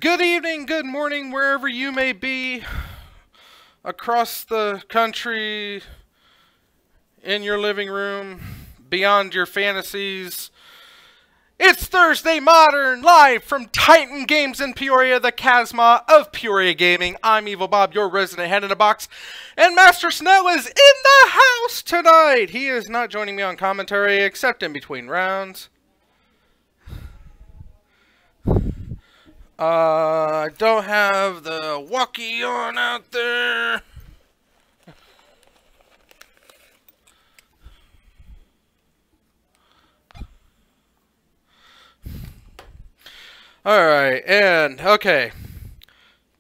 Good evening, good morning, wherever you may be across the country, in your living room, beyond your fantasies. It's Thursday Modern, live from Titan Games in Peoria, the Chasma of Peoria Gaming. I'm Evil Bob, your resident head in a box, and Master Snow is in the house tonight. He is not joining me on commentary, except in between rounds. I don't have the walkie on out there. Alright, and okay.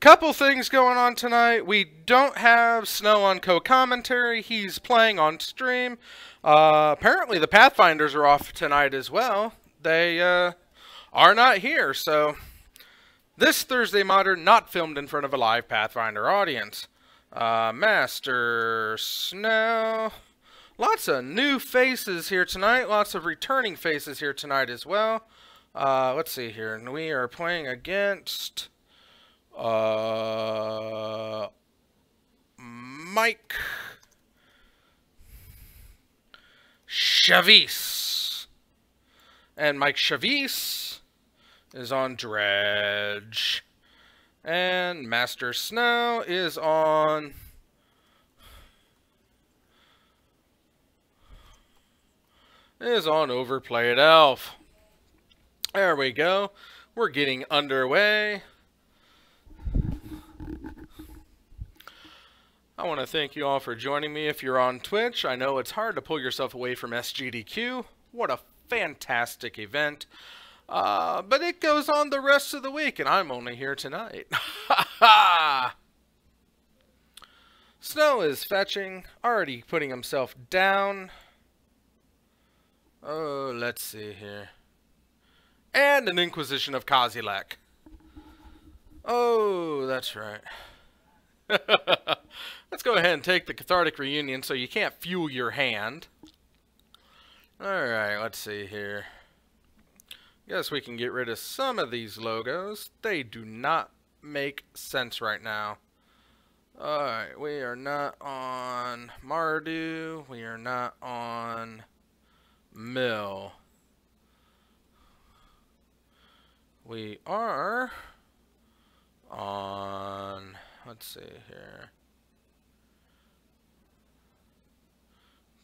Couple things going on tonight. We don't have Snow on co-commentary. He's playing on stream. Apparently the Pathfinders are off tonight as well. They are not here, so this Thursday Modern not filmed in front of a live Pathfinder audience. Master Snow. Lots of new faces here tonight. Lots of returning faces here tonight as well. Let's see here. We are playing against Mike Chavis. And Mike Chavis is on Dredge. And Master Snow is on Overplayed Elf. There we go. We're getting underway. I want to thank you all for joining me. If you're on Twitch, I know it's hard to pull yourself away from SGDQ. What a fantastic event. But it goes on the rest of the week, and I'm only here tonight. Snow is fetching, already putting himself down. Oh, let's see here. And an Inquisition of Kozilek. Oh, that's right. Let's go ahead and take the Cathartic Reunion so you can't fuel your hand. Alright, let's see here. Guess we can get rid of some of these logos. They do not make sense right now. Alright, we are not on Mardu. We are not on Mill. We are on, let's see here.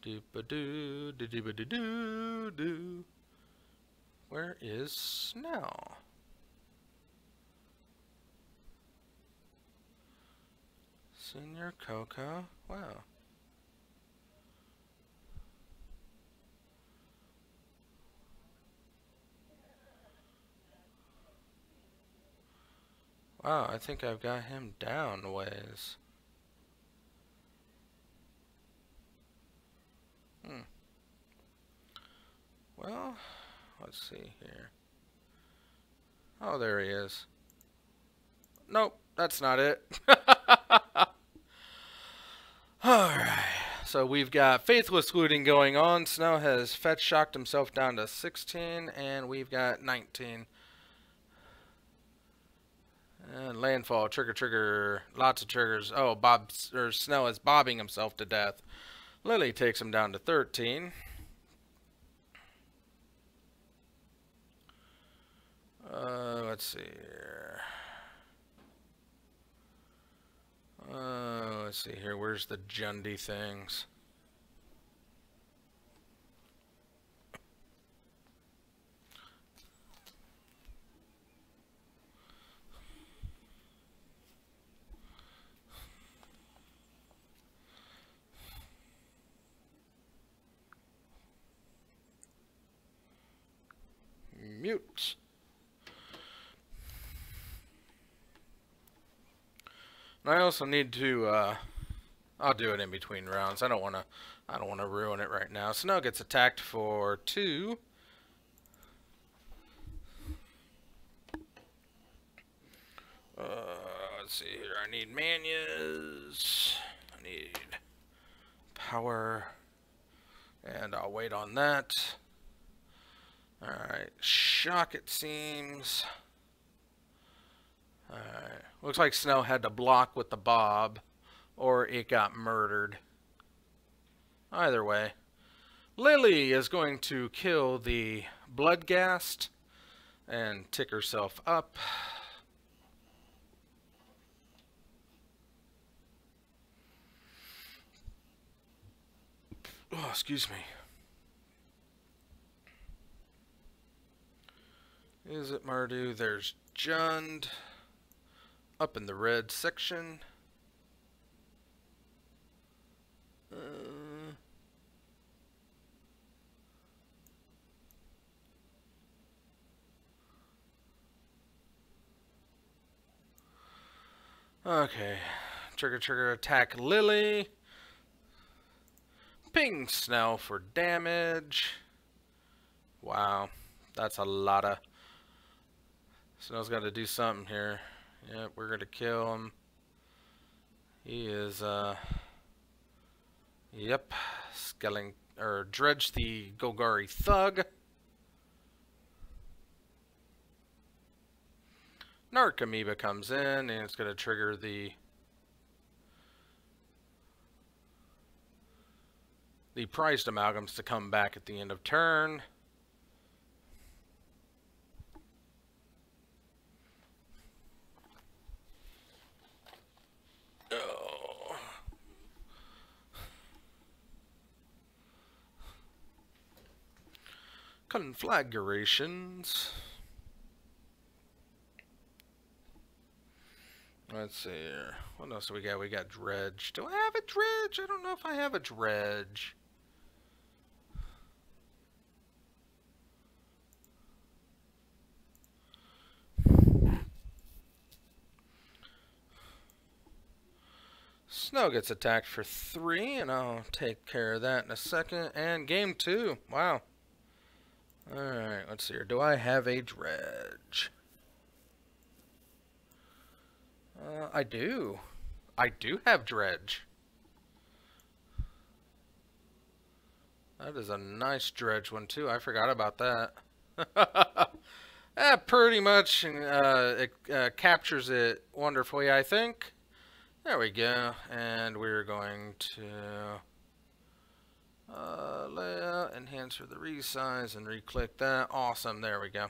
Doop-a-doo, doo-doo-ba-doo-doo-doo. Where is Snow? Senior Coco. Wow. Wow, I think I've got him down a ways. Well, let's see here. Oh, there he is. Nope, that's not it. Alright, so we've got Faithless Looting going on. Snow has fetch shocked himself down to 16, and we've got 19. And landfall, trigger, lots of triggers. Oh, Snow is bobbing himself to death. Lily takes him down to 13. Let's see here. Let's see here. Where's the Jundi things? Mute. And I also need to, I'll do it in between rounds. I don't want to ruin it right now. Snow gets attacked for 2. Let's see here. I need Manias. I need power. And I'll wait on that. Alright. Shock, it seems. Alright. Looks like Snow had to block with the Bob, or it got murdered. Either way. Lily is going to kill the Bloodghast and tick herself up. Oh, excuse me. Is it Mardu? There's Jund up in the red section. Okay. Trigger, attack Lily. Ping Snow for damage. Wow. That's a lot of... Snow's got to do something here. Yep, we're going to kill him. He is, Yep. Dredge the Golgari Thug. Narcomoeba comes in, and it's going to trigger the prized amalgams to come back at the end of turn. Oh. Conflagrations. Let's see here. What else do we got? We got Dredge. Do I have a Dredge? I don't know if I have a Dredge. Snow gets attacked for 3, and I'll take care of that in a second. And game 2. Wow. Alright, let's see here. Do I have a Dredge? I do. I do have Dredge. That is a nice Dredge one, too. I forgot about that. That pretty much captures it wonderfully, I think. There we go. And we're going to layout, enhance for the resize, and re-click that. Awesome. There we go.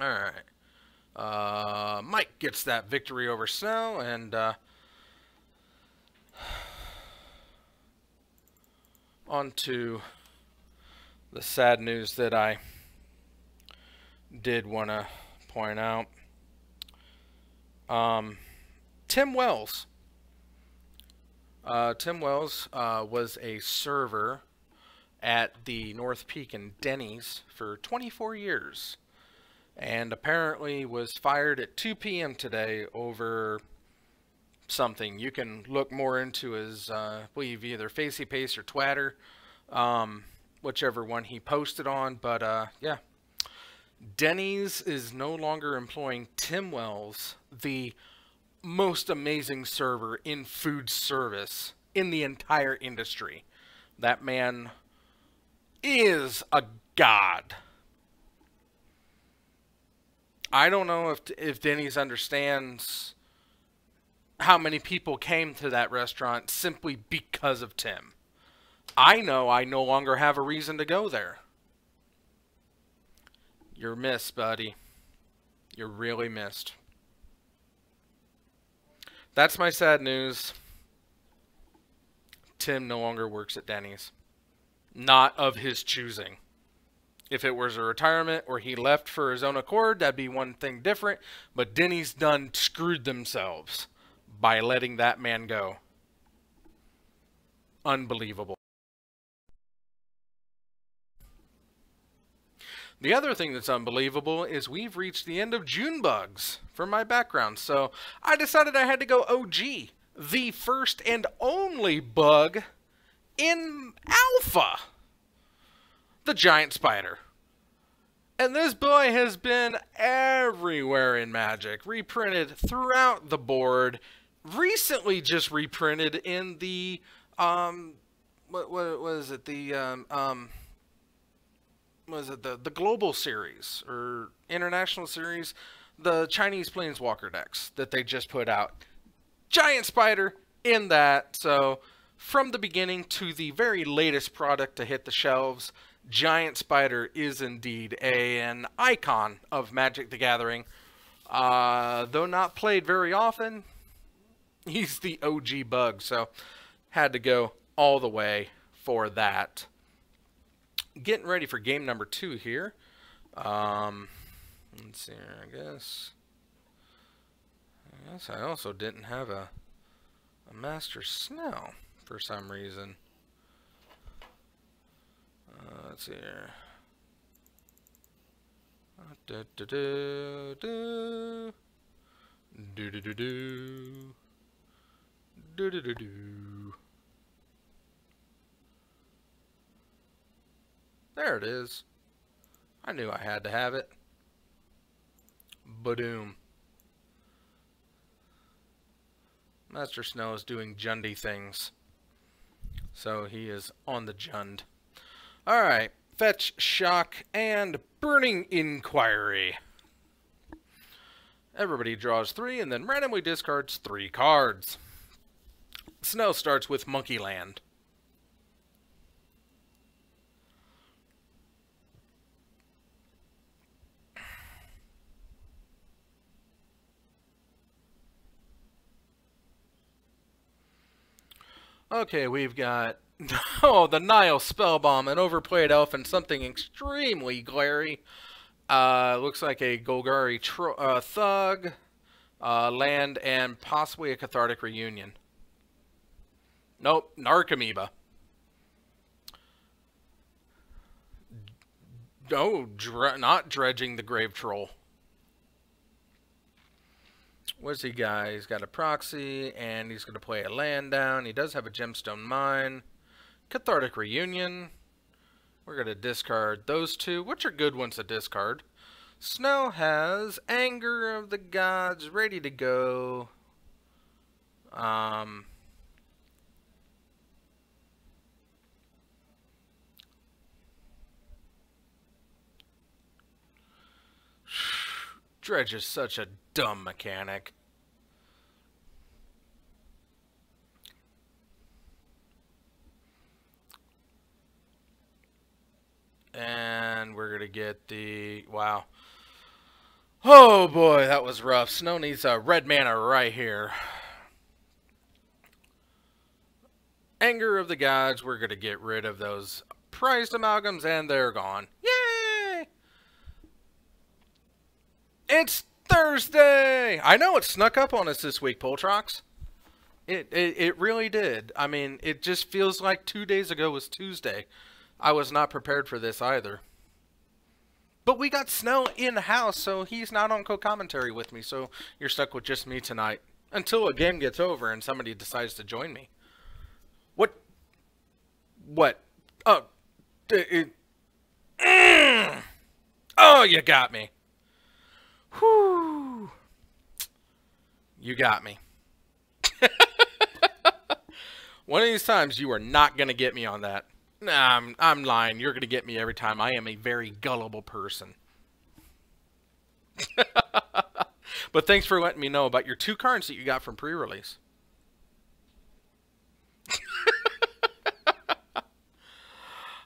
Alright. Mike gets that victory over Snow, and on to the sad news that I did want to point out. Tim Wells. Tim Wells was a server at the North Peak in Denny's for 24 years. And apparently was fired at 2 p.m. today over something. You can look more into his, I believe, either Facey Pace or Twatter, whichever one he posted on. But, yeah. Denny's is no longer employing Tim Wells, the most amazing server in food service in the entire industry. That man is a god. I don't know if Denny's understands how many people came to that restaurant simply because of Tim. I know I no longer have a reason to go there. You're missed, buddy. You're really missed. That's my sad news. Tim no longer works at Denny's. Not of his choosing. If it was a retirement or he left for his own accord, that'd be one thing different. But Denny's done screwed themselves by letting that man go. Unbelievable. The other thing that's unbelievable is we've reached the end of June bugs for my background. So I decided I had to go OG. The first and only bug in alpha. The giant spider. And this boy has been everywhere in Magic. Reprinted throughout the board. Recently just reprinted in the, what was it? The, was it the global series or international series? the Chinese Planeswalker decks that they just put out. Giant Spider in that. So from the beginning to the very latest product to hit the shelves, Giant Spider is indeed an icon of Magic the Gathering. Though not played very often, he's the OG bug, so had to go all the way for that. Getting ready for game number 2 here. Let's see here, I guess I also didn't have a Master Snow for some reason. Let's see here. Do do do do do do do do do do do. There it is. I knew I had to have it. Badoom. Master Snow is doing Jundy things, so he is on the Jund. Alright, Fetch, Shock, and Burning Inquiry. Everybody draws 3 and then randomly discards 3 cards. Snow starts with Monkey Land. Okay, we've got, the Nile Spellbomb, an overplayed elf, and something extremely glary. Looks like a Golgari Thug, land, and possibly a Cathartic Reunion. Nope, Narcomoeba. No, not Dredging the Grave Troll. What's he got? He's got a Proxy, and he's going to play a land down. He does have a Gemstone Mine. Cathartic Reunion. We're going to discard those 2, which are good ones to discard. Snow has Anger of the Gods ready to go. Dredge is such a dumb mechanic. And we're going to get the... Wow. Oh boy, that was rough. Snow needs a red mana right here. Anger of the Gods, we're going to get rid of those prized amalgams, and they're gone. Yay! It's Thursday! I know it snuck up on us this week, Poltrox. It really did. I mean, it just feels like 2 days ago was Tuesday. I was not prepared for this either. But we got Snow in the house, so he's not on co-commentary with me, so you're stuck with just me tonight. Until a game gets over and somebody decides to join me. What? What? Oh. Oh, you got me. Whew. You got me. One of these times you are not going to get me on that. Nah, I'm lying. You're going to get me every time. I am a very gullible person. But thanks for letting me know about your 2 cards that you got from pre-release.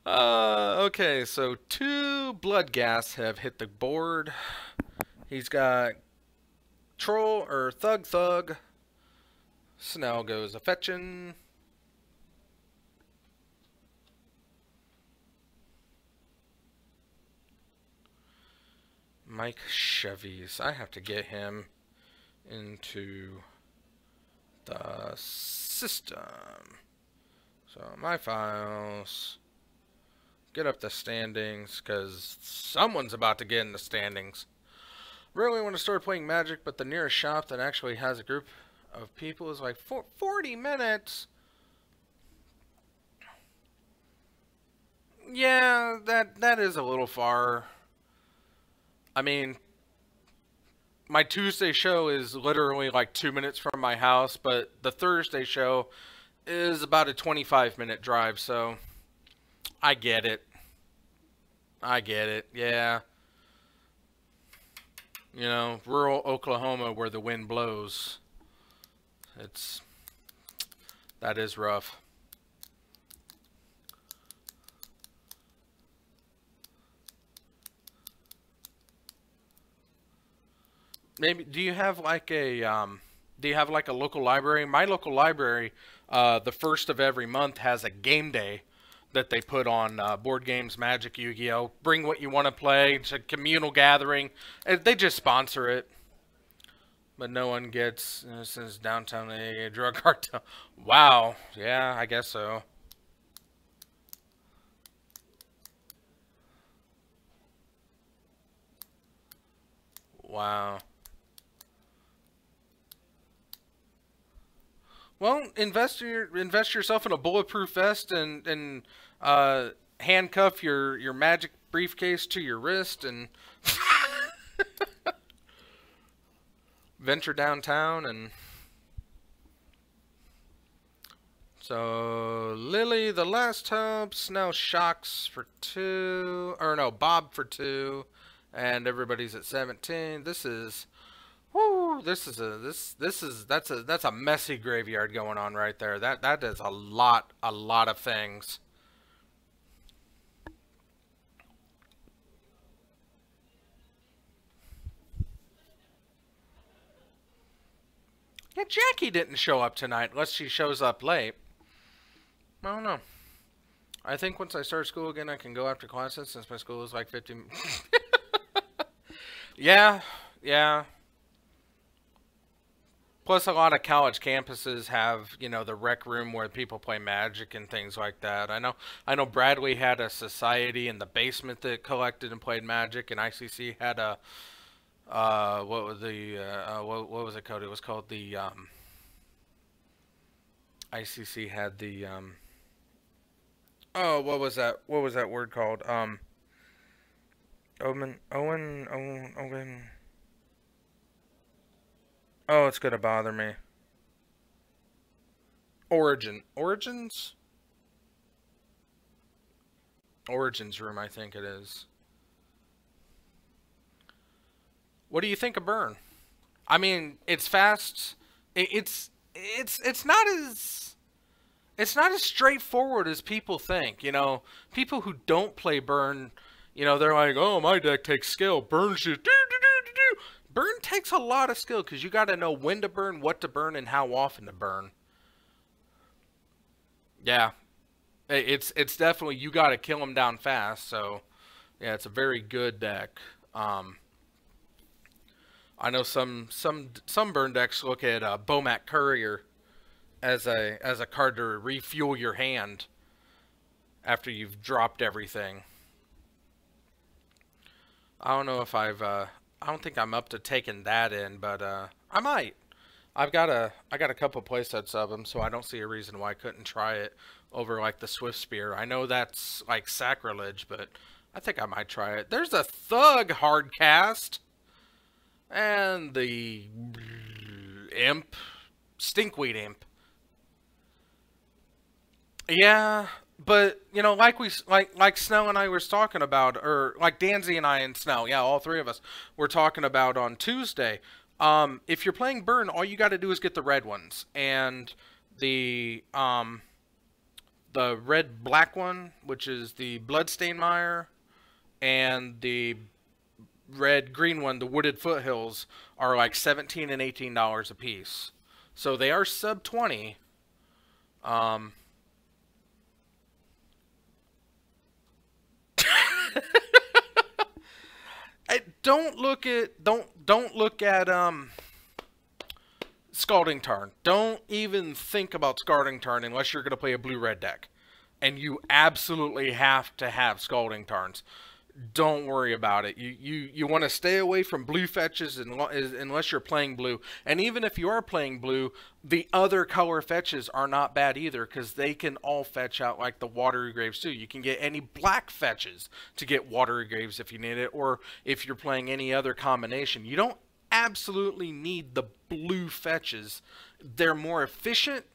Okay, so 2 Bloodghast have hit the board. He's got Troll, or Thug. Snell goes a fetching. Mike Chevy's. I have to get him into the system. So my files. Get up the standings, because someone's about to get in the standings. Really want to start playing Magic, but the nearest shop that actually has a group of people is like 40 minutes. Yeah, that is a little far. I mean, my Tuesday show is literally like 2 minutes from my house, but the Thursday show is about a 25-minute drive, so I get it. I get it, yeah. You know, rural Oklahoma where the wind blows. That is rough. Maybe do you have like a local library? My local library, the first of every month has a game day that they put on board games, Magic, Yu-Gi-Oh. Bring what you want to play. It's a communal gathering. They just sponsor it, but no one gets. This is downtown a drug cartel. Wow. Yeah, I guess so. Wow. Well, invest yourself in a bulletproof vest and uh, handcuff your magic briefcase to your wrist and venture downtown. And so Lily, the last hopes now shocks for 2, or no, Bob for 2, and everybody's at 17. This is. Woo, that's a messy graveyard going on right there. That is a lot of things. Yeah, Jackie didn't show up tonight unless she shows up late. I don't know. I think once I start school again, I can go after classes since my school is like 50. Yeah, yeah. Plus, a lot of college campuses have, you know, the rec room where people play Magic and things like that. I know Bradley had a society in the basement that collected and played Magic, and ICC had a, what was it called? It was called the, ICC had the, oh, what was that? What was that word called? Owen. Oh, it's gonna bother me. Origins room, I think it is. What do you think of Burn? I mean, it's fast. It's not as straightforward as people think. You know, people who don't play Burn, you know, they're like, oh, my deck takes skill. Burn shit. Burn takes a lot of skill because you got to know when to burn, what to burn, and how often to burn. Yeah, it's definitely you got to kill them down fast. So yeah, it's a very good deck. Um, I know some burn decks look at Bomat Courier as a card to refuel your hand after you've dropped everything. I don't know if I don't think I'm up to taking that in, but I might. I got a couple playsets of them, so I don't see a reason why I couldn't try it over like the Swift Spear. I know that's like sacrilege, but I think I might try it. There's a Thug hardcast and the Imp, Stinkweed Imp. Yeah, but you know, like Snell and I was talking about, or like Danzy and I and Snell, yeah, all three of us were talking about on Tuesday. If you're playing Burn, all you got to do is get the red ones and the red black one, which is the Bloodstained Mire, and the red green one, the Wooded Foothills, are like $17 and $18 a piece. So they are sub 20. Um, don't look at Scalding Tarn. Don't even think about Scalding Tarn unless you're going to play a blue-red deck. And you absolutely have to have Scalding Tarns. Don't worry about it. You want to stay away from blue fetches unless you're playing blue. And even if you are playing blue, the other color fetches are not bad either because they can all fetch out like the Watery Graves too. You can get any black fetches to get Watery Graves if you need it, or if you're playing any other combination. You don't absolutely need the blue fetches. They're more efficient,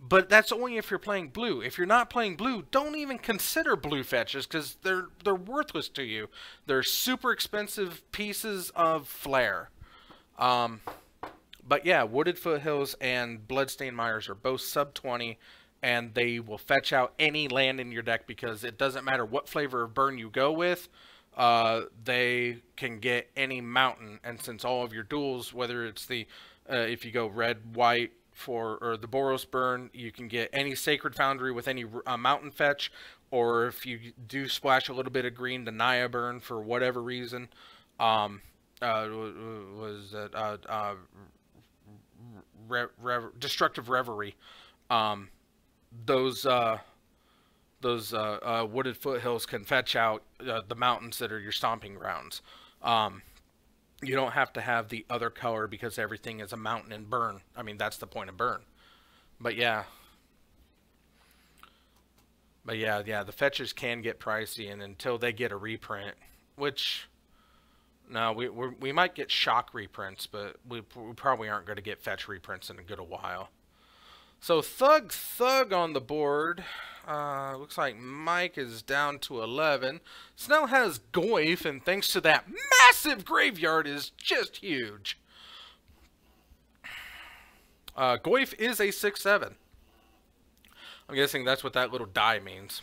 But that's only if you're playing blue. If you're not playing blue, don't even consider blue fetches because they're worthless to you. They're super expensive pieces of flair. But yeah, Wooded Foothills and Bloodstained Mires are both sub 20, and they will fetch out any land in your deck because it doesn't matter what flavor of burn you go with. They can get any mountain, and since all of your duels, whether it's the if you go red, white or the Boros burn, you can get any Sacred Foundry with any mountain fetch, or if you do splash a little bit of green, the Naya burn for whatever reason. Was that Destructive Reverie. Those Wooded Foothills can fetch out the mountains that are your stomping grounds. You don't have to have the other color because everything is a mountain and burn. I mean, that's the point of burn. But yeah. The fetches can get pricey, and until they get a reprint, which... No, we might get shock reprints, but we probably aren't going to get fetch reprints in a good while. So Thug on the board. Looks like Mike is down to 11. Snell has Goyf, and thanks to that massive graveyard, is just huge. Goyf is a 6/7. I'm guessing that's what that little die means.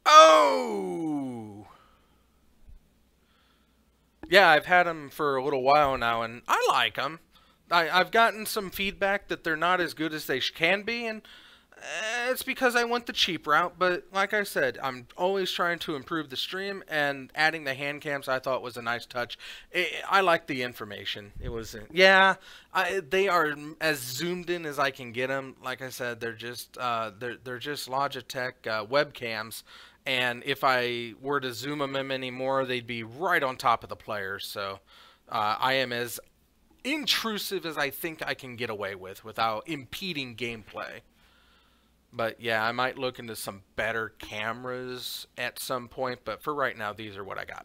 Oh! Yeah, I've had them for a little while now, and I like them. I've gotten some feedback that they're not as good as they can be, and it's because I went the cheap route. But like I said, I'm always trying to improve the stream, and adding the hand cams I thought was a nice touch. I like the information. It was, yeah, they are as zoomed in as I can get them. Like I said, they're just Logitech webcams. And if I were to zoom them in anymore, they'd be right on top of the players. So I am as intrusive as I think I can get away with without impeding gameplay. But yeah, I might look into some better cameras at some point. But for right now, these are what I got.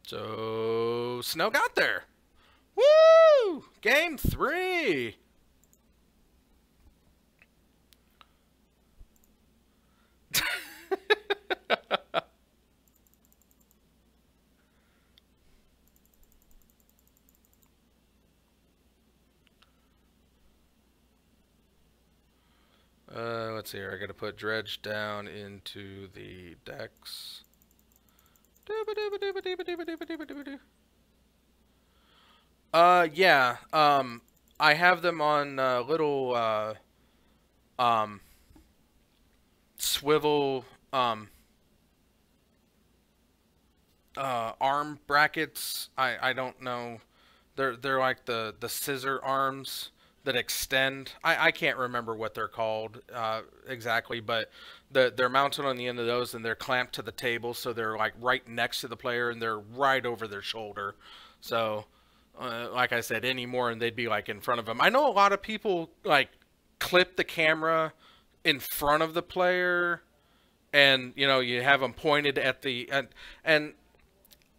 So Snow got there. Woo! Game 3! Let's see here. I gotta put Dredge down into the decks. Yeah. I have them on little swivel arm brackets. I don't know. They're like the scissor arms that extend. I can't remember what they're called exactly, but they're mounted on the end of those, and they're clamped to the table, so they're like right next to the player, and they're right over their shoulder. So like I said, anymore, and they'd be like in front of them. I know a lot of people like clip the camera in front of the player, and you know, you have them pointed at the and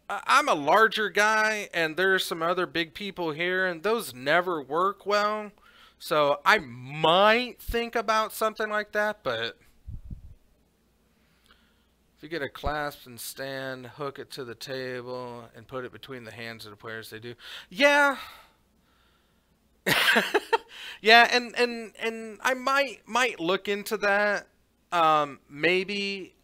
I'm a larger guy, and there's some other big people here, and those never work well. So I might think about something like that, but if you get a clasp and stand, hook it to the table, and put it between the hands of the players, they do. Yeah. Yeah, and I might look into that. Maybe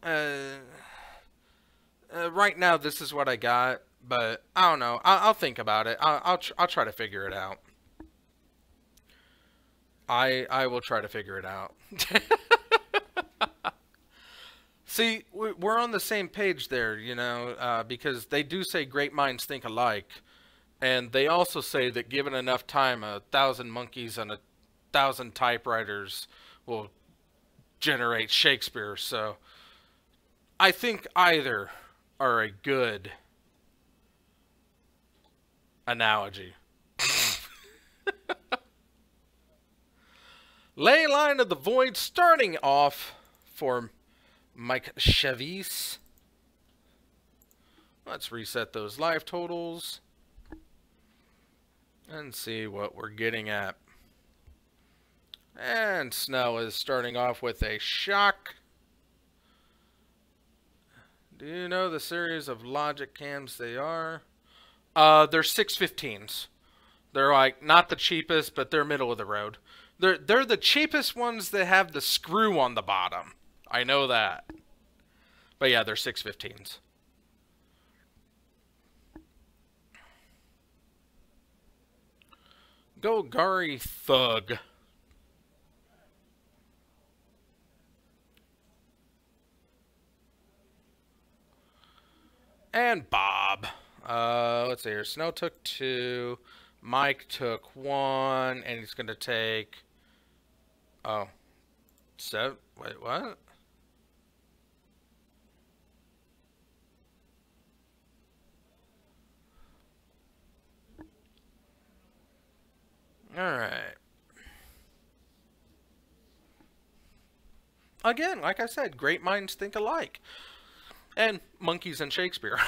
right now this is what I got, but I don't know. I'll think about it. I'll try to figure it out. I will try to figure it out. See, we're on the same page there, you know, because they do say great minds think alike. And they also say that given enough time, 1,000 monkeys and 1,000 typewriters will generate Shakespeare. So I think either are a good analogy. Leyline of the Void starting off for Mike Chavis. Let's reset those life totals and see what we're getting at. And Snell is starting off with a shock. Do you know the series of logic cams they are? They're 615s. They're like not the cheapest, but they're middle of the road. They're the cheapest ones that have the screw on the bottom. I know that. But yeah, they're 615s. Golgari Thug. And Bob. Let's see here. Snow took 2. Mike took 1. And he's going to take... Oh. 7. Wait, what? Alright. Again, like I said, great minds think alike. And monkeys and Shakespeare.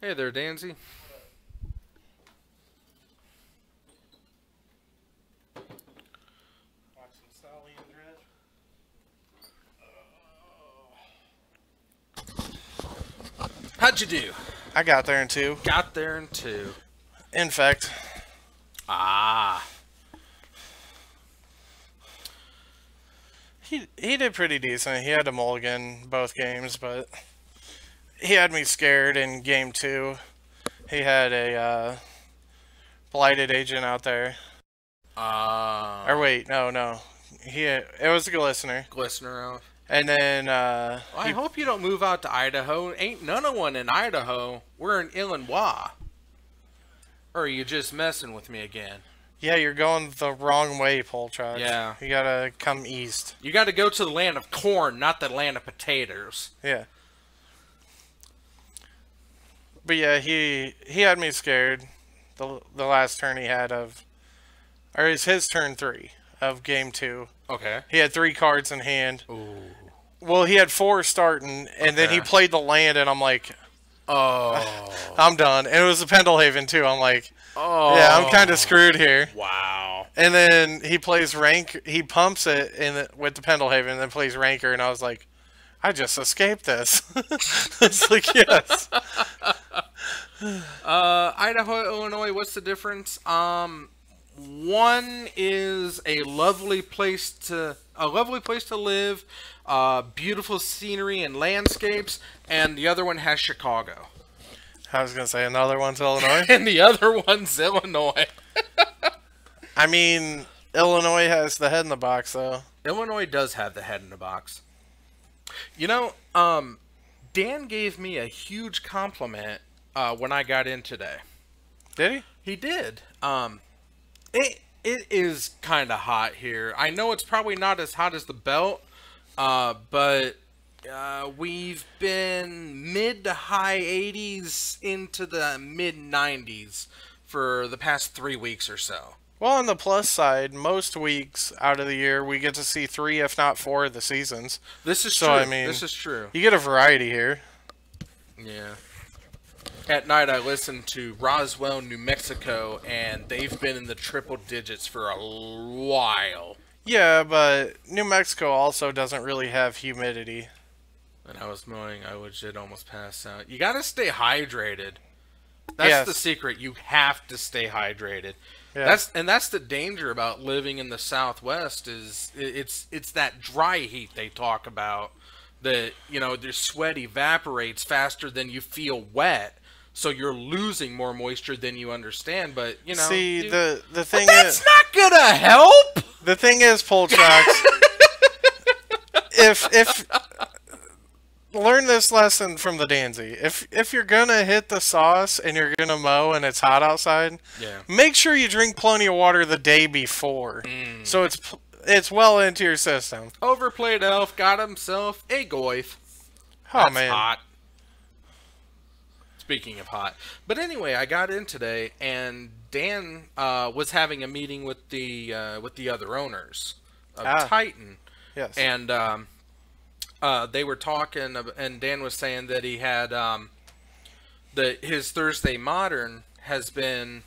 Hey there, Danzy. How'd you do? I got there in 2. Got there in 2. In fact. Ah. He did pretty decent. He had a mulligan both games, but he had me scared in game 2. He had a blighted agent out there. Or wait, no. It was a glistener. Glistener out. And then Well, I hope you don't move out to Idaho. Ain't none of one in Idaho. We're in Illinois. Or are you just messing with me again? Yeah, you're going the wrong way, Poltrock. Yeah. You gotta come east. You got to go to the land of corn, not the land of potatoes. Yeah. But yeah, he had me scared. The last turn he had of... Or it's his turn 3 of game 2. Okay. He had 3 cards in hand. Ooh. Well, he had 4 starting, and then he played the land, and I'm like... Oh. I'm done. And it was a Pendelhaven, too. I'm like... Oh. Yeah, I'm kind of screwed here. Wow. And then he plays rank. He pumps it with the Pendelhaven, and then plays Ranker, and I was like... I just escaped this. It's like, yes. Idaho, Illinois, what's the difference? One is a lovely place to live, beautiful scenery and landscapes, and the other one has Chicago. I was gonna say another one's Illinois. And the other one's Illinois. I mean, Illinois has the head in the box, though. Illinois does have the head in the box. You know, Dan gave me a huge compliment when I got in today. Did he? He did. It is kind of hot here. I know it's probably not as hot as the belt, but we've been mid to high 80s into the mid 90s for the past 3 weeks or so. Well, on the plus side, most weeks out of the year, we get to see 3, if not 4, of the seasons. This is so, true. I mean, this is true. You get a variety here. Yeah. At night, I listened to Roswell, New Mexico, and they've been in the triple digits for a while. Yeah, but New Mexico also doesn't really have humidity. And I was mowing, I legit almost passed out. You gotta stay hydrated. That's the secret. You have to stay hydrated. Yeah. That's the danger about living in the Southwest is it's that dry heat they talk about. That, you know, your sweat evaporates faster than you feel wet. So you're losing more moisture than you understand, but you know. See, the thing that's is, not gonna help. The thing is, Poltrox, if learn this lesson from the Danzy. If you're gonna hit the sauce and you're gonna mow and it's hot outside, make sure you drink plenty of water the day before, so it's well into your system. Overplayed elf got himself a goif. Oh, That's man. hot. Speaking of hot. But anyway, I got in today, and Dan was having a meeting with the other owners of Titan. Yes. And they were talking, and Dan was saying that he had his Thursday Modern has been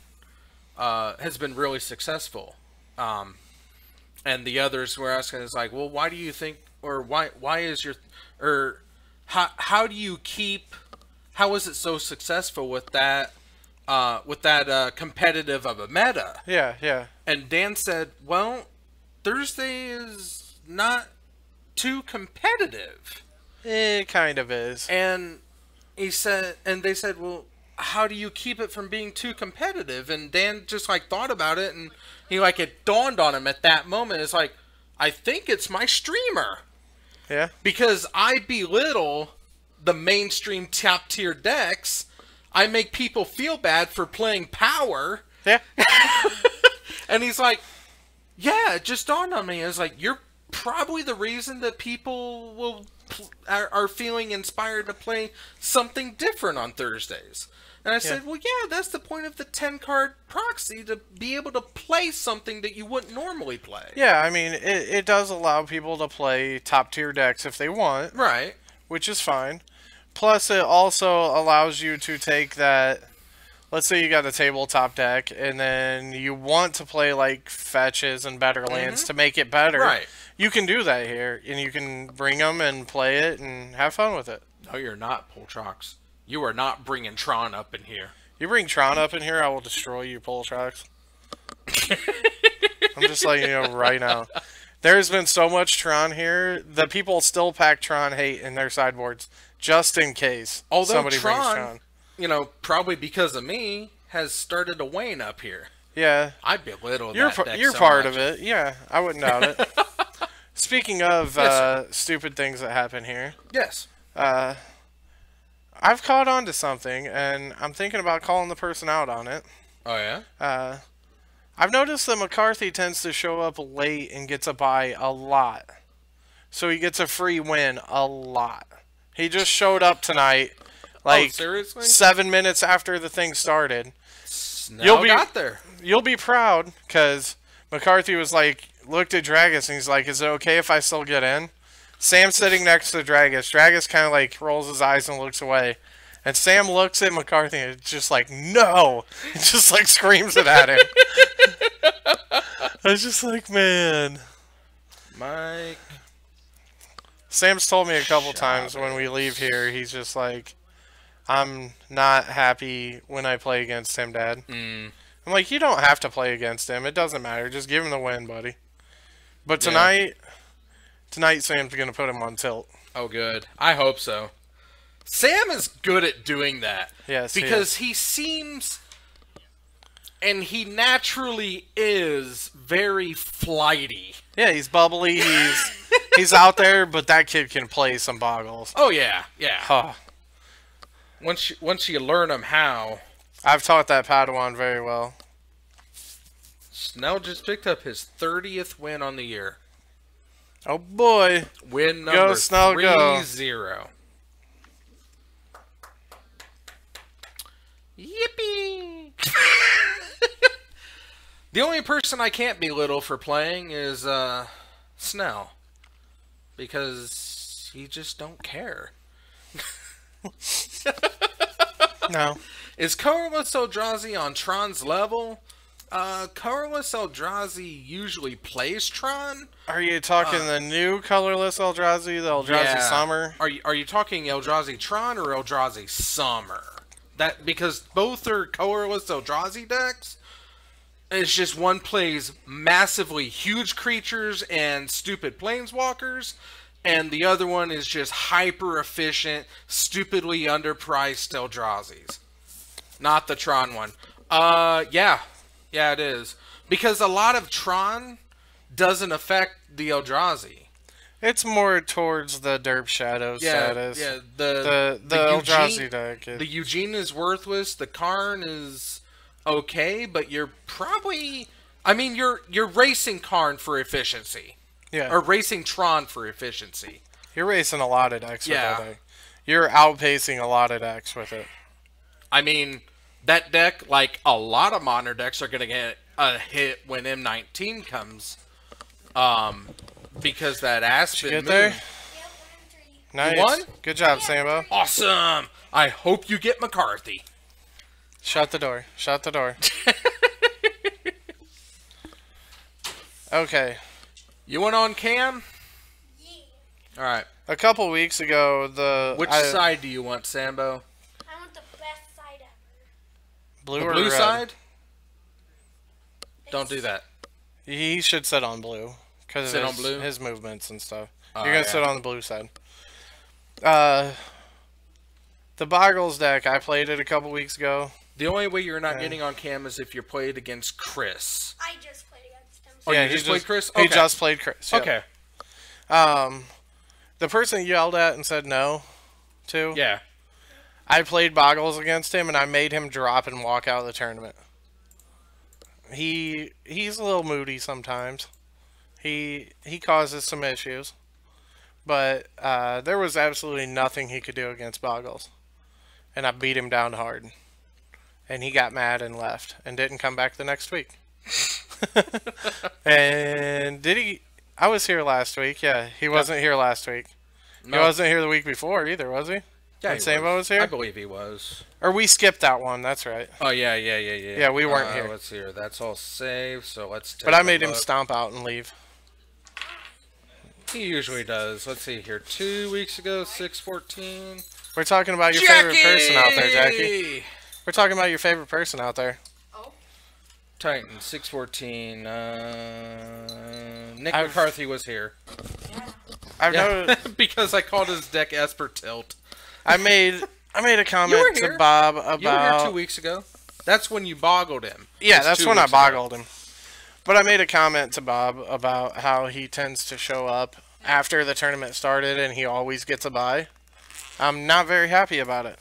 really successful. And the others were asking, it's like, well, why do you think, or why is your, or how do you keep, how is it so successful with that competitive of a meta? Yeah, yeah. And Dan said, well, Thursday is not too competitive. It kind of is. And he said, and they said, well, how do you keep it from being too competitive? And Dan just like thought about it, and he like, it dawned on him at that moment. It's like, I think it's my streamer. Yeah. Because I belittle the mainstream top tier decks. I make people feel bad for playing power. Yeah. And he's like, yeah, it just dawned on me. It's like, you're probably the reason that people are feeling inspired to play something different on Thursdays. And I said, well, yeah, that's the point of the 10-card proxy, to be able to play something that you wouldn't normally play. Yeah, I mean, it does allow people to play top-tier decks if they want. Right. Which is fine. Plus, it also allows you to take that... Let's say you got a tabletop deck, and then you want to play, like, fetches and better lands to make it better. Right. You can do that here, and you can bring them and play it and have fun with it. No, you're not, Poltrox. You are not bringing Tron up in here. You bring Tron up in here, I will destroy you, Poltrox. I'm just letting you know right now. There's been so much Tron here, the people still pack Tron hate in their sideboards, just in case somebody brings Tron. You know, probably because of me, has started to wane up here. Yeah. I belittle you're that deck You're so part much. of it. Yeah, I wouldn't doubt it. Speaking of stupid things that happen here. Yes. I've caught on to something, and I'm thinking about calling the person out on it. Oh, yeah? I've noticed that McCarthy tends to show up late and gets a bye a lot. So he gets a free win a lot. He just showed up tonight, like, seriously? 7 minutes after the thing started. Snell got there. You'll be proud, because McCarthy was like, looked at Dragus, and he's like, is it okay if I still get in? Sam's sitting next to Dragus. Dragus kind of like rolls his eyes and looks away. And Sam looks at McCarthy and it's just like, no! And just like screams it at him. I was just like, man. Mike. Sam's told me a couple times when we leave here, he's just like, I'm not happy when I play against him, Dad. I'm like, you don't have to play against him. It doesn't matter. Just give him the win, buddy. But tonight Sam's going to put him on tilt. Oh, good. I hope so. Sam is good at doing that. Yes, because he seems, and he naturally is, very flighty. Yeah, he's bubbly. He's out there, but that kid can play some boggles. Oh, yeah. Yeah. Huh. Once you learn him how. I've taught that Padawan very well. Snell just picked up his 30th win on the year. Oh, boy. Win number 3-0. Yippee! The only person I can't belittle for playing is Snell. Because he just don't care. No. Is Colorless Eldrazi on Tron's level? Colorless Eldrazi usually plays Tron. Are you talking the new colorless Eldrazi, the Eldrazi Summer? Are you talking Eldrazi Tron or Eldrazi Summer? That because both are colorless Eldrazi decks. It's just one plays massively huge creatures and stupid planeswalkers, and the other one is just hyper efficient, stupidly underpriced Eldrazi's. Not the Tron one. Yeah, it is. Because a lot of Tron doesn't affect the Eldrazi. It's more towards the Derp Shadow status. Yeah, the Eldrazi deck. The Eugene is worthless. The Karn is okay, but you're probably... I mean, you're racing Karn for efficiency. Yeah. Or racing Tron for efficiency. You're racing a lot of decks with that deck. You're outpacing a lot of decks with it. I mean, that deck, like a lot of Modern decks, are going to get a hit when M19 comes. Because that Aspen Get Moon. there? Yep, I'm 3. Nice. You won? Good job, Sambo. Awesome! I hope you get McCarthy. Shut the door. Shut the door. Okay. You went on Cam? Yeah. Alright. A couple weeks ago, Which side do you want, Sambo? I want the best side ever. blue The or blue red? side? Don't do that. He should sit on blue because Sit of on blue? his movements and stuff. Oh, You're gonna yeah. sit on the blue side. The Boggles deck, I played it a couple weeks ago. The only way you're not Yeah. getting on Cam is if you're played against Chris. I just played against him. Oh, yeah, you just played Chris? He Okay. just played Chris. Yep. Okay. The person you yelled at and said no to, Yeah. I played Boggles against him and I made him drop and walk out of the tournament. He's a little moody sometimes. He causes some issues. But there was absolutely nothing he could do against Boggles. And I beat him down hard. And he got mad and left and didn't come back the next week. And did he? I was here last week. Yeah, he wasn't here last week. No. He wasn't here the week before either, was he? Yeah, when he Sambo was here? I believe he was. Or we skipped that one. That's right. Oh, yeah. Yeah, we weren't here. Let's see here. That's all saved, so let's take But I a made him look. stomp out and leave. He usually does. Let's see here. 2 weeks ago, 6/14. We're talking about your favorite person out there, Jackie. We're talking about your favorite person out there. Oh. Titan, 6/14. Nick I've- McCarthy was here. I've noticed. Because I called his deck Esper Tilt. I made a comment were to here. Bob You were here about. 2 weeks ago. That's when you boggled him. Yeah, It's that's 2 when I weeks ago. boggled him. But I made a comment to Bob about how he tends to show up after the tournament started and he always gets a bye. I'm not very happy about it.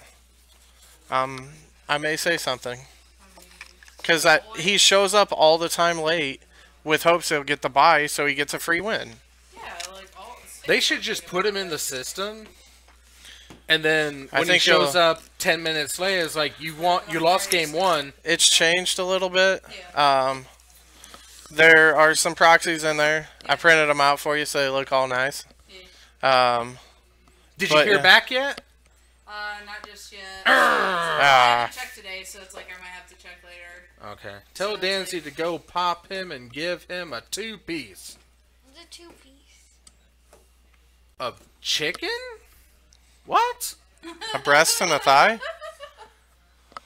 I may say something. Because he shows up all the time late with hopes he'll get the bye so he gets a free win. Yeah, like all. They should just put him in the system. And then I when he think shows he'll- up 10 minutes later, it's like you lost game 1. It's changed a little bit. Yeah. There are some proxies in there. I printed them out for you so they look all nice. Did you But, hear yeah. back yet? Not just yet. I Ah, haven't checked today, so it's like I might have to check later. Okay. Tell Danzy to go pop him and give him a 2-piece The 2-piece. of chicken? What? a breast and a thigh?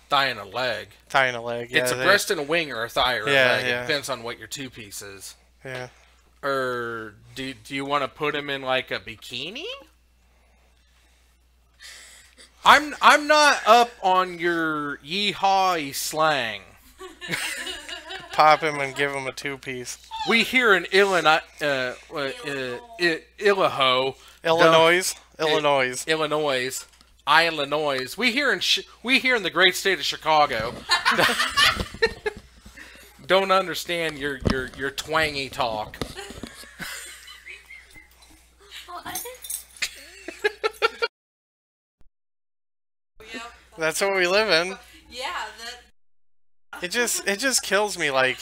Thigh and a leg. Tying a leg. Yeah, It's a they- breast and a wing or a thigh or Yeah, a leg. yeah. It depends on what your 2-piece is. Yeah. Or do you want to put him in like a bikini? I'm not up on your yeehaw slang. Pop him and give him a 2-piece. We here in Illinois, Illaho, Illinois. Illinois, we here in the great state of Chicago don't understand your twangy talk. What? Yep. That's what we live in. Yeah, that. It just kills me. Like,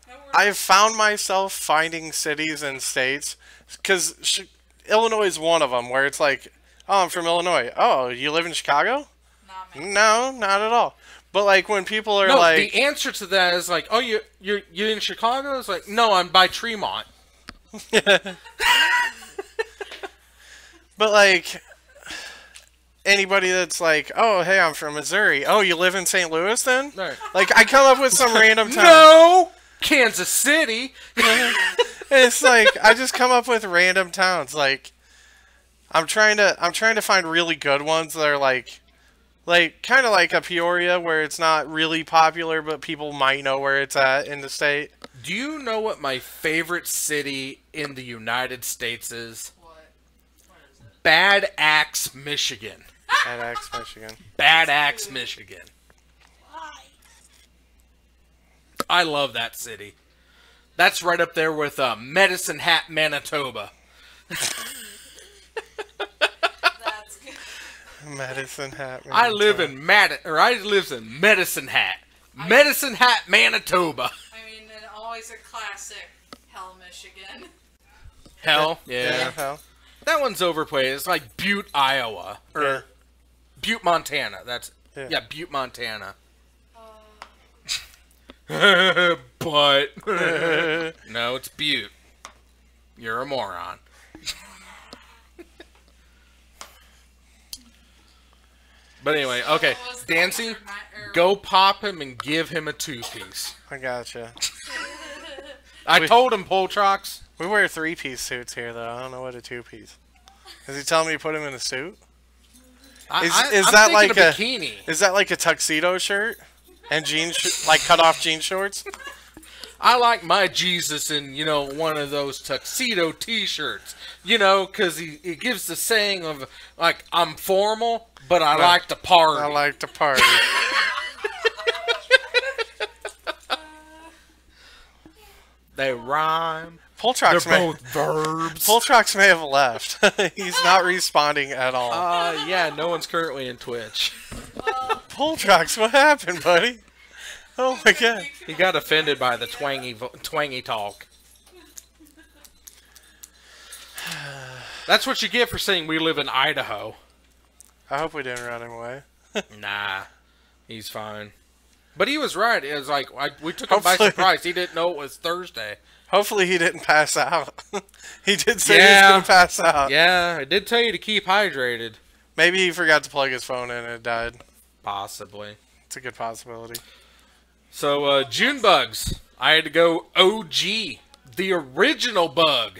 No worries. I've found myself finding cities and states because Illinois is one of them where it's like, oh, I'm from Illinois. Oh, you live in Chicago? Nah, man. No, not at all. But like when people are No, like, the answer to that is like, oh, you're in Chicago? It's like, no, I'm by Tremont. but like anybody that's like, oh, hey, I'm from Missouri. Oh, you live in St. Louis then? No. Like I come up with some random town. No, Kansas City. It's like I just come up with random towns. Like I'm trying to find really good ones that are like kind of like a Peoria where it's not really popular but people might know where it's at in the state. Do you know what my favorite city in the United States is? What? What is it? Bad Axe, Michigan. At Axe, Michigan. Bad Axe, Michigan. Why? I love that city. That's right up there with Medicine Hat, Manitoba. That's good. Medicine Hat. I live Manitoba. I lives in Medicine Hat. Medicine Hat, Manitoba. I mean, and always a classic. Hell, Michigan. Hell, yeah. Hell. That one's overplayed. It's like Butte, Iowa. Or Yeah. Butte, Montana. That's Yeah. Butte, Montana. Uh, But no, it's Butte. You're a moron. But anyway, okay. what was the Dancy, answer, Matt, or- go pop him and give him a 2-piece. I gotcha. I told him, Poltrox. We wear 3-piece suits here, though. I don't know what a 2-piece. Is he telling me to put him in a suit? Is I'm that thinking like a a bikini? Is that like a tuxedo shirt and like cut off jean shorts? I like my Jesus in, one of those tuxedo T-shirts. Because he gives the saying of, like, I'm formal, but I like to party. I like to party. They rhyme. Poltrox They're may, both verbs. Poltrox may have left. He's not responding at all. Yeah, no one's currently in Twitch. Poltrox, what happened, buddy? Oh my god. He got offended by the twangy talk. That's what you get for saying we live in Idaho. I hope we didn't run him away. Nah, he's fine. But he was right. It was like we took him by Hopefully- surprise. He didn't know it was Thursday. Hopefully he didn't pass out. He did say he Yeah. was going to pass out. Yeah, I did tell you to keep hydrated. Maybe he forgot to plug his phone in and it died. Possibly. It's a good possibility. So, June bugs. I had to go OG. The original bug.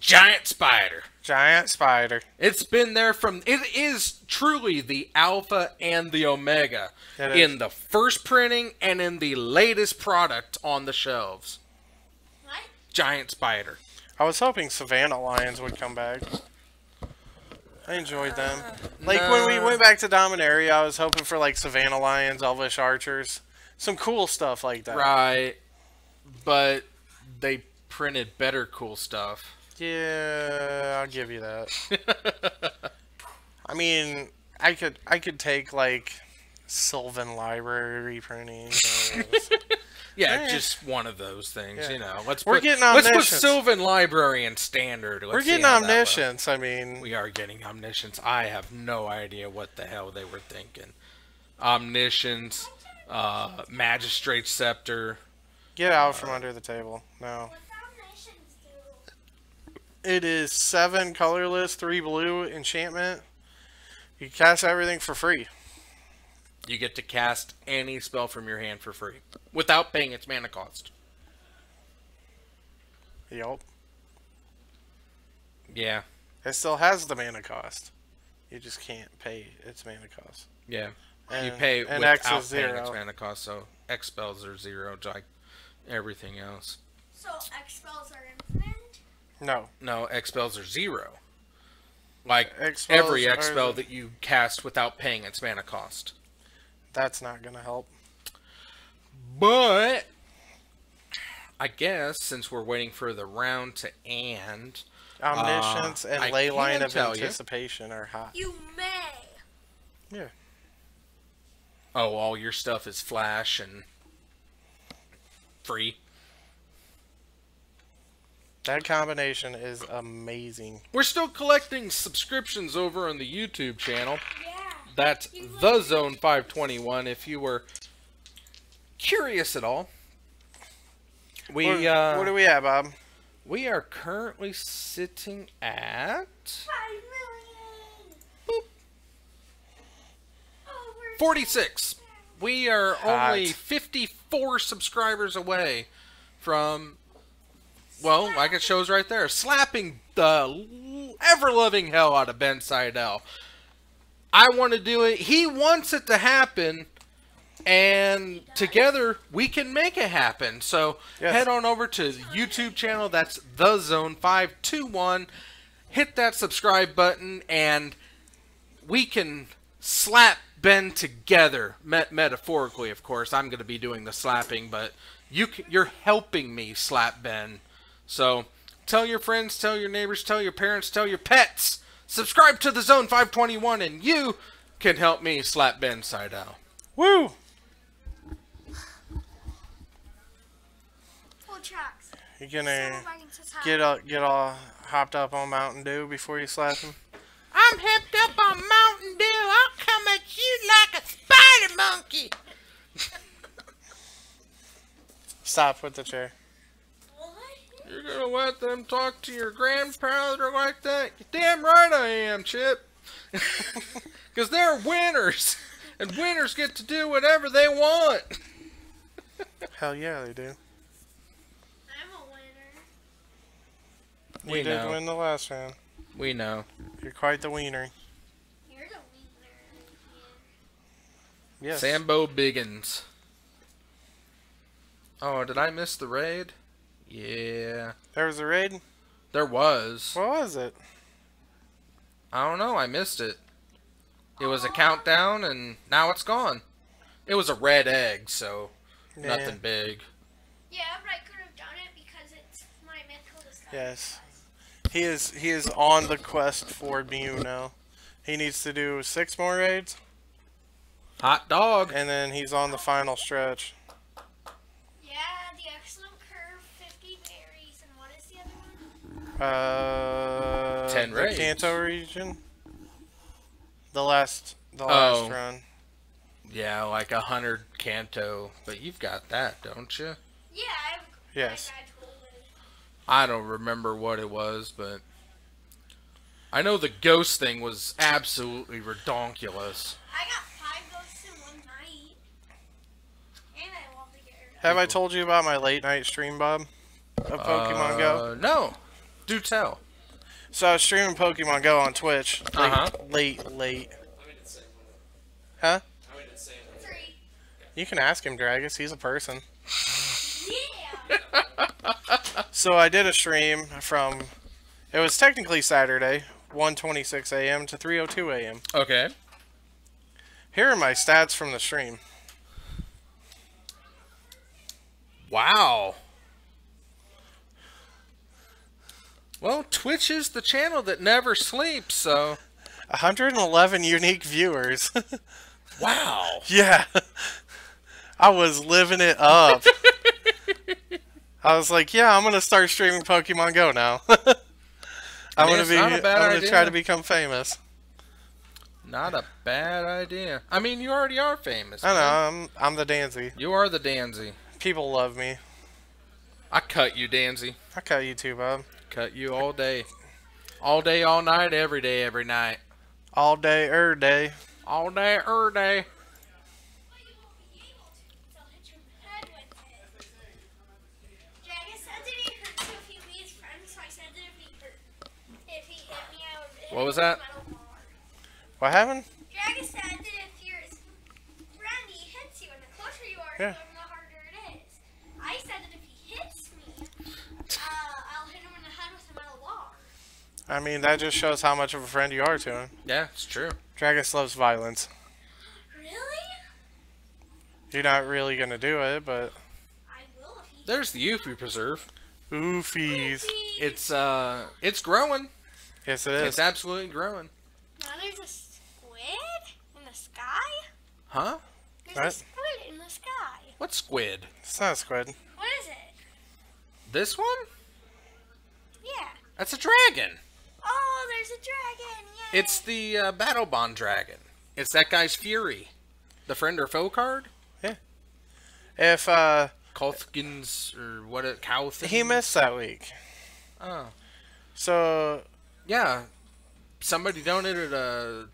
Giant spider. Giant spider. It's been there it is truly the alpha and the omega It is. in the first printing and in the latest product on the shelves. What? Giant spider. I was hoping Savannah Lions would come back. I enjoyed them. Like when we no. went back to Dominaria, I was hoping for like Savannah Lions, Elvish Archers, some cool stuff like that. Right. But they printed better cool stuff. Yeah, I'll give you that. I mean, I could take like Sylvan Library reprinting. Yeah, Yeah. just one of those things, Yeah. Let's We're put, getting let's put omniscience. Sylvan Library in standard. Let's We're see getting how that will- omniscience. I mean, We are getting omniscience. I have no idea what the hell they were thinking. Omniscience, Magistrate Scepter. get out from under the table. No. What foundations do? It is 7 colorless, 3 blue enchantment. You can cast everything for free. You get to cast any spell from your hand for free without paying its mana cost. Yup. Yeah, It still has the mana cost. You just can't pay its mana cost. yeah. You And- pay and without X is paying its 0. mana cost, so X spells are 0, like everything else. So X spells are infinite? No. No, X spells are 0. Like X spells every X are- spell that you cast without paying its mana cost. That's not going to help. But I guess since we're waiting for the round to end, Omniscience and I Leyline can of tell you. Anticipation are hot. You may. Yeah. oh, all your stuff is flash and free. That combination is amazing. We're still collecting subscriptions over on the YouTube channel. Yeah. That's The Zone 521 if you were curious at all. We What are we at, Bob? we are currently sitting at 5 million. Boop. Over 46. We are Hot. only 54 subscribers away from, well, like it shows right there, slapping the ever-loving hell out of Ben Seidel. I want to do it. He wants it to happen. And together, we can make it happen. So, Yes. head on over to the YouTube channel. That's The Zone 521. Hit that subscribe button, and we can slap Ben together. Metaphorically, of course. I'm going to be doing the slapping, but you're helping me slap Ben. So, tell your friends, tell your neighbors, tell your parents, tell your pets. subscribe to the Zone 521, and you can help me slap Ben Seidel. Woo! Full tracks. You gonna Wagon says hi. get all hopped up on Mountain Dew before you slap him? I'm hipped up on Mountain Dew. I'll come at you like a spider monkey. Stop with the chair. What? You're gonna let them talk to your grandfather like that? You're damn right I am, Chip. Because they're winners. And winners get to do whatever they want. Hell yeah, they do. I'm a winner. We You did know. win the last round. We know. You're quite the wiener. You're the winner. Yes. Sambo Biggins. Oh, did I miss the raid? Yeah. There was a raid? There was. What was it? I don't know. I missed it. It was a countdown, and now it's gone. It was a red egg, so Yeah. nothing big. Yeah, but I could have done it because it's my mental disguise. Yes. He is on the quest for Mew now. He needs to do 6 more raids, Hot dog. and then he's on the final stretch. Yeah, the excellent curve, 50 berries, and what is the other one? 10 the raids. Kanto region. The last Oh. run. Yeah, like 100 Kanto. But you've got that, don't you? Yeah, I have Yes. my guide told I don't remember what it was, but I know the ghost thing was absolutely redonkulous. I got 5 ghosts in one night. And I love to get rid of Have I told you about my late night stream, Bob? Of Pokemon Go? No. Do tell. So I was streaming Pokemon Go on Twitch. Uh-huh. Late. Huh? 3. You can ask him, Dragus. He's a person. Yeah! So I did a stream from, it was technically Saturday, 1:26 a.m. to 3:02 a.m. Okay. Here are my stats from the stream. Wow. Well, Twitch is the channel that never sleeps, so 111 unique viewers. wow. Yeah. I was living it up. I was like, yeah, I'm going to start streaming Pokemon Go now. I'm going it's to not a bad try idea. to become famous. Not a bad idea. I mean, you already are famous. I man. know, I'm the Danzy. You are the Danzy. People love me. I cut you, Danzy. I cut you too, Bob. Cut you all day. All day, all night, every day, every night. All day, day. All day, day. But you won't be able to, so I'll hit your head with it. Dragus said that he hurt you if you be his friend, so I said that if he hit me, I would hit What was him with that? a metal bar. What happened? Dragus said that if you're his friend, he hits you, and the closer you are to Yeah. him, the harder it is. I said that if he hits me, I'll hit him in the head with a metal bar. I mean, that just shows how much of a friend you are to him. Yeah, it's true. Dragus loves violence. Really? You're not really going to do it, but... I will if he There's the Yuffie Preserve. Oofies. It's growing. Yes, it is. It's absolutely growing. Now there's a squid in the sky? Huh? There's What? a squid in the sky. What squid? It's not a squid. What is it? This one? Yeah. That's a dragon. Oh, there's a dragon. Yay. It's the Battle Bond dragon. It's that guy's Fury. The friend or foe card? If, Kolthkins or what? Cowthins? he missed that week. Oh. So, Yeah. Somebody donated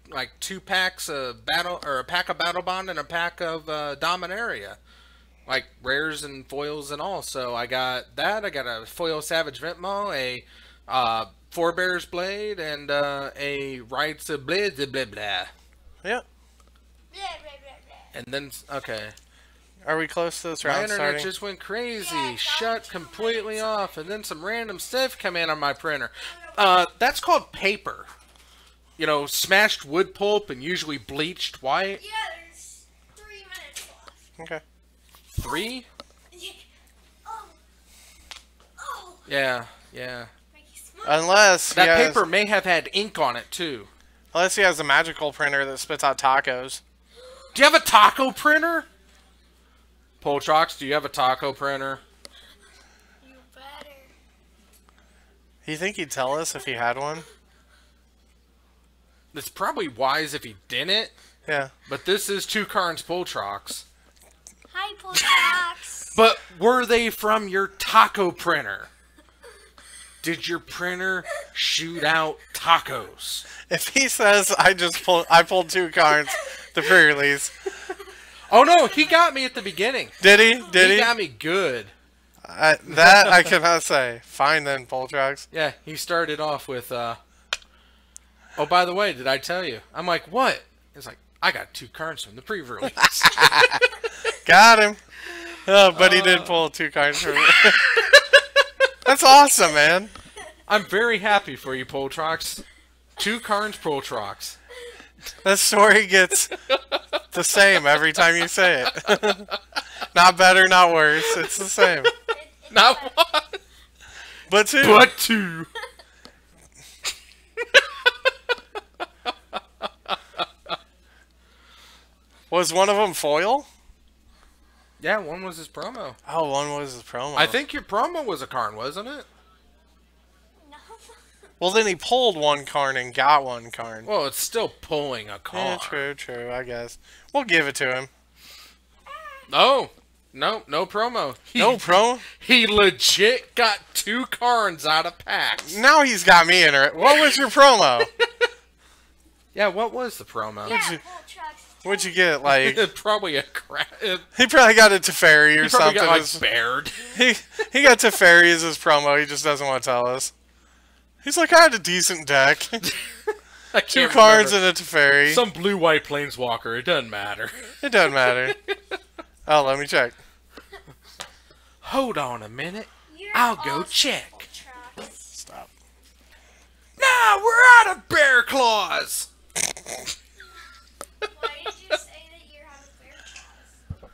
like 2 packs of battle or a pack of Battle Bond and a pack of Dominaria, like rares and foils and all. So I got that. I got a foil Savage Ventmaw, a Forebear's Blade, and a Rites of blah blah blah blah. yeah. Blah, blah, blah, blah. And then okay, Are we close to this my round internet starting? just went crazy, Yeah, it's shut on 2 completely minutes. off, and then some random stuff come in on my printer. That's called paper. You know, smashed wood pulp and usually bleached white. Yeah, there's 3 minutes left. Okay. 3? Yeah. Oh. Oh. Yeah, yeah. Make you Unless That he has, paper may have had ink on it too. unless he has a magical printer that spits out tacos. Do you have a taco printer? Poltrox, do you have a taco printer? You better. You think he'd tell us if he had one? It's probably wise if he didn't, Yeah. but this is Two Carnes Poltrox. Hi, Poltrox. But were they from your taco printer? Did your printer shoot out tacos? If he says I pulled 2 cards, the pre-release. Oh no, he got me at the beginning. Did he? Did He he? got me good. That I cannot say. Fine then, Poltrox. Yeah, he started off with, oh, by the way, did I tell you? I'm like, what? He's like, I got 2 cards from the pre-release. Got him. Oh, but he did pull 2 cards from it. That's awesome, man. I'm very happy for you, Poltrox. 2 Carnes Poltrox. That story gets the same every time you say it. Not better, not worse. It's the same. Not one, But 2. but 2. Was one of them foil? Yeah, one was his promo. Oh, one was his promo. I think your promo was a Carn, wasn't it? No. Well, then he pulled 1 card and got 1 card. Well, it's still pulling a Yeah, card. true, I guess. We'll give it to him. No, no promo. No promo? He legit got 2 Carns out of packs. Now he's got me in it. What was your promo? Yeah, what was the promo? Yeah, you- Poltrox. What'd you get? Like, Probably a crap. he probably got it to Teferi or He probably something. got like As- Baird. he got Teferi as his promo. He just doesn't want to tell us. He's like, I had a decent deck. I 2 can't cards remember. and a Teferi. Some blue-white planeswalker. It doesn't matter. It doesn't matter. Oh, let me check. Hold on a minute. You're I'll go awesome, check. Poltrox. Stop. Nah, we're out of bear claws. Why did you say that you're out of bear claws?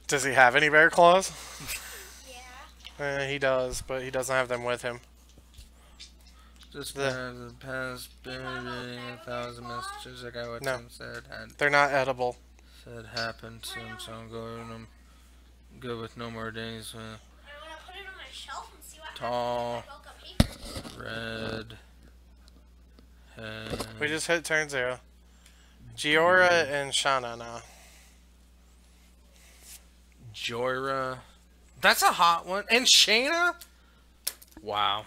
Does he have any bear claws? Yeah. He does, but he doesn't have them with him. Just The- past 1,000 messages like I No. said They're not edible. happened to him, so I'm going go with no more days. I want to put it on my shelf and see what Tall. happens if I bulk up paper. Red. We just hit turn 0. Giora and Shana now. Joyra. That's a hot one. And Shayna? Wow.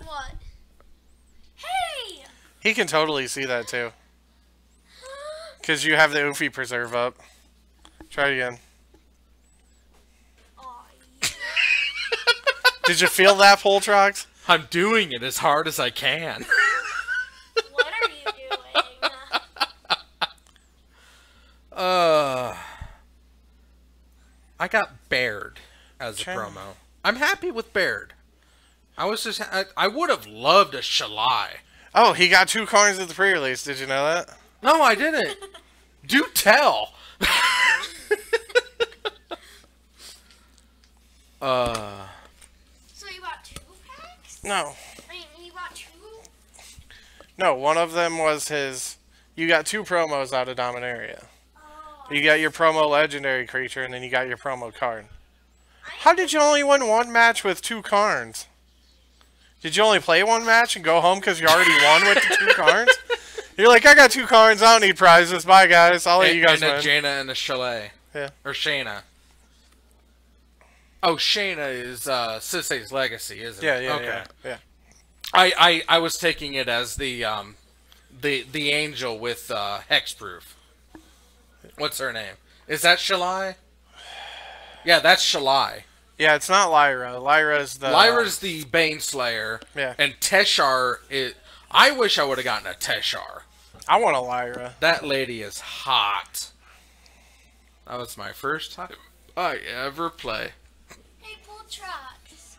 What? Hey! He can totally see that too. Because you have the Oofy Preserve up. Try it again. Aw, yeah. Did you feel that, Poltrox? I'm doing it as hard as I can. What are you doing? I got Baird as a Sure. promo. I'm happy with Baird. I was just, I would have loved a Shalai. Oh, he got 2 cards at the pre-release. Did you know that? No, I didn't. Do tell. So you bought 2 packs? No. I mean, you bought 2? No, one of them was his... You got 2 promos out of Dominaria. Oh. You got your promo legendary creature, and then you got your promo card. How did you only win 1 match with 2 cards? Did you only play 1 match and go home because you already won with the 2 cards? You're like, I got 2 cards, I don't need prizes. Bye, guys. I'll let you guys and a win. Jaina and a Chalet. Yeah. Or Shayna. Oh, Shayna is Sisei's legacy, isn't Yeah, it? yeah, Okay. yeah. I was taking it as the angel with hexproof. What's her name? Is that Shalai? Yeah, that's Shalai. Yeah, it's not Lyra. Lyra's the... Lyra's the Baneslayer. Yeah. And Teshar is... I wish I would have gotten a Teshar. I want a Lyra. That lady is hot. That was my first time I ever play. Hey, Poltrox.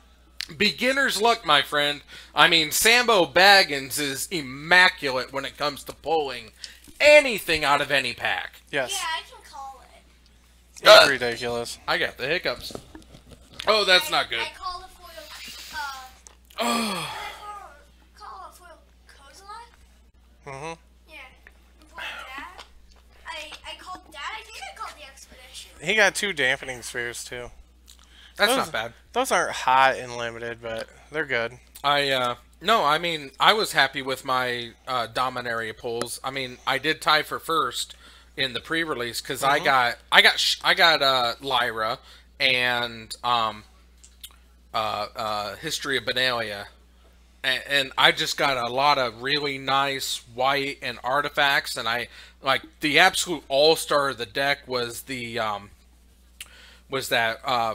Beginner's luck, my friend. I mean, Sambo Baggins is immaculate when it comes to pulling anything out of any pack. Yes. Yeah, I can call it. It's ridiculous. I got the hiccups. Oh, that's not good. I call the foil, Oh, Call it for Kozilek? Mm-hmm. Yeah. And called Dad. I called Dad. I think I called the expedition. He got 2 dampening spheres too. that's Those- not bad. Those aren't hot and limited, but they're good. No, I mean, I was happy with my Dominaria pulls. I mean, I did tie for first in the pre-release because I got Lyra and History of Benalia, and I just got a lot of really nice white and artifacts, and I like the absolute all-star of the deck was the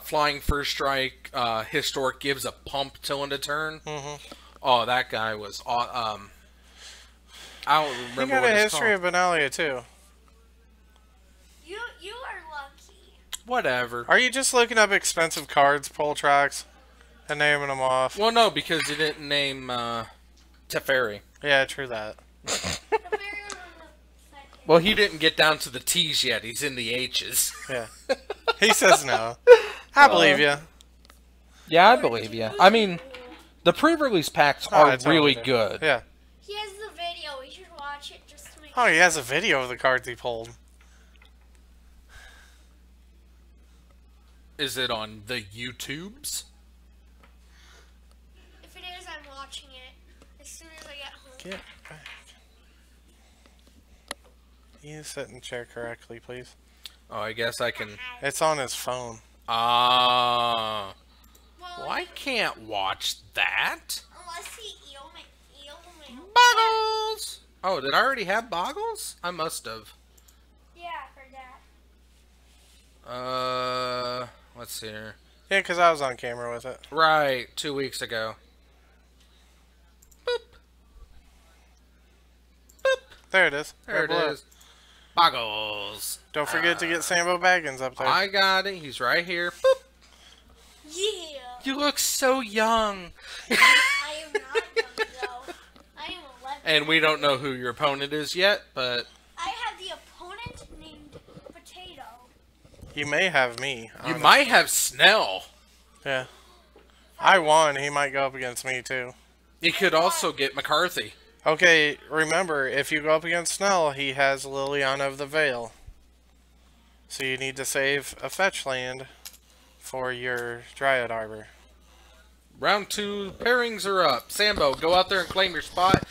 Flying First Strike. Historic gives a pump till end of turn. Oh, that guy was. I don't He remember got what a it's history called. of Benalia too. You are lucky. Whatever. Are you just looking up expensive cards, Poltrox, and naming them off? Well, no, because you didn't name Teferi. Yeah, true that. The very on the second. Well, he didn't get down to the T's yet. He's in the H's. Yeah. He says no. I believe you. Yeah, I believe you. I mean, the pre-release packs Oh, are I totally really do. good. Yeah. He has the video. We should watch it just to make Oh, he has a video of the cards he pulled. Is it on the YouTubes? If it is, I'm watching it as soon as I get home. Get back. You sit in the chair correctly, please. Oh, I guess I can. It's on his phone. Ah. Well, Well, I can't watch that. unless he eel me. Boggles! Oh, did I already have Boggles? I must have. Yeah, for that. Let's see here. Yeah, because I was on camera with it. Right, 2 weeks ago. Boop. Boop. There it is. There it Right below. is. Boggles. Don't forget to get Sambo Baggins up there. I got it. He's right here. Boop. Yeah. You look so young. I am not young though. I am 11. And we don't know who your opponent is yet, but I have the opponent named Potato. You may have me. you honestly. might have Snell. Yeah. I won. He might go up against me, too. You could also get McCarthy. Okay, remember, if you go up against Snell, he has Liliana of the Veil. So you need to save a fetch land for your Dryad Arbor. Round 2 pairings are up. Sambo, go out there and claim your spot.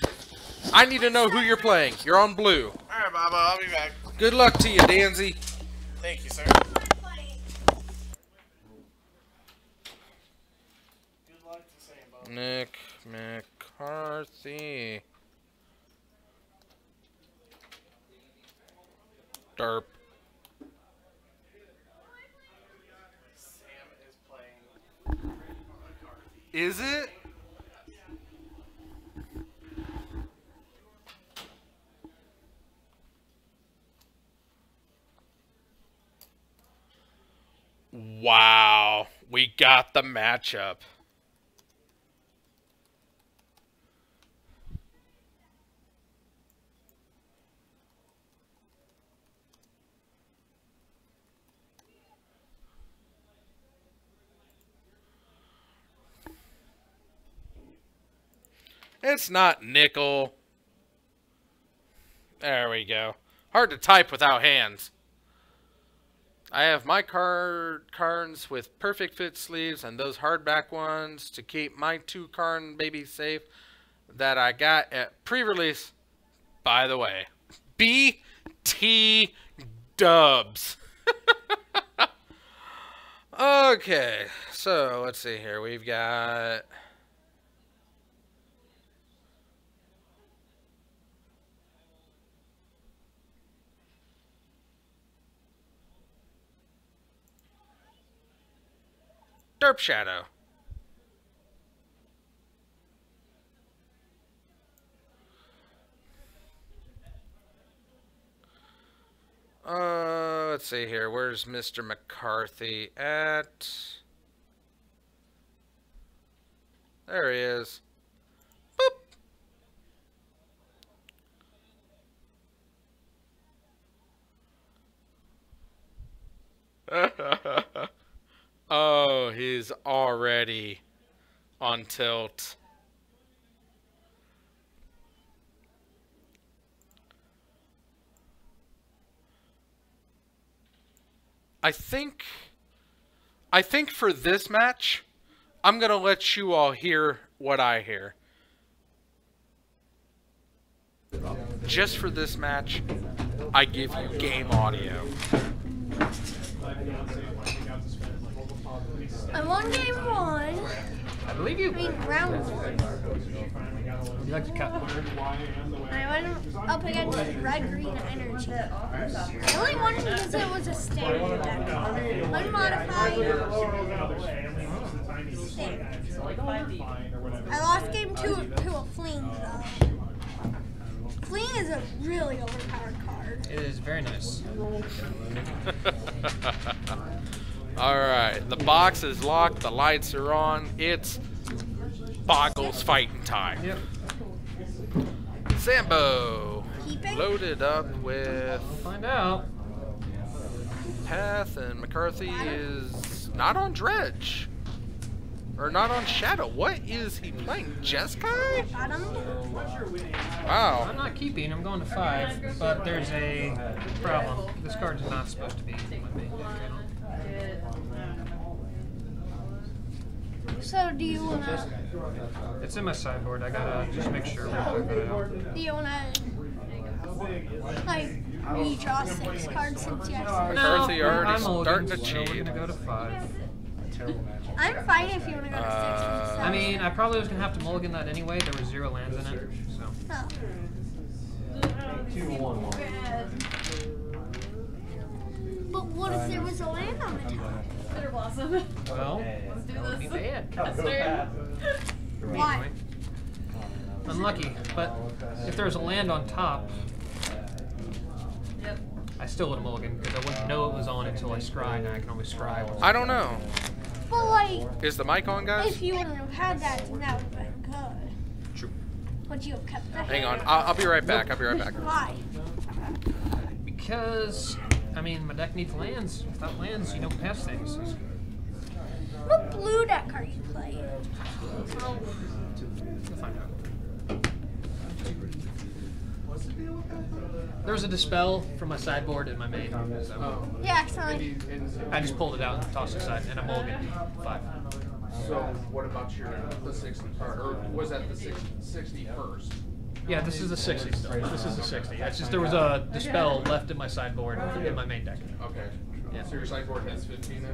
I need to know who you're playing. You're on blue. Alright, Baba, I'll be back. Good luck to you, Danzy. Thank you, sir. Funny. Good luck to Sambo. Nick McCarthy. Derp. Sam is playing. Is it? Wow, we got the matchup. It's not nickel. There we go. Hard to type without hands. I have my cards with perfect fit sleeves and those hardback ones to keep my 2 Karn babies safe that I got at pre-release. By the way, BT dubs. Okay, so let's see here. We've got... Derp Shadow. Let's see here. Where's Mr. McCarthy at? There he is. Boop. Oh, he's already on tilt. I think for this match, I'm going to let you all hear what I hear. Just for this match, I give you game audio. I won game 1. I believe you. I mean, round 1. You like to cut. I went up against Red Green Energy. I only won because it was a standard deck. Unmodified. Standard. I lost game 2 to a Fling, though. Fling is a really overpowered card. It is very nice. Alright, the box is locked, the lights are on. It's Boggles fighting time. Yep. Sambo Keeping? loaded up with We'll find out. Path, and McCarthy is not on Dredge. Or not on Shadow. What is he playing? Jeskai? Bottom. Wow. I'm not keeping. I'm going to 5, but there's a problem. This card's not supposed to be in my main deck. So do you wanna It's in my sideboard. I gotta just make sure we put it out. like redraw 6 cards since you have McCarthy already I'm starting to so cheat. we're gonna go to 5. I'm fine if you wanna go to 6 and I mean, I probably was gonna have to mulligan that anyway. There were 0 lands in it, so. Oh. But what if there was a land on the top? Bitter Blossom. Well, Let's do that would be this. bad. Custard. Why? Unlucky, but if there was a land on top, Yep. I still would have mulliganed because I wouldn't know it was on until I scry, and I can always scry. I don't know. But like, Is the mic on, guys? if you wouldn't have had that, then that would have been good. True. Would you have kept that? Hang on. I'll be right back. I'll be right back. Why? Because, I mean, my deck needs lands. Without lands, you don't pass things. What blue deck are you playing? We'll find out. There was a Dispel from my sideboard in my main. So Yeah, actually. I just pulled it out and tossed it aside, and I mulliganed 5. So what about the 60, or was that the 60 first? Yeah, this is a 60 still. This is a 60. It's just there was a Dispel left in my sideboard in my main deck. Okay. Yeah. So your sideboard has 15 in it?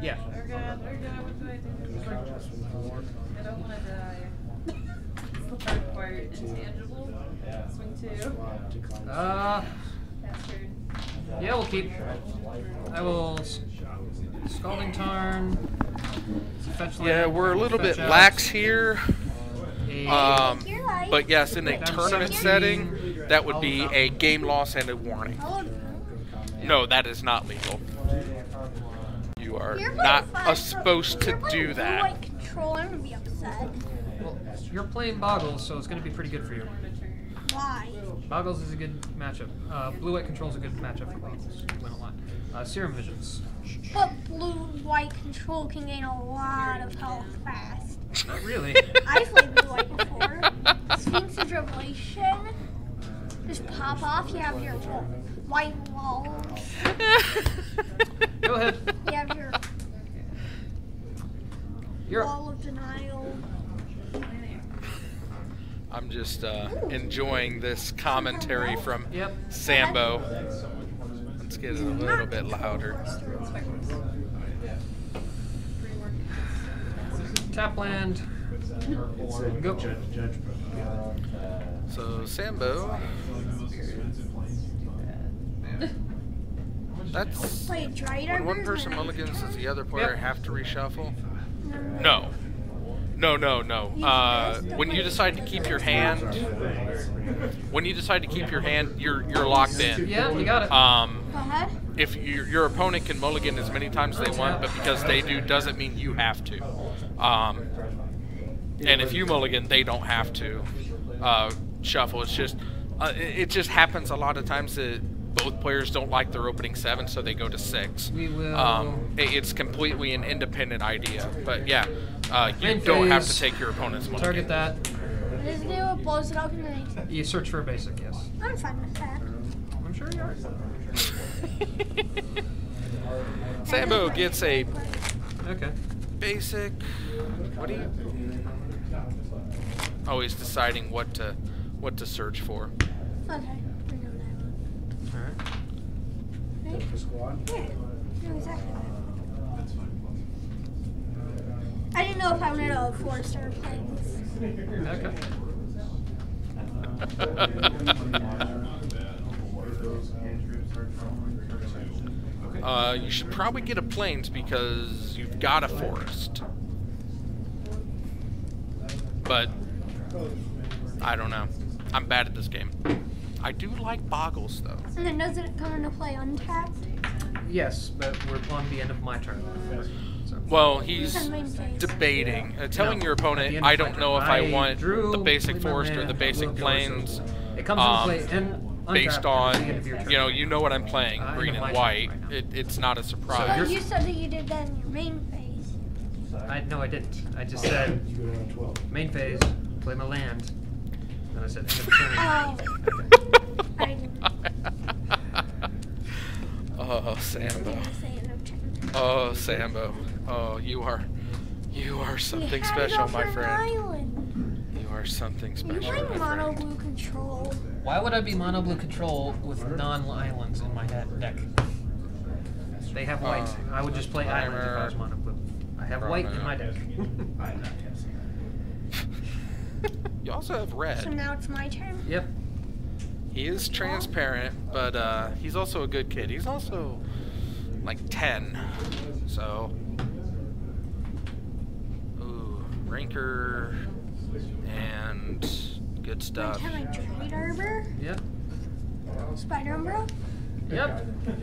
Yeah. We're good. What do I do? I don't want to die. Required intangible. Swing 2. Bastard. Yeah, we'll keep. I will Scalding Tarn. Fetch land, Yeah, we're a little fetch bit out. lax here. A- But yes, in a tournament 17. setting, that would be a game loss and a warning. No, that is not legal. You are You're not playing supposed to you're playing do blue that. white control. I'm gonna be upset. well, you're playing Boggles, so it's going to be pretty good for you. Why? Boggles is a good matchup. Blue-White Control is a good matchup for Boggles. You win a lot. Serum Visions. But blue white control can gain a lot of health fast. Not really. I played blue white before. Sphinx's Revelation. Just pop off. You have your white walls. Go ahead. You have your You're up. wall of denial. I'm just enjoying this commentary from Yep. Sambo. Let's get it a little bit louder. Tap land. Go. So Sambo, that's Play a Dryad when one Arbor, person then I- mulligans, does the other player Yep. have to reshuffle? No. No. When you decide to keep your hand, you're locked in. Yeah, you got it. Go ahead. If your opponent can mulligan as many times as they want, but because they do doesn't mean you have to. And if you mulligan, they don't have to shuffle. It's just it just happens a lot of times that both players don't like their opening 7, so they go to 6. We will. It's completely an independent idea, but yeah, you Main don't have to phase. take your opponent's mulligan. Target that. This dude blows it up in the. You search for a basic, yes. I'm fine with that. I'm sure you are. Sambo gets a Okay. basic. What do you? Always deciding what to search for. Okay, I know that one. Alright. Right? Yeah, I know exactly that one. I didn't know if I wanted a 4-star place. Okay. You should probably get a plains because you've got a forest. But I don't know. I'm bad at this game. I do like boggles though. And then doesn't it come into play untapped? Yes, but we're on the end of my turn. So. Well, he's Because main phase. debating, telling No, your at the opponent, end of I my don't turn. know if I want drew, the basic played my forest or mana, the basic will go, plains. so it comes into play and Based untapped at the end on, of your turn. you know what I'm playing, I'm green in my and turn white. right now. It's not a So surprise. But you said that you did that in your main phase. No, I didn't. I just said main phase, play my land. Then I said end of turn. Oh. I didn't Oh, Sambo. say it of turn. Oh, Sambo. Oh, you are something special, my friend. Island. You are something You special, bring my mono friend. blue control. Why would I be mono blue control with non-islands in my deck? They have white. I would just play islands if I was mono blue. I have white in my deck. You also have So red. now it's my turn. Yep. He is transparent, but he's also a good kid. He's also like 10, so. Ooh, Ranker and good My stuff. turn, I trade arbor. Yep. Spider Umbra. Yep. Tap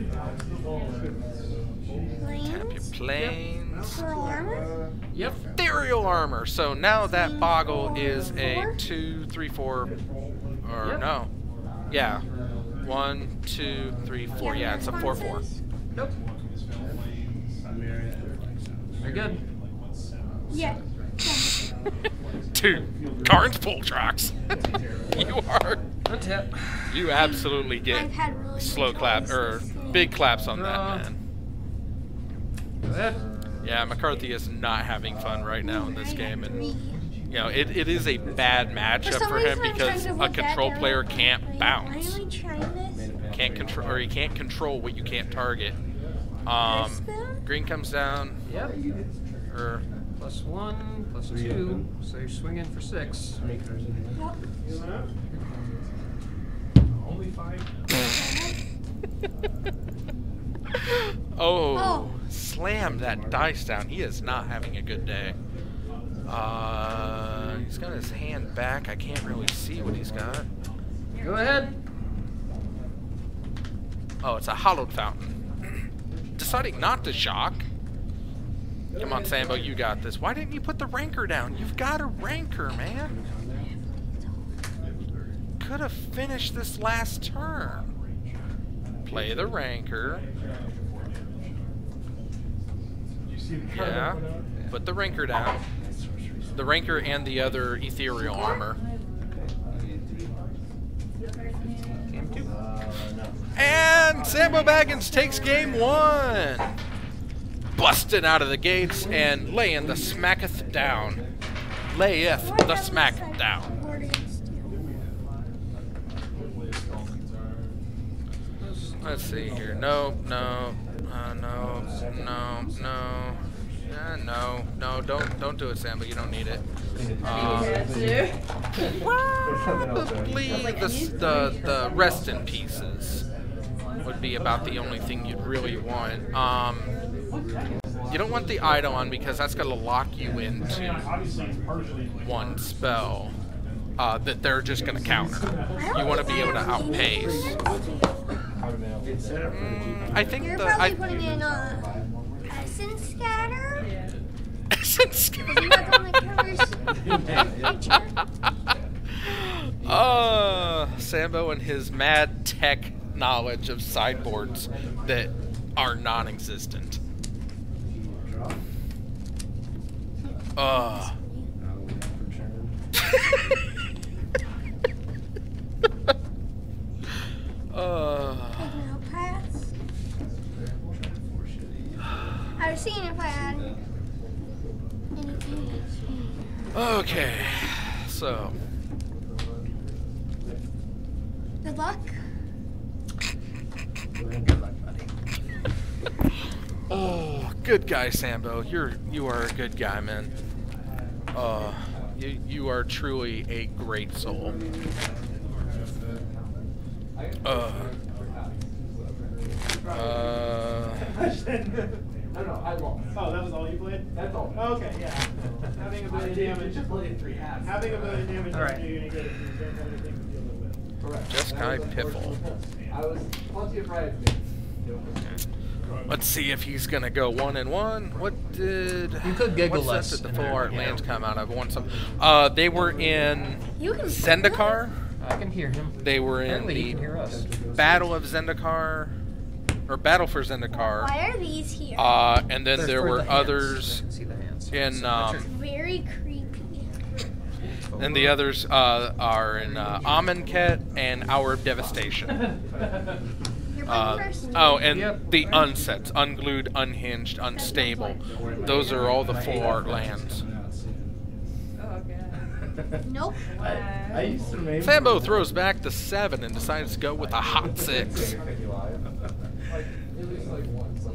your Plains. planes. Pearl armor. Yep. Ethereal armor. So now that boggle is a Four? 2, 3, 4, or Yep. no. Yeah. 1, 2, 3, 4. Yeah, it's a 4/4. Nope. You're good. Yeah. 2 Karn's pull tracks. Untap. You absolutely I've get had really slow good clap choices or this game. big claps on that, Draw. man. Go ahead. Yeah, McCarthy is not having fun right now in this I game, and agree. you know it is a bad For matchup some for him reason, I'm because trying to a look at control their- player can't Why bounce, am I trying this? can't control, or he can't control what you can't target. Spoon? Green comes down, Yep. or +1, +2. So you're swinging for 6. Yep. oh, slam that dice down. He is not having a good day. He's got his hand back. I can't really see what he's got. Go ahead. Oh, it's a hollowed fountain. Deciding not to shock. Come on, Sambo, you got this. Why didn't you put the ranker down? You've got a ranker, man. Could have finished this last turn. Play the ranker. Yeah, put the ranker down. The ranker and the other ethereal armor. Game 2. And Sambo Baggins takes game 1. Busting out of the gates and laying the smacketh down. Layeth the smack down. Let's see here. No. No, don't do it, Sambo. You don't need it. Probably the rest in pieces would be about the only thing you'd really want. You don't want the Eidolon because that's going to lock you into one spell that they're just going to counter. You want to be able to outpace. I think You're the probably putting in Essence Scatter. Essence Because you have one that covers Sambo and his mad tech knowledge of sideboards that are non-existent. Okay, so Good luck. Good luck, buddy. oh, good guy, Sambo. You are a good guy, man. You are truly a great soul. No, I lost. Oh, that was all you played? That's all. Oh, okay, yeah. Having a billion damage. Just played 3 halves. Having a billion damage All right. doesn't do you any good if you don't have anything to deal with. Correct. Just guy Piffle. I was plenty of pride. Let's see if he's gonna go 1 and 1. What did You could giggle what less set did in the full there, art yeah. lands come out of? Won some. They were in You can Zendikar. I can hear him. They were in Apparently he the can hear us. Battle of Zendikar, or Battle for Zendikar. Why are these here? And then They're there for were the hands. others I can see the hands. in, So, Very creepy. and the others are in Amonkhet and Hour of Devastation. You're playing first. Oh, and Yep. the unsets, unglued, unhinged, unstable. Those are all the full art lands. Oh, God. Nope. I used to maybe. Sambo throws back the 7 and decides to go with a hot 6. So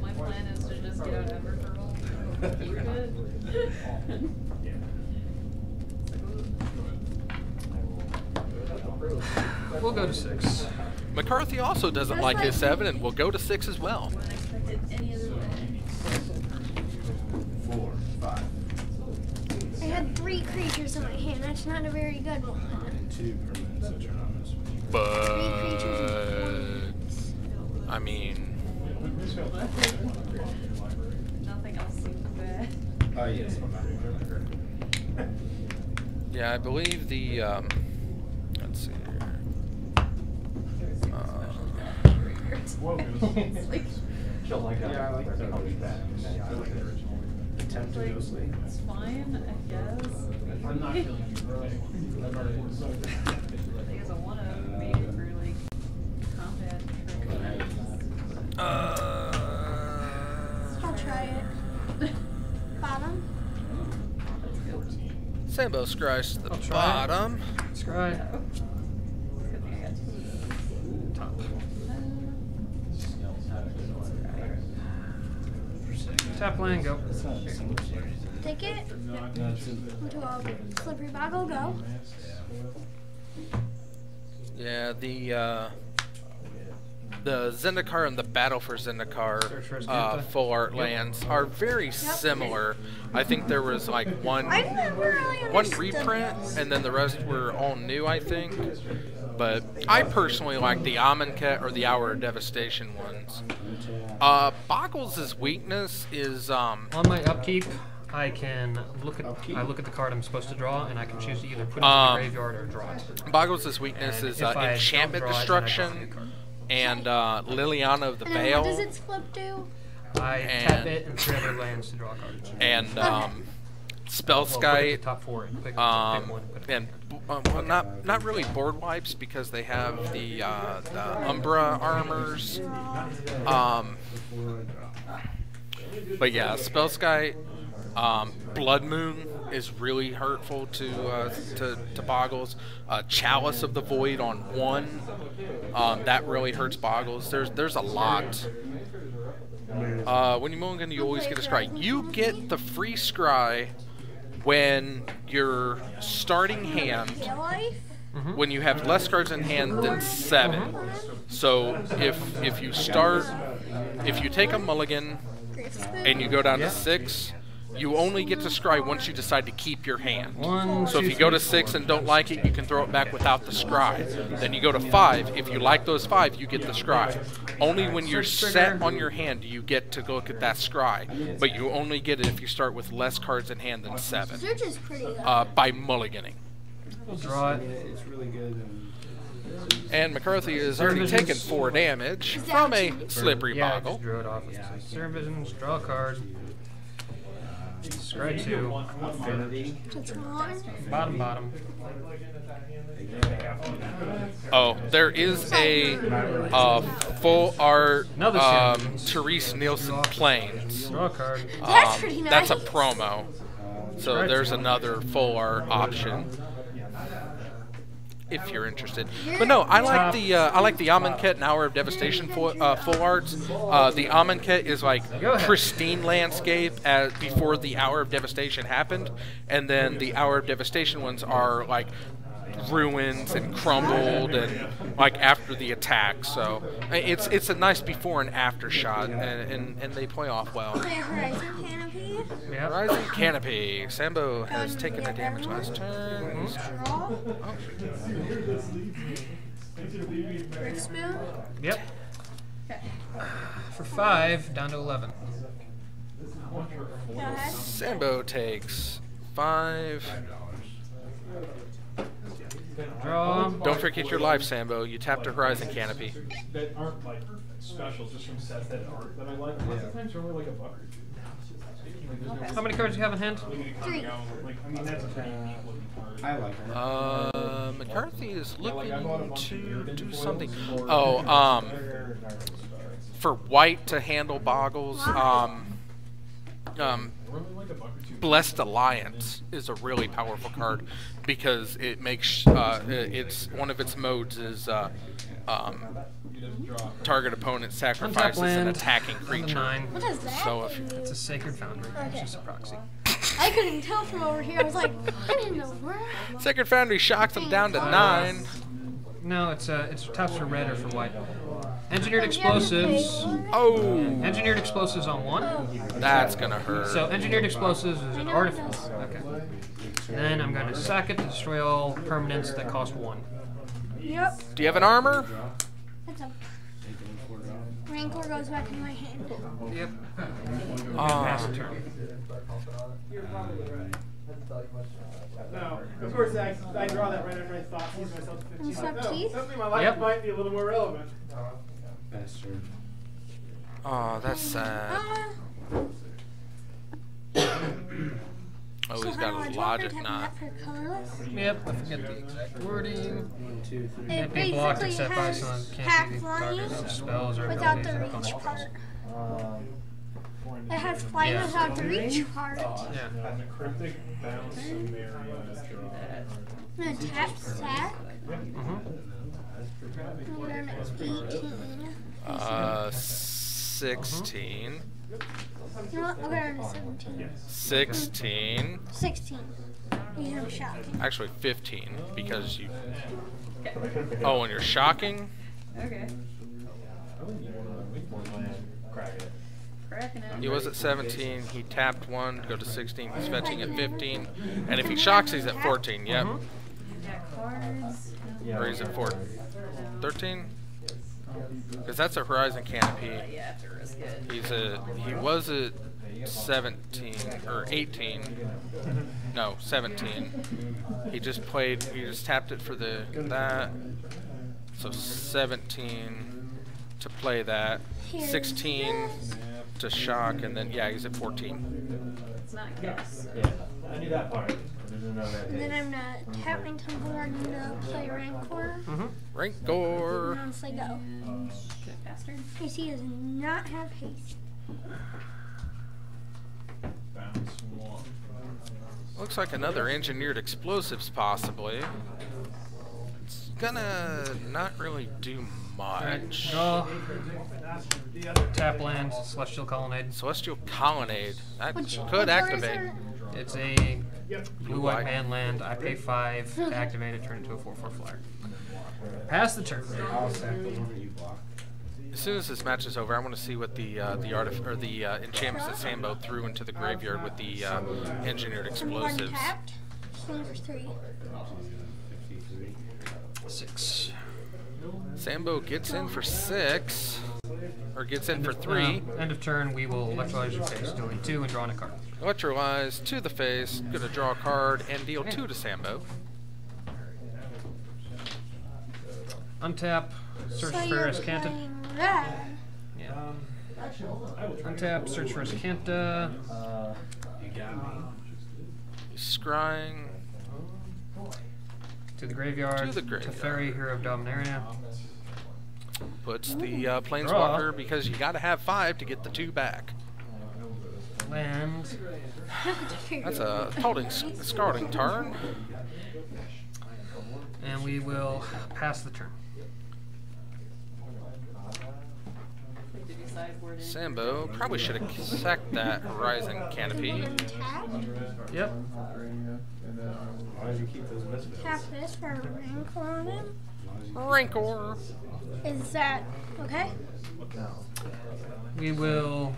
my plan is to just get out Everfurl. Keep it. We'll go to 6. McCarthy also doesn't like his 7 and will go to 6 as well. Wasn't expected any other way. 4, 5, I had 3 creatures in my hand. That's not a very good one. 2 permanents that you're not missing. But I mean, Nothing else seems bad. Oh, yes. yeah, I believe the let's see here. It's like, Yeah, I like that. Attempt to like, go sleep. it's fine, I guess. I'm not feeling you, bro. I think it's a 1-0 maybe for like combat. I'll try it. Bottom. Sambo scries to the I'll try. bottom. Scry. Good thing I got 2 of those. Top. Tap land, go. Take it. Into a slippery boggle. Go. Yeah, the Zendikar and the Battle for Zendikar full art lands are very similar. I think there was like one I never really one understood reprint, this. and then the rest were all new, I think. But I personally like the Amonkhet or the Hour of Devastation ones. Boggles' weakness is On my upkeep, I can look at the card I'm supposed to draw, and I can choose to either put it in the graveyard or draw it. Boggles' weakness And is if I don't Enchantment draw it, then I draw a new Destruction card. and Liliana of the And then what does Veil its flip do? I tap it and 3 other lands to draw cards. and Well, put it Spellskite. at the top 4 and pick one. Put it. And well, not really board wipes because they have the Umbra armors. But yeah, Spellskite, Blood Moon is really hurtful to Boggles. Chalice of the Void on 1, that really hurts Boggles. There's a lot. When you mulligan, you always get a scry. You get the free scry when your starting hand, Kill life? when you have less cards in hand than 7. So if you take a mulligan and you go down to 6, you only get to scry once you decide to keep your hand. 1, So 2, if you go to 3, 6 and don't like it, you can throw it back without the scry. Then you go to 5. If you like those 5, you get the scry. Only when you're set on your hand do you get to look at that scry. But you only get it if you start with less cards in hand than 7. Search is pretty good. By mulliganing. We'll draw it. It's really good. And McCarthy has already taken 4 damage from a slippery Yeah, I boggle. just drew it off. Serve Visions, draw a card. Scry 2. That's one. Bottom. Oh, there is a full art Another Servants. Therese Nielsen Plains. Draw a card. That's pretty nice. That's a promo. So there's another full art option if you're interested. But no, I like the Amonkhet and Hour of Devastation full arts. The Amonkhet is like pristine landscape before the Hour of Devastation happened, and then the Hour of Devastation ones are like ruins and crumbled and like after the attack. So it's a nice before and after shot, and they play off well. Horizon Canopy. Yeah. Rising Canopy. Sambo has taken the damage last turn. Draw. Rift Spoon. Yep. For 5, down to 11. Go ahead. Sambo takes 5. Draw. Don't forget your life, Sambo. You tapped a Horizon Canopy. That aren't like special, just from sets that aren't that I like. Lots of times they're only like a buck or two. How many cards do you have in hand? 3. Like, I mean, that's a pretty neat looking card. I like her. McCarthy is looking to do something. Oh, for white to handle Boggles, Blessed Alliance is a really powerful card because it makes it's one of its modes is target opponent sacrifices an attacking creature. What does that So if thing do? It's a Sacred Foundry. It's just a proxy. I couldn't tell from over here. I was like, what in the world? Sacred Foundry shocks them down to 9. No, it's taps for red or for white. Engineered Explosives. Oh, Engineered Explosives on 1. that's gonna hurt. So Engineered Explosives is an artifact. Okay. Then I'm going to sack it to destroy all permanents that cost 1. Yep. Do you have an armor? That's a Rancor goes back in my hand. Yep. Pass the turn. No, of course I draw that right after I thought to myself 15. And sub No, teeth? suddenly my life Yep. might be a little more relevant. Bastard. Oh, that's sad. Oh, he's got a logic knot. Yep, I forget the exact wording. 1, 2, 3. It Can't be blocked basically except by has some half can't be flying targeted spells or without abilities the of reach opponents. part. It has flying Yeah. without the reach part. Yeah. Cryptic bounce Samaria draw. I'm gonna tap sack. Mm-hmm. And then it's 18. 16. You know what? I'll go down to 17. 16. 16. You know, shocking. Actually 15 because you. Oh, and you're shocking? Okay. Cracking it. He was at 17. He tapped 1 to go to 16. He's fetching at 15. And if he shocks, he's at 14. Yep. Yeah, cards. Or he's at 13? Because that's a Horizon Canopy. You have to risk it. He was at 17 or 18. No, 17. He just tapped it for that. So 17 to play that. 16 to shock, and then yeah, he's at 14. It's not guess. Yeah, I knew that part. And then I'm gonna tap my temple card and play Rancor. Rancor. And honestly go. Good bastard. Because he does not have haste. Bounce 1. Looks like another engineered explosives possibly. It's gonna not really do much. Draw. Tap land, Celestial Colonnade. Celestial Colonnade. That Which could cards activate. are- It's a Blue-white. blue-white man land. I pay 5 to activate it, turn it into a 4/4 flyer. Pass the turn. I'll sack the one that you block. As soon as this match is over, I want to see what the enchantments that Sambo threw into the graveyard with the engineered explosives. Untapped. Swing for 3. 6. Sambo gets in for 6, or gets in for 3. End of turn, we will electrolyze your face, dealing 2 and drawing a card. Electrolyze to the face, gonna draw a card and deal 2 to Sambo. Untap, search So for you're Escanta. playing red. Yeah. Untap, search for Escanta. You got me. Scrying. To the graveyard. To the graveyard. Teferi, Hero of Dominaria. Puts the Planeswalker because you gotta have 5 to get the 2 back. land. That's a scalding turn. And we will pass the turn. Sambo probably should have sacked that Horizon Canopy. Yep. Tap this for a Rancor on him. Rancor. Is that okay? We will.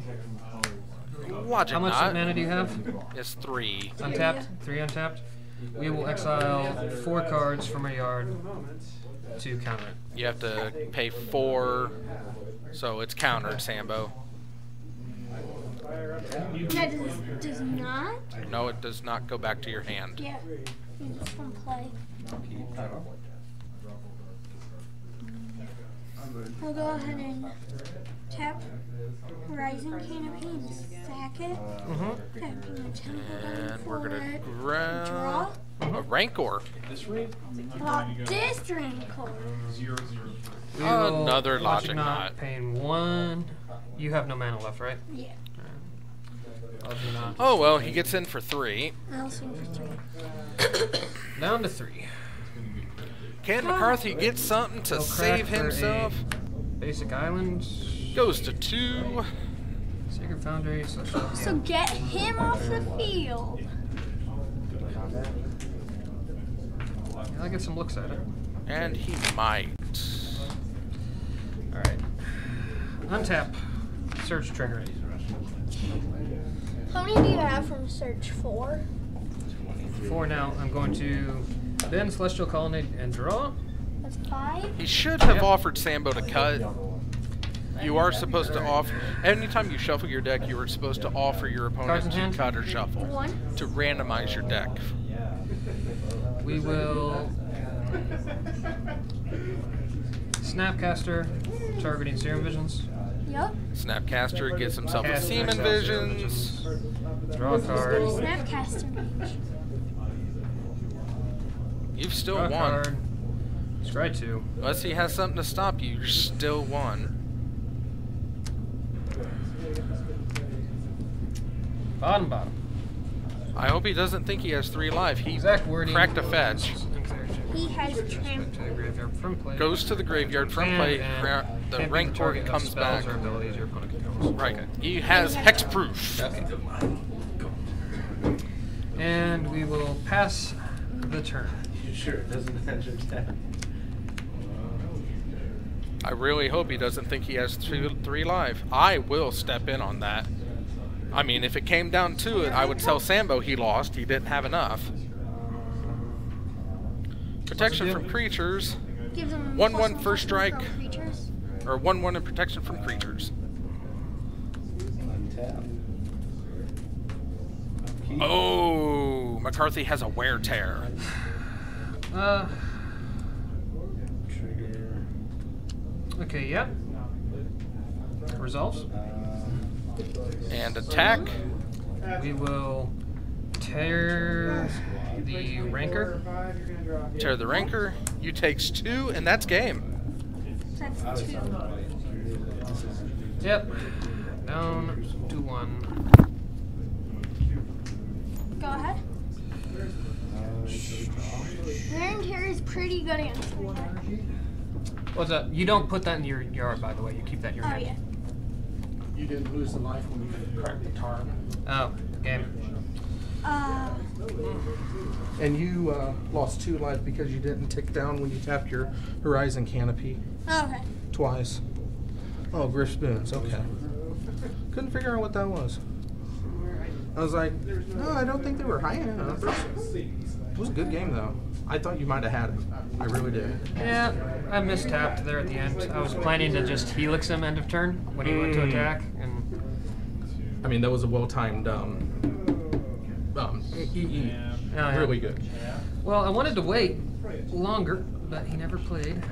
Logic How much Knot. mana do you have? It's 3. Untapped? 3 untapped? We will exile 4 cards from our yard to counter it. You have to pay 4, so it's countered, Sambo. That does not? No, it does not go back to your hand. Yeah. It's from play. I'll go ahead and tap Horizon Canopy and sack it. Tapping my temple And we're going to draw. grab a Rancor. About this Rancor. We will Another Logic Knot. Paying 1. You have no mana left, right? Yeah. Logic Knot. Oh, well, he gets in for 3. I'll swing for 3. Down to 3. Can McCarthy get something to He'll save crack for a himself? Basic island. Goes to 2. Sacred Foundry. So get him off the field. I'll get some looks at it. And he might. Alright. Untap. Search trigger. How many do you have from Search 4? 4 now. I'm going to then Celestial Colonnade and draw. That's 5. He should have Yep. offered Sambo to cut. You are supposed to offer, anytime you shuffle your deck, you are supposed to offer your opponent Cards in to hand? cut or shuffle 1. to randomize your deck. We will Snapcaster, targeting Serum Visions. Yup. Snapcaster gets himself a Cast Seaman exile Visions. Draw a card. Snapcaster range. You've still Draw a won. card. Scry 2. Unless he has something to stop you, you're still won. Bottom. I hope he doesn't think he has 3 life. He Exact wording. cracked a fetch. He has To the trampled. graveyard from play. Goes to the graveyard from play. The can't be Rancor target of comes spells back. or abilities your opponent controls. Right. He has hexproof. Okay. And we will pass the turn. You sure it doesn't enter that? I really hope he doesn't think he has 3 life. I will step in on that. I mean, if it came down to it, I would tell Sambo he lost. He didn't have enough. Protection from creatures. Gives him 1/1 +1 first strike. from creatures. Or 1/1 in protection from creatures. Oh, McCarthy has a wear tear. Okay, yeah. Resolves. And attack. We will tear the Rancor. Tear the Rancor. You takes 2, and that's game. That's 2. Yep. Down to 1. Go ahead. Wear and tear is pretty good against me. What's up? You don't put that in your yard, by the way. You keep that in your Oh, hand. yeah. You didn't lose the life when you cracked the tarp. Oh, game. And you lost 2 life because you didn't tick down when you tapped your Horizon Canopy Okay. twice. Oh, Griff Spoons, okay. Couldn't figure out what that was. I was like, no, I don't think they were high enough. It was a good game, though. I thought you might have had it. I really did. Yeah, I mistapped there at the end. I was planning to just Helix him end of turn when he went to attack, and I mean, that was a well-timed EE. Oh, yeah. Really good. Well, I wanted to wait longer, but he never played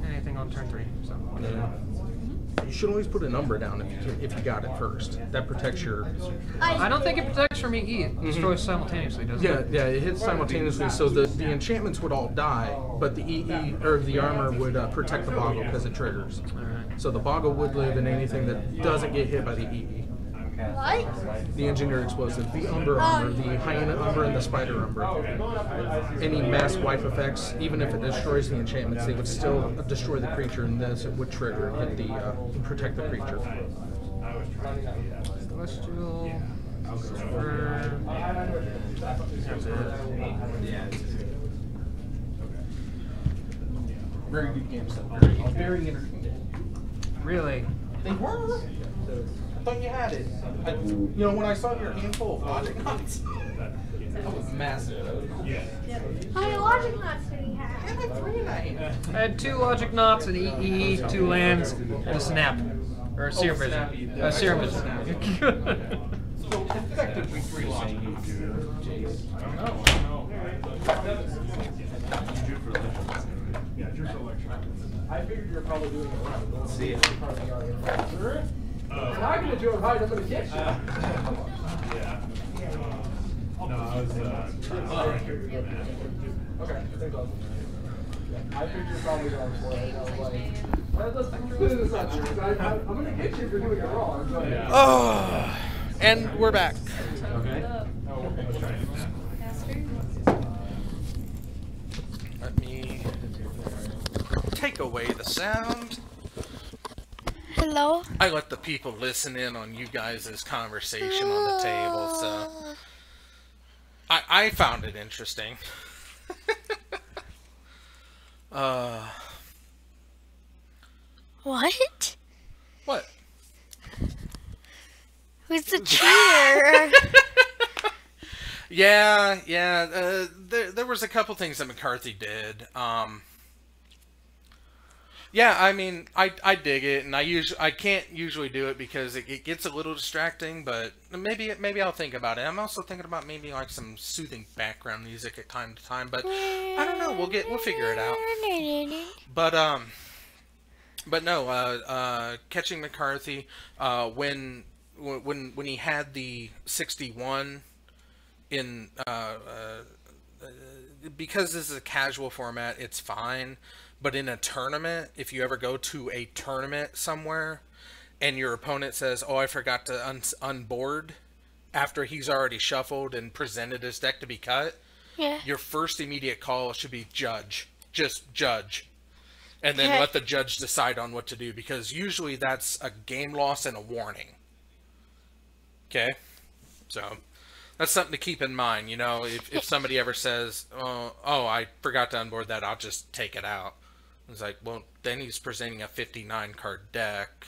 anything on turn 3. So Yeah. You should always put a number down if you got it first. That protects your... I don't think it protects from EE. It destroys simultaneously, doesn't Yeah, it? yeah, it hits simultaneously, so the enchantments would all die, but the EE, or the armor would protect the Boggle because it triggers. Alright. So the Boggle would live in anything that doesn't get hit by the EE. What? The engineered explosive, the Umber armor, the hyena Umber, and the spider Umber. Any mass wipe effects, even if it destroys the enchantments, they would still destroy the creature, and this would trigger and hit the protect the creature. Celestial. Very good game set. Very entertaining. Really? They were. I thought you had it. You know, when I saw your handful of logic knots, that was massive. How many logic knots did he have? I had like 3 in that hand. I had 2 logic knots, an EE, 2 lands, and a snap. Or a serum vision. A serum vision. So effectively 3 logic knots. I figured you were probably doing it right. Let's see it. I'm not going to do it right. I'm going to get you. Yeah. No, I was. Okay. I figured you were probably going for it. I was like, this is not true. I'm going to get you if you're doing it wrong. But, Oh, and we're back. Let me take away the sound. Hello? I let the people listen in on you guys' conversation on the table, so I found it interesting. What? What? Who's the cheater? Yeah. There was a couple things that McCarthy did. Yeah, I mean, I dig it, and I can't usually do it because it gets a little distracting, but maybe I'll think about it. I'm also thinking about maybe like some soothing background music at time to time, but I don't know. We'll figure it out. But no, catching McCarthy when he had the 61 in because this is a casual format, it's fine. But in a tournament, if you ever go to a tournament somewhere and your opponent says, "Oh, I forgot to unboard," after he's already shuffled and presented his deck to be cut, Yeah. your first immediate call should be judge. Just judge. And then let the judge decide on what to do, because usually that's a game loss and a warning. Okay? So that's something to keep in mind. You know, if somebody ever says, oh, I forgot to unboard that, I'll just take it out. It's like, well, then he's presenting a 59 card deck,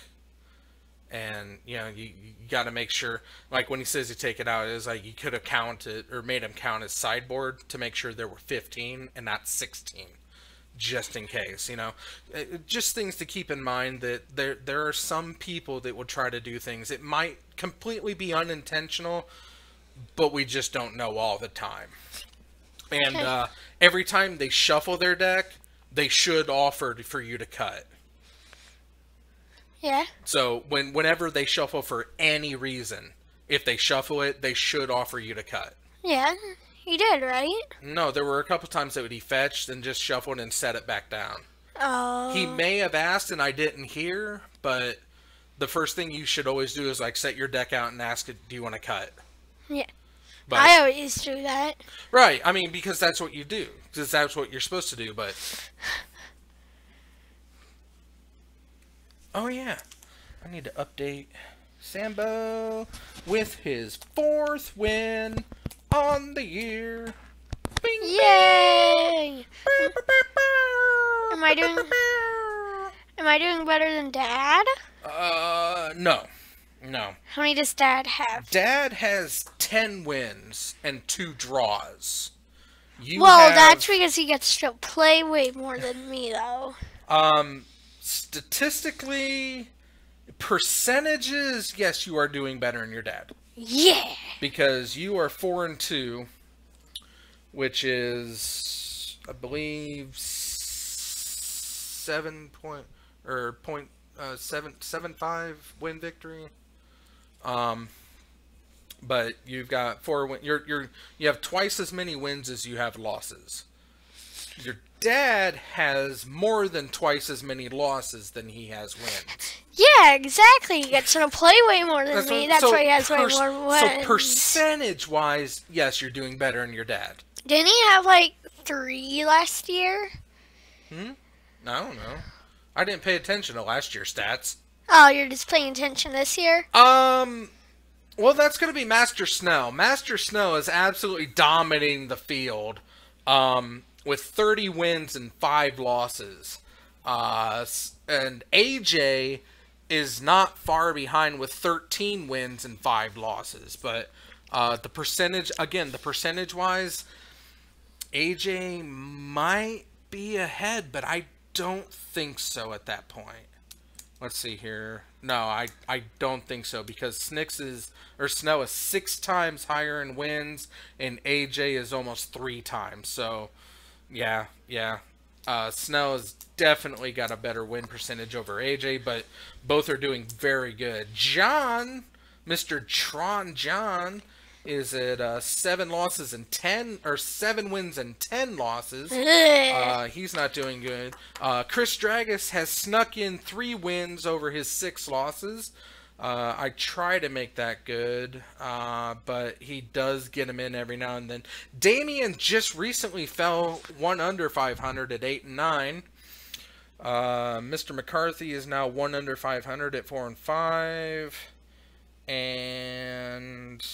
and you know you got to make sure. Like when he says you take it out, it's like you could have counted or made him count his sideboard to make sure there were 15 and not 16, just in case. You know, just things to keep in mind, that there are some people that will try to do things. It might completely be unintentional, but we just don't know all the time. And every time they shuffle their deck, they should offer for you to cut. Yeah. So whenever they shuffle for any reason, if they shuffle it, they should offer you to cut. Yeah, he did, right? No, there were a couple times that he fetched and just shuffled and set it back down. Oh. He may have asked and I didn't hear, but the first thing you should always do is like set your deck out and ask it, do you want to cut? Yeah. But, I always do that. Right, I mean, because that's what you do. Because that's what you're supposed to do, but... Oh, yeah. I need to update Sambo with his 4th win on the year. Bing, Yay! bing. Am I doing better than Dad? No. No. How many does Dad have? Dad has 10 wins and 2 draws. Well, that's because he gets to play way more than me, though. Statistically, percentages, yes, you are doing better than your dad. Yeah. Because you are 4-2, which is, I believe, 7.75 win victory. But you've got 4 win. You have twice as many wins as you have losses. Your dad has more than twice as many losses than he has wins. Yeah, exactly. He gets to play way more than me. That's why he has way more wins. So percentage-wise, yes, you're doing better than your dad. Didn't he have like 3 last year? I don't know. I didn't pay attention to last year's stats. Oh, you're just paying attention this year? Well, that's going to be Master Snow. Master Snow is absolutely dominating the field with 30 wins and 5 losses. And AJ is not far behind with 13 wins and 5 losses. But the percentage-wise, AJ might be ahead, but I don't think so at that point. Let's see here. No, I don't think so, because Snow is 6 times higher in wins, and AJ is almost 3 times. So, yeah. Snow has definitely got a better win percentage over AJ, but both are doing very good. John, Mr. Tron John, is at 7 wins and 10 losses. He's not doing good. Chris Dragus has snuck in 3 wins over his 6 losses. I try to make that good, but he does get them in every now and then. Damian just recently fell 1 under 500 at 8 and 9. Mr. McCarthy is now 1 under 500 at 4 and 5. And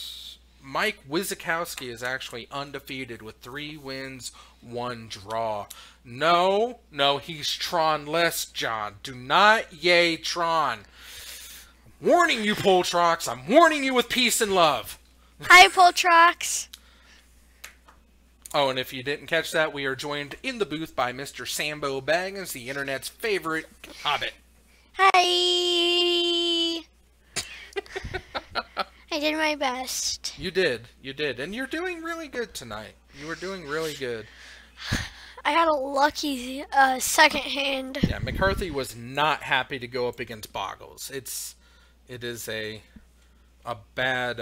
Mike Wizakowski is actually undefeated with 3 wins, 1 draw. No, he's Tron-less, John. Do not yay Tron. I'm warning you, Poltrox. I'm warning you with peace and love. Hi, Poltrox. Oh, and if you didn't catch that, we are joined in the booth by Mr. Sambo Baggins, the internet's favorite hobbit. Hi. I did my best. You did. And you're doing really good tonight. You were doing really good. I had a lucky second hand. Yeah, McCarthy was not happy to go up against Boggles. It is a bad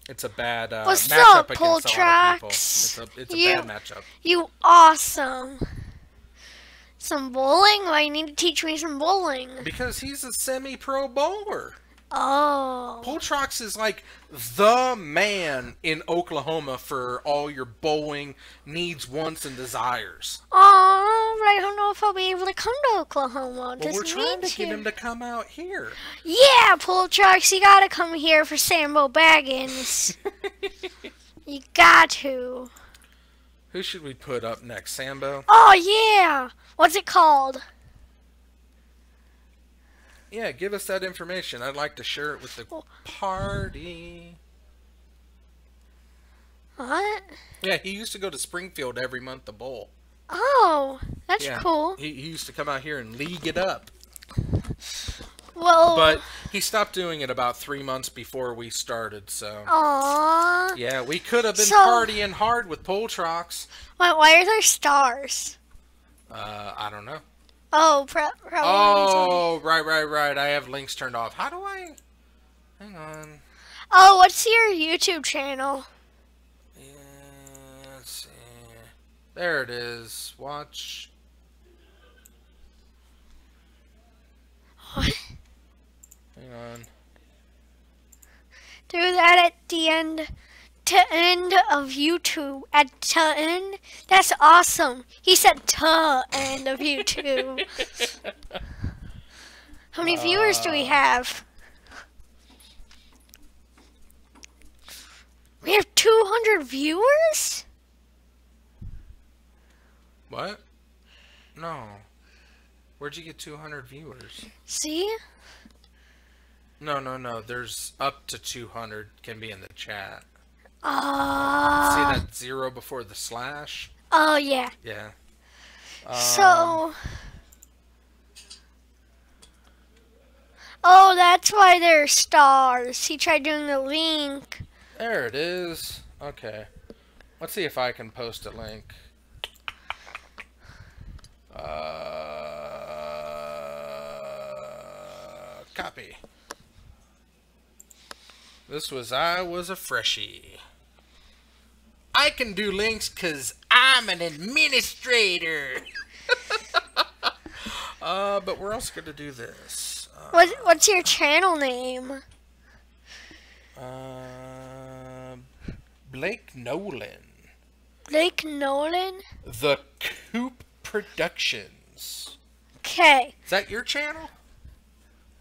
it's a bad What's matchup up, against a lot of people. It's a bad matchup. You awesome. Some bowling? Why you need to teach me some bowling? Because he's a semi-pro bowler. Oh. Poltrox is like the man in Oklahoma for all your bowling needs, wants, and desires. Oh, but I don't know if I'll be able to come to Oklahoma. Well, we're trying to get him to come out here. Yeah, Poltrox, you gotta come here for Sambo Baggins. You got to. Who should we put up next, Sambo? Oh, yeah. What's it called? Yeah, give us that information. I'd like to share it with the party. What? Yeah, he used to go to Springfield every month to bowl. Oh, that's cool. He used to come out here and league it up. Well, but he stopped doing it about 3 months before we started, so. Aww. Yeah, we could have been partying hard with Poltrox. Why are there stars? I don't know. Oh, right. I have links turned off. How do I? Hang on. Oh, what's your YouTube channel? Yeah, let's see. There it is. Watch. What? Hang on. Do that at the end. To end of YouTube. To end? That's awesome. He said to end of YouTube. How many viewers do we have? We have 200 viewers? What? No. Where'd you get 200 viewers? See? No. There's up to 200 can be in the chat. See that 0 before the slash? Oh, yeah. Yeah. So... Oh, that's why there's stars. He tried doing the link. There it is. Okay. Let's see if I can post a link. Copy. I was a freshie. I can do links because I'm an administrator. But we're also going to do this. What's your channel name? Blake Nolan. Blake Nolan? The Coop Productions. Okay. Is that your channel?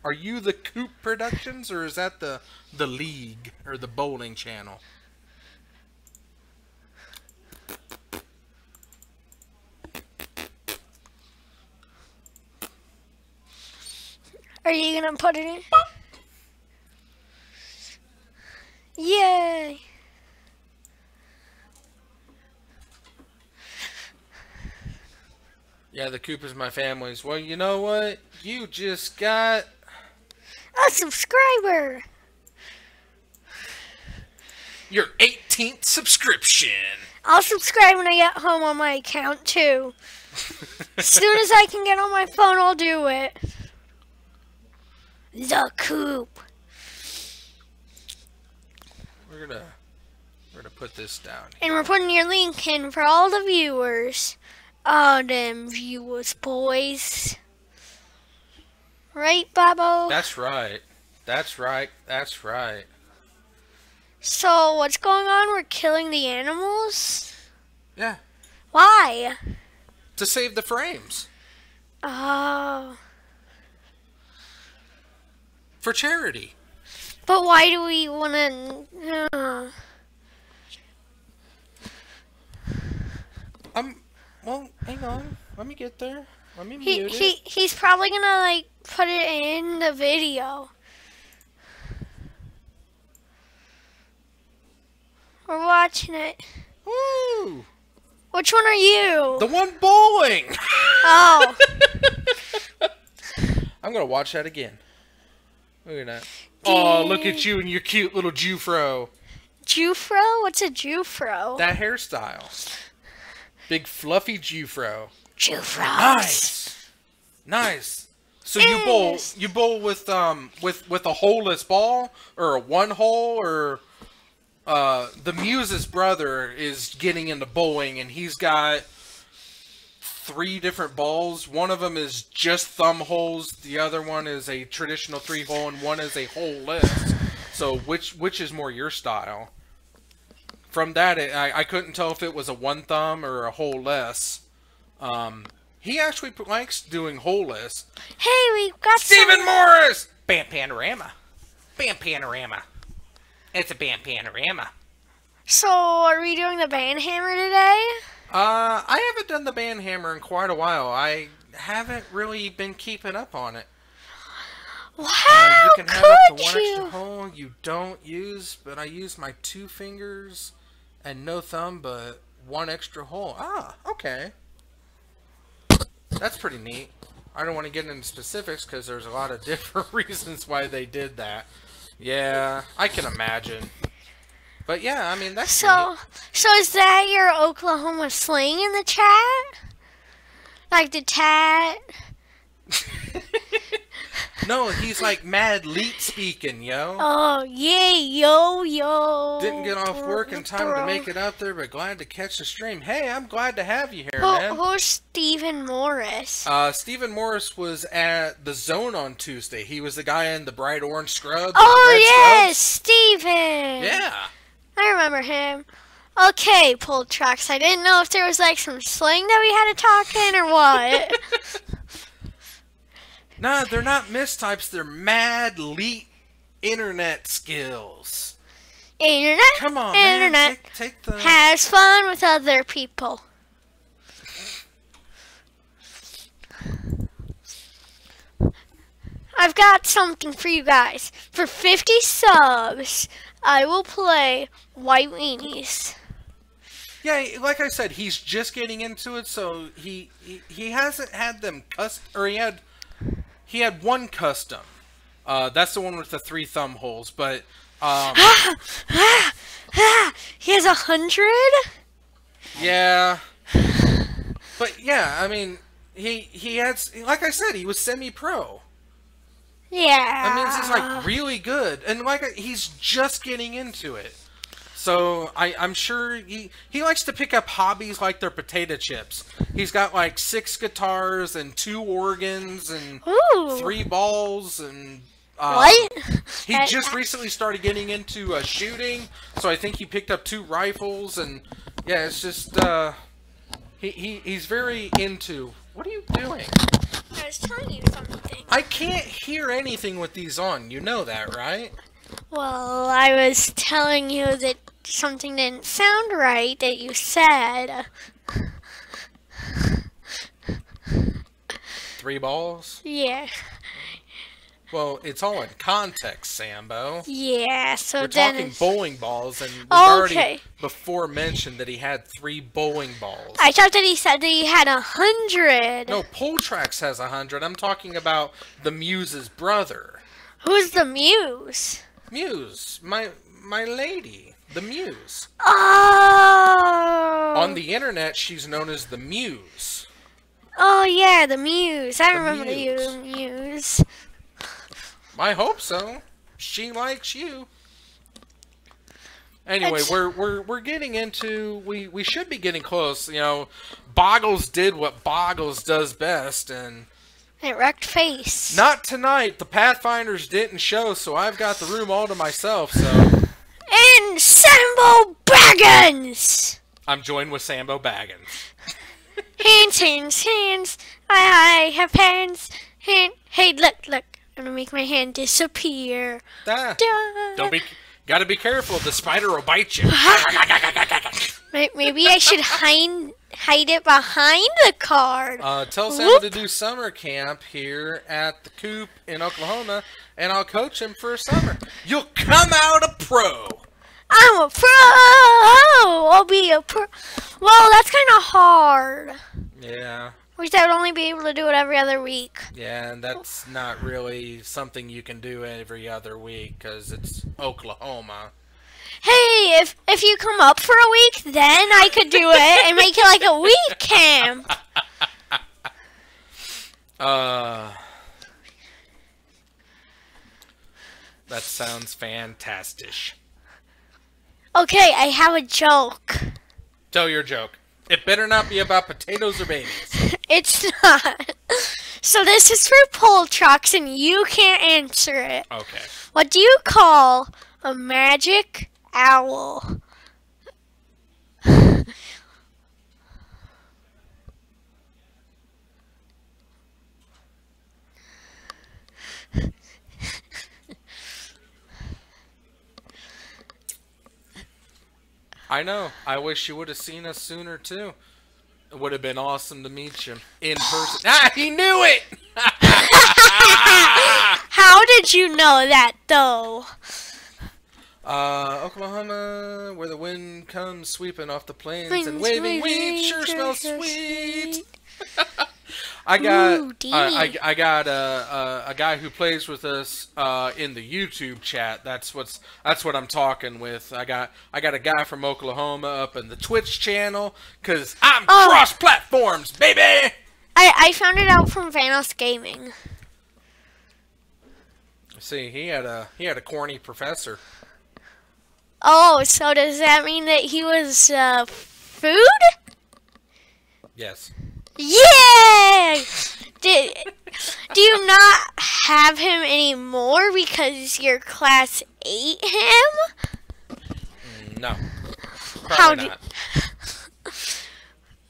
Are you the Coop Productions, or is that the league or the bowling channel? Are you gonna put it in? Yay! Yeah, the Coop is my family's. Well, you know what? You just got A subscriber! your 18th subscription. I'll subscribe when I get home on my account too. As soon as I can get on my phone, I'll do it. The Coop. We're gonna put this down. And we're putting your link in for all the viewers. All them viewers, boys. Right, Babbo? That's right. That's right. That's right. So, what's going on? We're killing the animals? Yeah. Why? To save the frames. Oh. For charity. But why do we want to... Well, hang on. Let me get there. Let me mute it. He's probably gonna, like, put it in the video. We're watching it. Woo! Which one are you? The one bowling! Oh. I'm gonna watch that again. Look at that. Oh, look at you and your cute little Jufro. Jufro? What's a Jufro? That hairstyle. Big fluffy Jufro. Jufro. Nice. Nice. So you bowl with a holeless ball or a one hole, or the Muse's brother is getting into bowling and he's got 3 different balls. One of them is just thumb holes, the other one is a traditional 3-hole, and one is a holeless. So which is more your style? From that, I couldn't tell if it was a 1 thumb or a holeless. He actually likes doing holeless. Hey, we got Stephen Morris! Bam Panorama. Bam Panorama. It's a Bam Panorama. So, are we doing the band hammer today? I haven't done the band hammer in quite a while. I haven't really been keeping up on it. Wow, you can have up to 1 extra hole you don't use, but I use my 2 fingers and no thumb, but 1 extra hole. Ah, okay. That's pretty neat. I don't want to get into specifics because there's a lot of different reasons why they did that. Yeah, I can imagine. But yeah, I mean, that's neat. So is that your Oklahoma slang in the chat? Like the tat? No, he's like mad leet speaking, yo. Oh, yeah, yo. Didn't get off work in time to make it out there, but glad to catch the stream. Hey, I'm glad to have you here, man. Who's Stephen Morris? Stephen Morris was at the Zone on Tuesday. He was the guy in the bright orange scrubs. Oh, yes, Stephen. Yeah. I remember him. Okay, Pulled Trucks. I didn't know if there was like some slang that we had to talk in or what. Nah, they're not mistypes. They're mad leet internet skills. Internet? Come on, Internet. man. Take the... Has fun with other people. I've got something for you guys. For 50 subs, I will play White Weenies. Yeah, like I said, he's just getting into it, so he hasn't had them custom, or he had 1 custom. That's the one with the 3 thumb holes, but he has 100? Yeah. But yeah, I mean, he had, like I said, he was semi-pro. Yeah. That means he's like really good, and like he's just getting into it. So I'm sure he likes to pick up hobbies like they're potato chips. He's got like 6 guitars and 2 organs and Ooh. 3 balls and What? he just recently started getting into shooting, so I think he picked up 2 rifles and yeah, it's just he's very into. What are you doing? I was telling you something. I can't hear anything with these on. You know that, right? Well, I was telling you that something didn't sound right that you said. 3 balls? Yeah. Well, it's all in context, Sambo. Yeah, so We're then talking it's- bowling balls, and we've Okay. already before mentioned that he had 3 bowling balls. I thought that he said that he had 100. No, Poltrax has 100. I'm talking about the Muse's brother. Who's the Muse? Muse, my lady, the Muse. Oh. On the internet, she's known as the Muse. Oh yeah, the Muse. I The remember Muse. the Muse. I hope so. She likes you. Anyway, It's- we're getting into we should be getting close. You know, Boggles did what Boggles does best, and It wrecked face. not tonight. The Pathfinders didn't show, so I've got the room all to myself. So And Sambo Baggins! I'm joined with Sambo Baggins. Hands, hands, hands. I have hands. Hey, look. I'm gonna make my hand disappear. Ah, Duh. don't be. Gotta be careful. The spider will bite you. Maybe I should hide it behind the card. Tell Sambo to do summer camp here at the Coop in Oklahoma, and I'll coach him for a summer. You'll come out a pro. I'm a pro. I'll be a pro. Well, that's kind of hard. Yeah. Wish I would only be able to do it every other week. Yeah, and that's not really something you can do every other week because it's Oklahoma. Hey, if you come up for a week, then I could do it and make it like a week camp. That sounds fantastic. Okay, I have a joke. Tell your joke. It better not be about potatoes or babies. It's not. So this is for pole trucks, and you can't answer it. Okay. What do you call a magic owl? I know. I wish you would have seen us sooner, too. It would have been awesome to meet you in person. Ah, he knew it! How did you know that, though? Oklahoma, where the wind comes sweeping off the plains and Winds, waving waving, wheat sure smells so sweet. I got Ooh, Dee. I got a guy who plays with us in the YouTube chat. That's what I'm talking with. I got a guy from Oklahoma up in the Twitch channel because I'm cross platforms, baby. I found it out from Vanos Gaming. See, he had a corny professor. Oh, so does that mean that he was food? Yes. Yeah! Do you not have him anymore because your class ate him? No. How Probably did-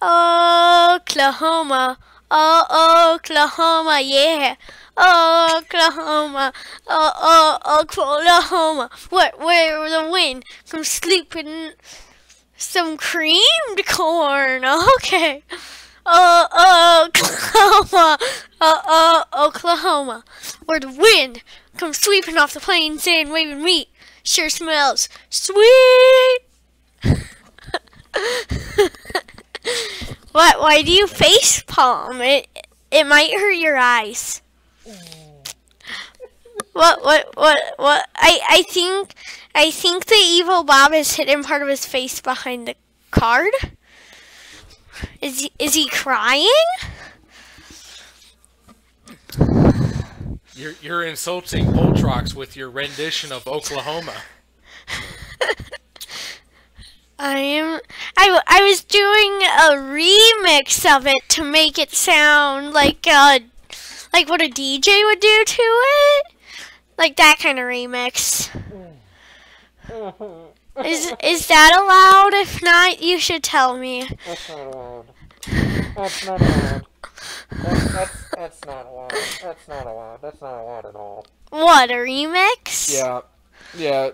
not. Oklahoma. Oh, Oklahoma, yeah. Oklahoma. Oklahoma. Where the wind comes sleeping some creamed corn. Okay. Oklahoma. Oklahoma. Where the wind comes sweeping off the plains and waving wheat. Sure smells sweet. What? Why do you face palm? It might hurt your eyes. What? I think the evil Bob has hidden part of his face behind the card. Is he crying? You're insulting Poltrox with your rendition of Oklahoma. I was doing a remix of it to make it sound like what a DJ would do to it. Like that kind of remix. Is that allowed? If not, you should tell me. That's not allowed. That's not allowed. That's not allowed. That's not allowed. That's not allowed at all. What, a remix? Yeah. Yeah.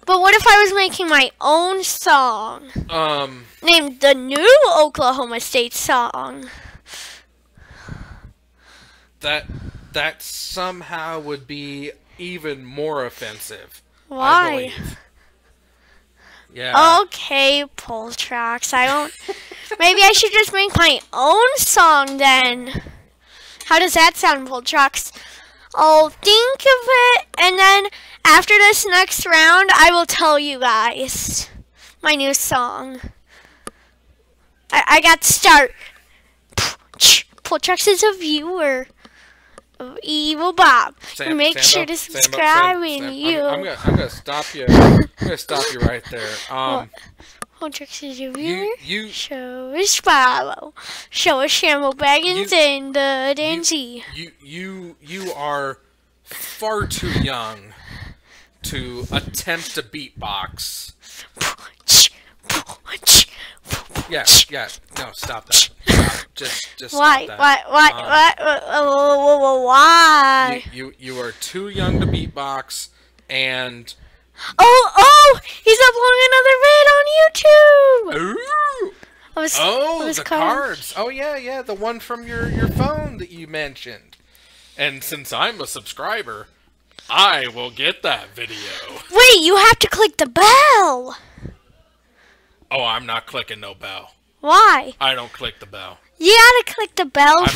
But what if I was making my own song? Named the New Oklahoma State Song. That somehow would be even more offensive. I Why? believe. Yeah. Okay, Pull Tracks. I don't. Maybe I should just make my own song then. How does that sound, Pull Tracks? I'll think of it, and then after this next round, I will tell you guys my new song. I got to start. Pull Tracks is a viewer of Evil Bob. Make sure to subscribe and you. I'm gonna stop you. I'm gonna stop you right there. Pull Tracks is a viewer. You Show us follow. Show us Shamble Baggins and Danzy. You are far too young to attempt to beatbox. Yeah. No, stop that. Stop. Just Why? stop that. Why? You are too young to beatbox, and Oh! He's uploading another vid on YouTube. ooh. The cards. Oh yeah, the one from your phone that you mentioned. And since I'm a subscriber, I will get that video. Wait, you have to click the bell. Oh, I'm not clicking no bell. Why? I don't click the bell. You gotta click the bell.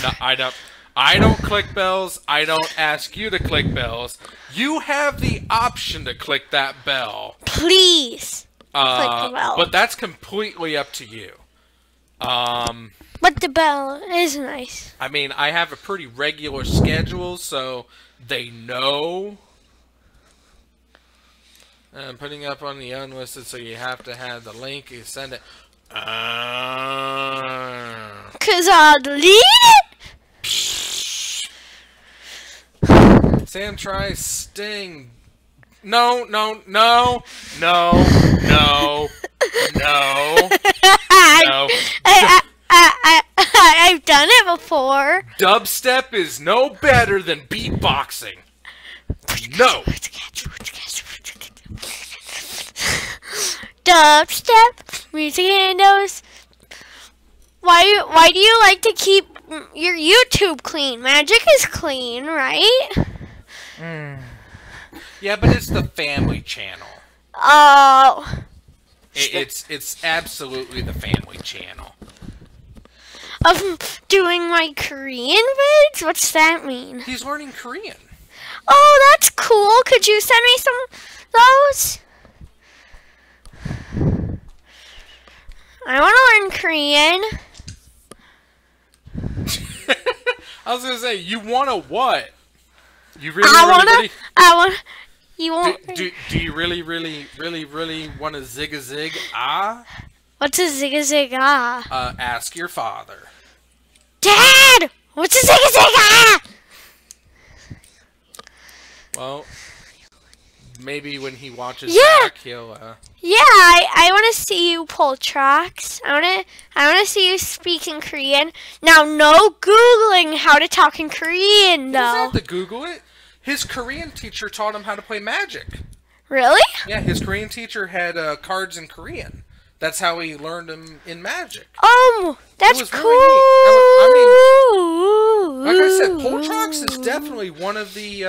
I don't click bells. I don't ask you to click bells. You have the option to click that bell. Please. Click the bell. But that's completely up to you. But the bell is nice. I mean, I have a pretty regular schedule, so they know. I'm putting up on the unlisted, so you have to have the link. You send it. 'Cause I'll delete it. Sam tries Sting. No. I've done it before. Dubstep is no better than beatboxing. No. Dubstep, music handles. Why do you like to keep your YouTube clean? Magic is clean, right? Yeah, but it's the family channel. Oh. It's absolutely the family channel. Of doing my Korean vids? What's that mean? He's learning Korean. Oh, that's cool. Could you send me some of those? I want to learn Korean. I was gonna say, you want to what? You really? You want? Do you really want to zig a zig ah? What's a zig a zig ah? Ask your father. Dad, what's a zig a zig ah? Well, maybe when he watches Yeah. back, he'll. Yeah, I want to see you pull tracks. I want to see you speak in Korean. Now, no Googling how to talk in Korean, He doesn't though. have to Google it. His Korean teacher taught him how to play Magic. Really? Yeah, his Korean teacher had cards in Korean. That's how he learned them in Magic. That's was cool. Really neat. Like I said, Poltrox is definitely one of the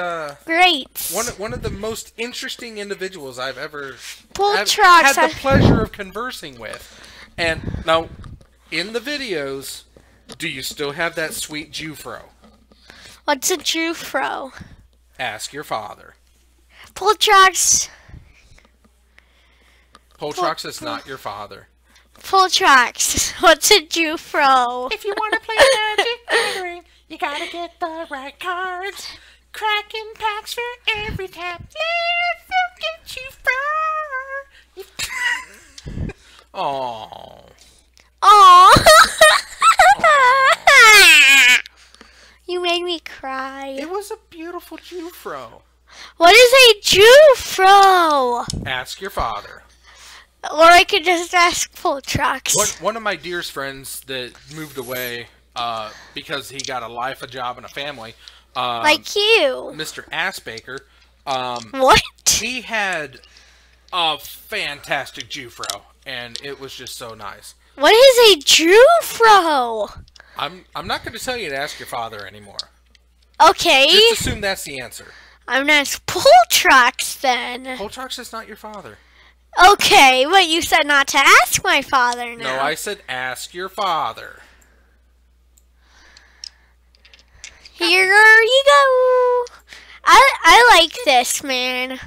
great. one of the most interesting individuals I've ever Poltrox had the pleasure of conversing with. And now, in the videos, do you still have that sweet Jufro? What's a Jufro? Ask your father. Poltrox. Poltrox is not your father. Poltrox. What's a Jufro? If you want to play Magic Gathering, you gotta get the right cards. Cracking packs for every tap. Let's get you far. Oh. Aww. You made me cry. It was a beautiful Jufro. What is a Jufro? Ask your father. Or I could just ask Poltrox. One of my dearest friends that moved away because he got a life, a job, and a family. Like you. Mr. Assbaker. What? He had a fantastic Jufro, and it was just so nice. What is a Jufro? I'm not going to tell you to ask your father anymore. Okay. Just assume that's the answer. I'm gonna ask Poltrox then. Poltrox is not your father. Okay, but you said not to ask my father now. No, I said ask your father. Here you go. I like this, man.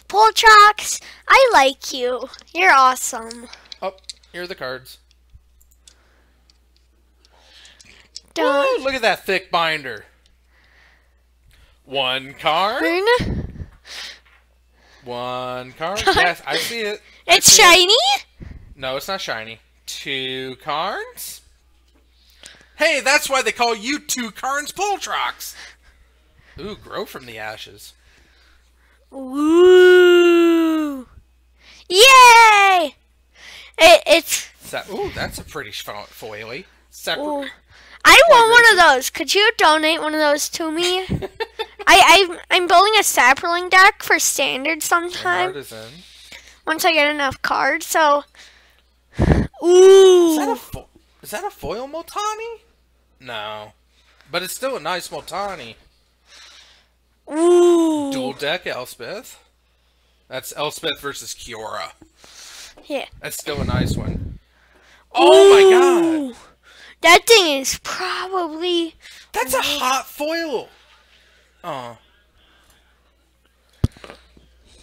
Poltrox, I like you. You're awesome. Oh, here are the cards. Don't Ooh, look at that thick binder. One card. One card. Yes, I see it. It's shiny? No, it's not shiny. Two cards. Hey, that's why they call you Two Cards Poltrox. Ooh, grow from the ashes. Ooh. Yay! Ooh, that's a pretty foily. Ooh. I want one of those. Could you donate one of those to me? I'm building a sapling deck for standard sometime. Once I get enough cards, so. Ooh. Is that a foil Moltani? No. But it's still a nice Moltani. Ooh. Dual deck Elspeth. That's Elspeth versus Kiora. Yeah. That's still a nice one. Oh my god. That thing is probably... That's a hot foil. Oh.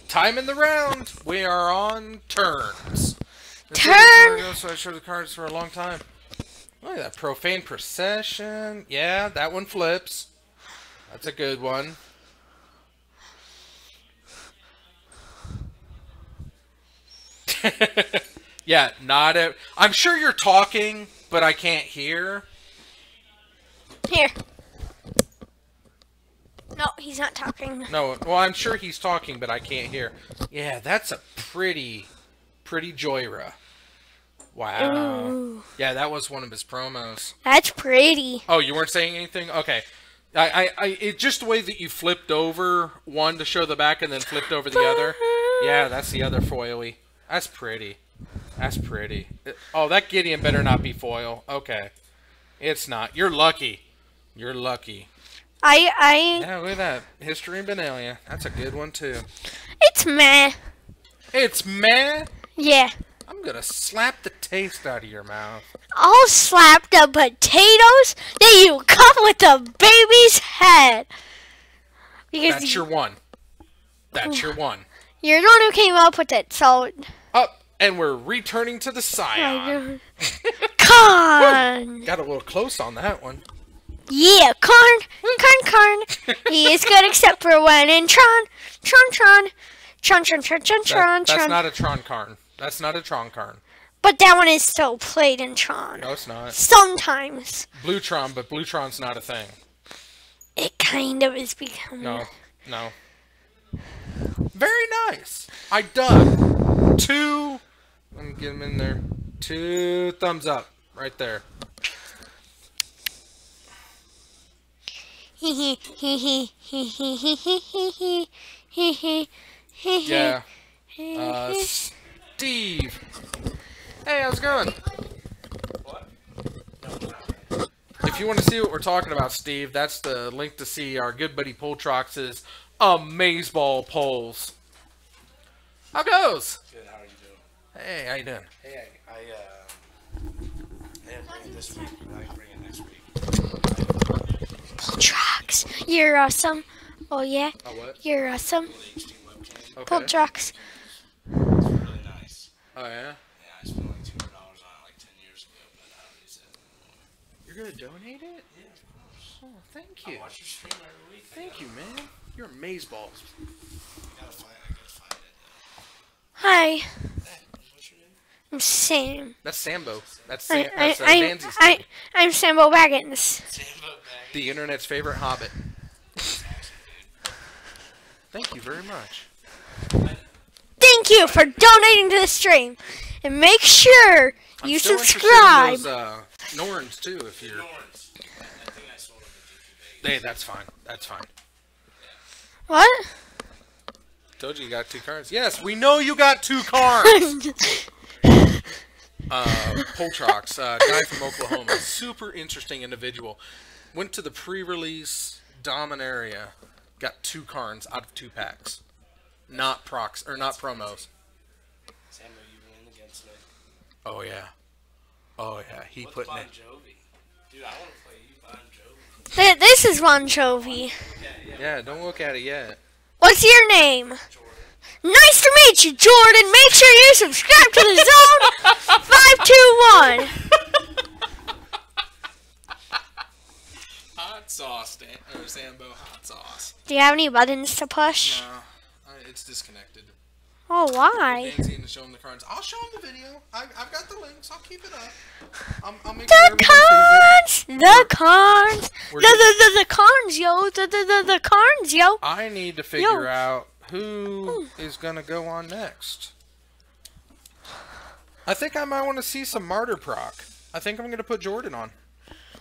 Time in the round. We are on turns. Turn. So I showed the cards for a long time. Look at that. Profane Procession. Yeah, that one flips. That's a good one. Yeah, not a... I'm sure you're talking, but I can't hear. Here. No, he's not talking. No, well, I'm sure he's talking, but I can't hear. Yeah, that's a pretty Joyra. Wow. Ooh. Yeah, that was one of his promos. That's pretty. Oh, you weren't saying anything? Okay. It's just the way that you flipped over one to show the back and then flipped over the other. Yeah, that's the other foily. That's pretty. That's pretty. Oh, that Gideon better not be foil. Okay. It's not. You're lucky. You're lucky. Yeah, look at that. History of Benalia. That's a good one, too. It's meh. It's meh? Yeah. I'm gonna slap the taste out of your mouth. I'll slap the potatoes that you cut with the baby's head. Because That's your one. That's your one. You're the one who came up with it, so... Up, and we're returning to the Scion. Karn! Got a little close on that one. Yeah, Karn. He is good except for when in Tron. That's not a Tron Karn. That's not a Tron Karn. But that one is still played in Tron. No, it's not. Sometimes. Blue Tron, but Blue Tron's not a thing. It kind of is becoming... No. Very nice. I dug 2... Let me get him in there. 2 thumbs up. Right there. Yeah. Steve. Hey, how's it going? If you want to see what we're talking about, Steve, that's the link to see our good buddy Poltrox's Amazeball polls. How goes? Good, how are you doing? Hey, how you doing? Hey, I didn't bring it this week, but I can bring it next week. Poltrox, you're awesome. Oh yeah? What? You're awesome. Okay. Poltrox. It's really nice. Oh, yeah? Yeah, I spent like $200 on it like 10 years ago, but I don't use it. You're going to donate it? Yeah, of course. Oh, thank you. I watch your stream every week. Thank you, man. You're Amazeballs. I gotta find it. Hi. Hey, what's your name? I'm Sam. That's Sambo. That's I'm Sambo Baggins. The internet's favorite hobbit. Thank you very much. Thank you for donating to the stream. And make sure you still subscribe. interested in those Norns too, if you're. Hey, that's fine. That's fine. What? Told you got 2 cards. Yes, we know you got 2 cards. Poltrox, guy from Oklahoma, super interesting individual. Went to the pre-release Dominaria, got 2 cards out of 2 packs, not promos. Sam, are you win against me? Oh yeah, he put in it. Dude, I want to play you Bon Jovi. This is Bon Jovi. Yeah, don't look at it yet. What's your name? Nice to meet you, Jordan. Make sure you subscribe to the Zone 521. Hot sauce, Sambo. Hot sauce. Do you have any buttons to push? No, it's disconnected. Oh, why? Fancy to show him the cards. I'll show him the video. I've got the links. I'll keep it up. I'll make sure The everyone sees it. cards! The cards! We're The cards, yo! The cards, yo! I need to figure out who is going to go on next. I think I might want to see some Martyr Proc. I think I'm going to put Jordan on.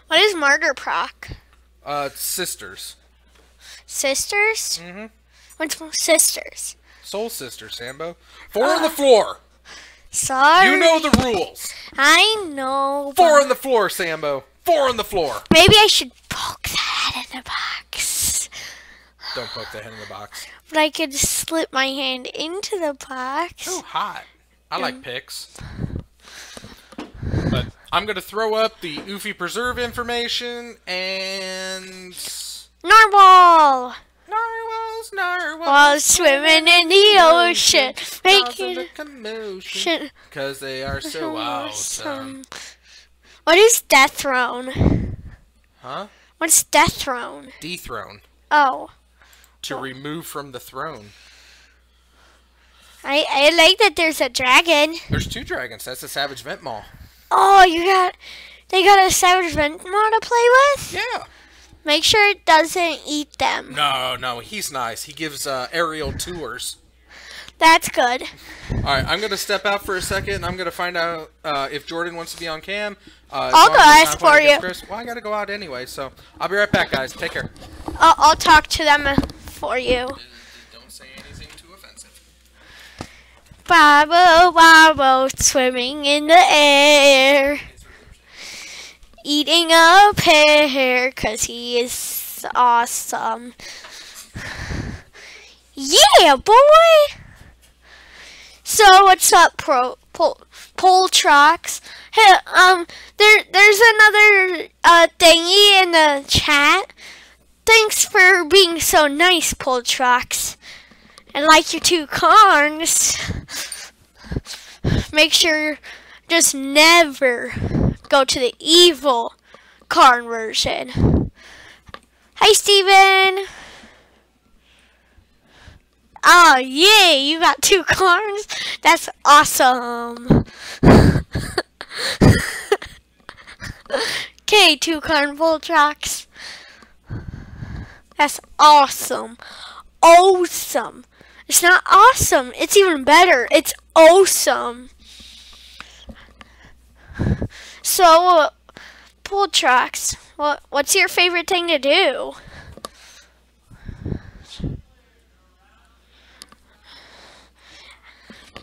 What is Martyr Proc? Sisters. Sisters? Mm-hmm. What's sisters? Soul Sisters, Sambo. 4 on the floor. Sorry. You know the rules. I know. 4 on the floor, Sambo. 4 on the floor. Maybe I should poke that in the box. Don't poke the head in the box. But I could slip my hand into the box. So hot. I like picks. But I'm going to throw up the Oofy Preserve information and... Narwhal! Narwhals. Swimming in the ocean. Making Making a commotion. Because they are so awesome. What is Death Throne? Huh? What's Death Throne? Dethrone. Oh. To remove from the throne. I like that there's a dragon. There's 2 dragons. That's a Savage Vent Maw. Oh, they got a Savage Vent Maw to play with? Yeah. Make sure it doesn't eat them. No, he's nice. He gives aerial tours. That's good. Alright, I'm going to step out for a second. I'm going to find out if Jordan wants to be on cam. I'll go ask for you. Well, I got to go out anyway, so I'll be right back, guys. Take care. I'll talk to them for you. Don't say anything too offensive. Bobo, swimming in the air. Eating a pear, 'cause he is awesome. Yeah, boy! So, what's up, Poltrox? Hey, there's another thingy in the chat. Thanks for being so nice, Poltrox. And like your 2 cards, make sure just never go to the evil card version. Hi, Steven. Oh, yeah, you got 2 cards? That's awesome. Okay, 2 card Poltrox. That's awesome. Awesome. It's not awesome. It's even better. It's awesome. So, Poltrox, what's your favorite thing to do?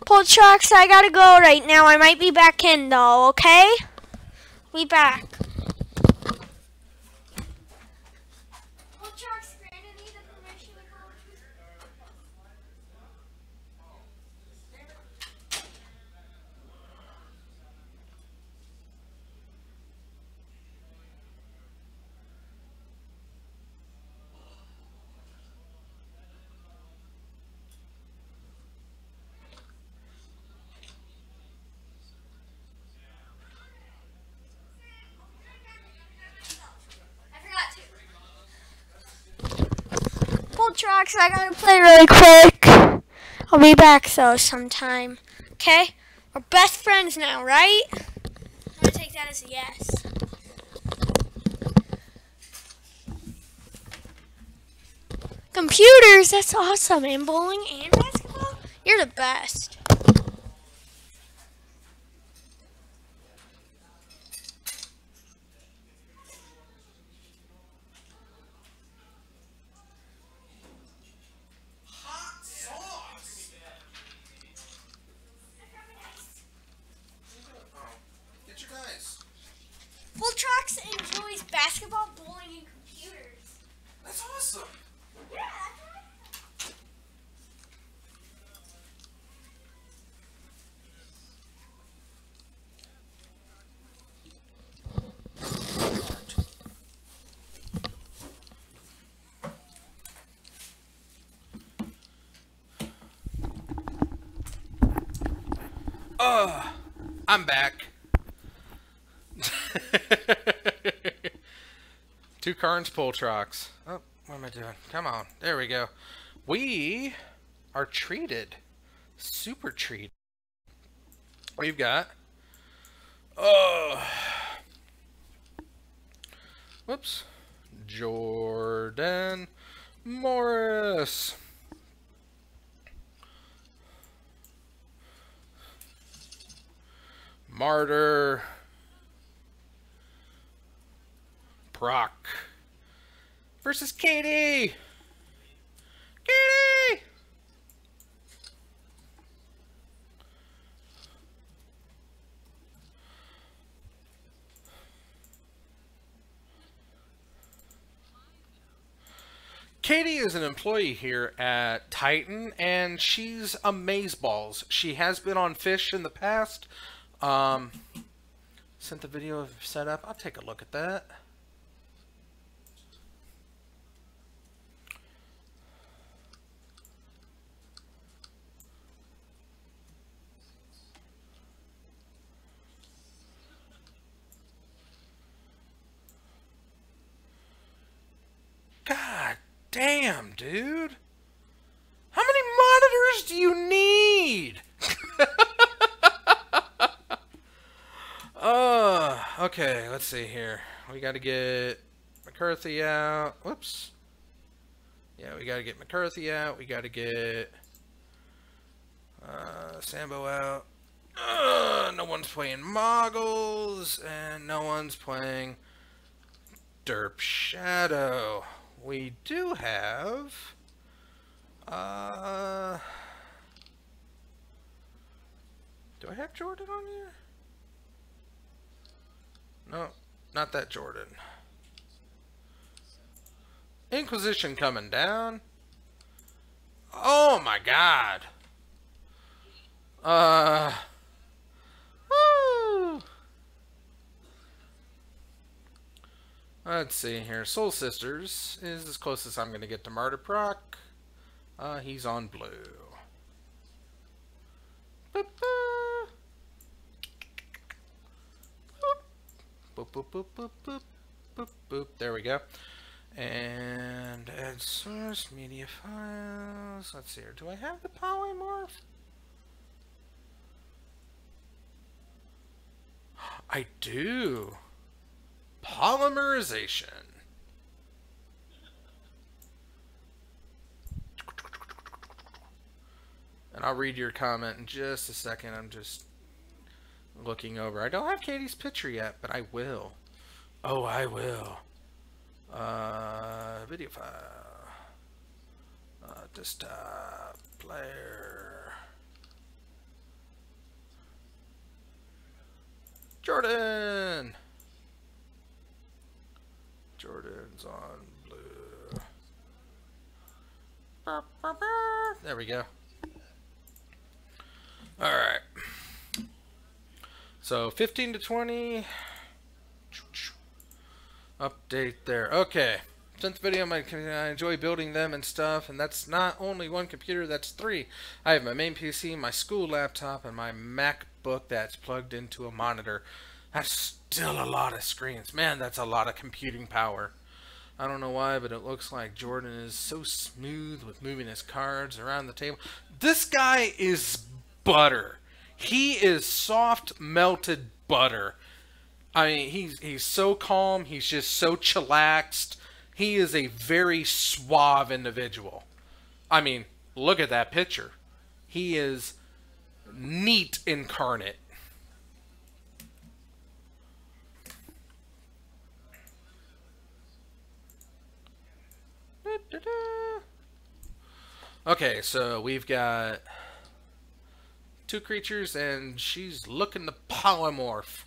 Poltrox, I gotta go right now. I might be back in though, okay? Be back. Poltrox, I gotta play really quick. I'll be back though sometime. Okay? We're best friends now, right? I'm gonna take that as a yes. Computers, that's awesome. And bowling and basketball? You're the best. Voltrox enjoys basketball, bowling, and computers. That's awesome. Yeah, that's right. I'm back. 2 Carnes Poltrox. Oh, what am I doing? Come on. There we go. We are treated. Super treated. We've got... whoops. Jordan Morris. Martyr. Brock versus Katie. Katie. Katie is an employee here at Titan, and she's amazeballs. She has been on Fish in the past. Sent the video of setup. I'll take a look at that. God damn, dude. How many monitors do you need? Okay, let's see here. We got to get McCarthy out. Whoops. Yeah, we got to get McCarthy out. We got to get Sambo out. No one's playing Moggles, and no one's playing Derp Shadow. We do have do I have Jordan on here? No, not that Jordan. Inquisition coming down. Oh my god. Woo. Let's see here. Soul Sisters is as close as I'm going to get to Martyr Proc. He's on blue. Boop, boop. Boop, boop, boop, boop, boop, boop, boop. There we go. And add source, media files. Let's see here. Do I have the polymorph? I do. Polymerization. And I'll read your comment in just a second. I'm just looking over. I don't have Katie's picture yet, but I will. Oh, I will. Video file. Desktop. Player. Jordan! Jordan's on blue. There we go. Alright. So 15 to 20. Update there. Okay. Since the video, I enjoy building them and stuff, and that's not only one computer, that's 3. I have my main PC, my school laptop, and my MacBook that's plugged into a monitor. That's still a lot of screens. Man, that's a lot of computing power. I don't know why, but it looks like Jordan is so smooth with moving his cards around the table. This guy is butter. He is soft melted butter. I mean, he's so calm. He's just so chillaxed. He is a very suave individual. I mean, look at that picture. He is neat incarnate. Okay, so we've got 2 creatures, and she's looking to polymorph.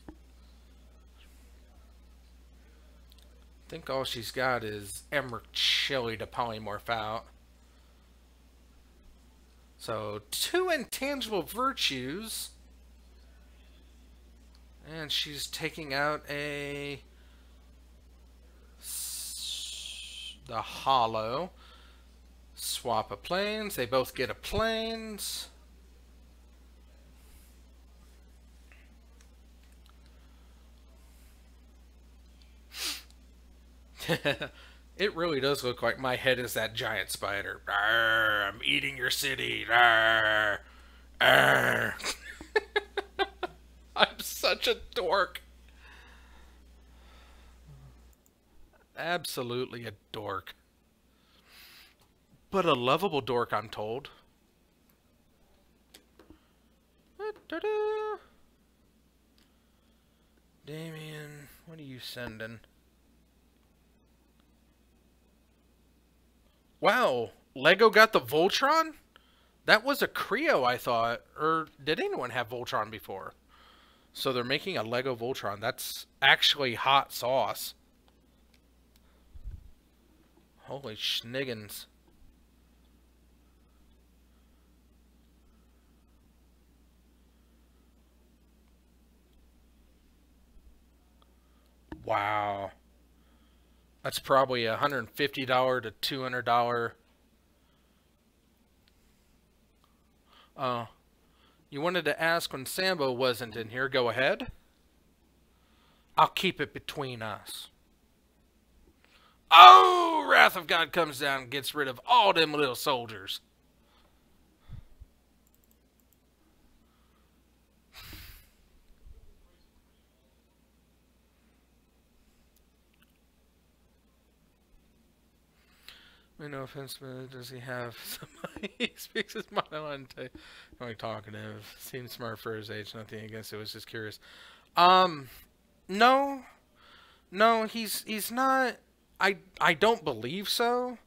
I think all she's got is Emerald Chili to polymorph out. So 2 intangible virtues, and she's taking out the hollow. Swap of planes. They both get a planes. It really does look like my head is that giant spider. Arr, I'm eating your city. Arr, arr. I'm such a dork. Absolutely a dork. But a lovable dork, I'm told. Damien, what are you sending? Wow, Lego got the Voltron? That was a Creo, I thought. Or did anyone have Voltron before? So they're making a Lego Voltron. That's actually hot sauce. Holy schniggins. Wow. That's probably $150 to $200. You wanted to ask when Sambo wasn't in here. Go ahead. I'll keep it between us. Oh, Wrath of God comes down and gets rid of all them little soldiers. No offense, but does he have somebody he speaks his mind on? Only talkative. Seems smart for his age. Nothing against it. Was just curious. No, he's not. I don't believe so.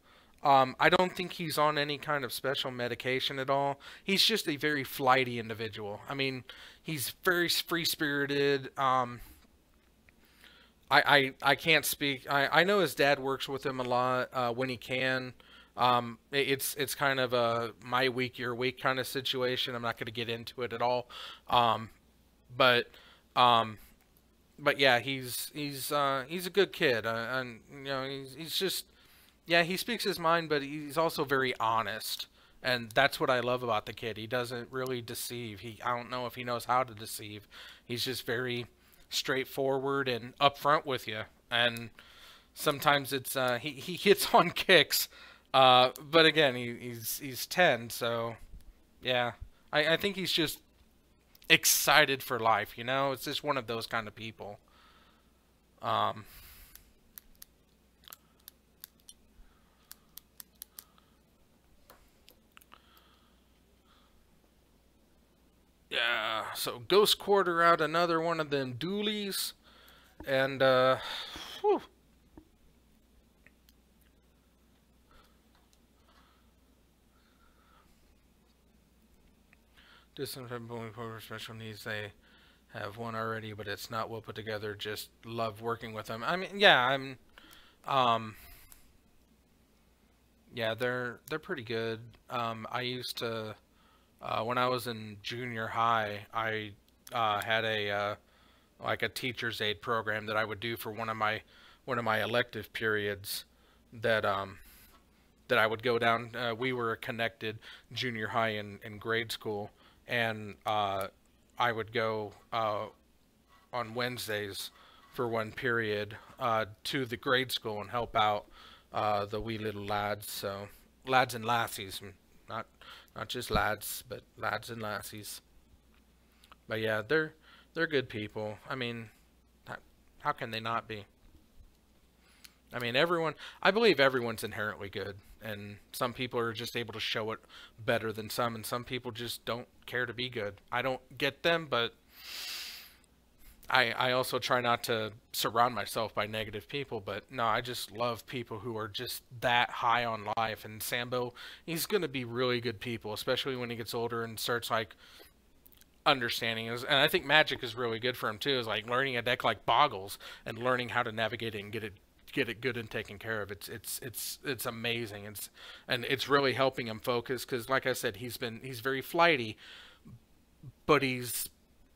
I don't think he's on any kind of special medication at all. He's just a very flighty individual. I mean, he's very free-spirited. I can't speak. I know his dad works with him a lot when he can. It's kind of a my week, your week kind of situation. I'm not going to get into it at all. But yeah, he's a good kid, and you know he's just he speaks his mind, but he's also very honest, and that's what I love about the kid. He doesn't really deceive. I don't know if he knows how to deceive. He's just very straightforward and upfront with you, and sometimes it's he hits on kicks, but again he's 10, so yeah, I think he's just excited for life, you know. It's just one of those kind of people. Yeah, so Ghost Quarter out another one of them dualies, and whew. Distant from Bowling for special needs, they have one already, but it's not well put together. Just love working with them. I mean, yeah, yeah, they're pretty good. I used to. When I was in junior high, I had like a teacher's aid program that I would do for one of my elective periods. That I would go down. We were connected junior high in grade school, and I would go on Wednesdays for one period to the grade school and help out the wee little lads. So lads and lassies, not just lads, but lads and lassies. But yeah, they're good people. I mean, how can they not be? I mean, I believe everyone's inherently good, and some people are just able to show it better than some, and some people just don't care to be good. I don't get them, but I also try not to surround myself by negative people, but no, I just love people who are just that high on life, and Sambo, he's going to be really good people, especially when he gets older and starts, like, understanding. And I think Magic is really good for him, too, is, like, learning a deck like Boggles and learning how to navigate it and get it good and taken care of. It's amazing. And it's really helping him focus, because, like I said, he's very flighty, but he's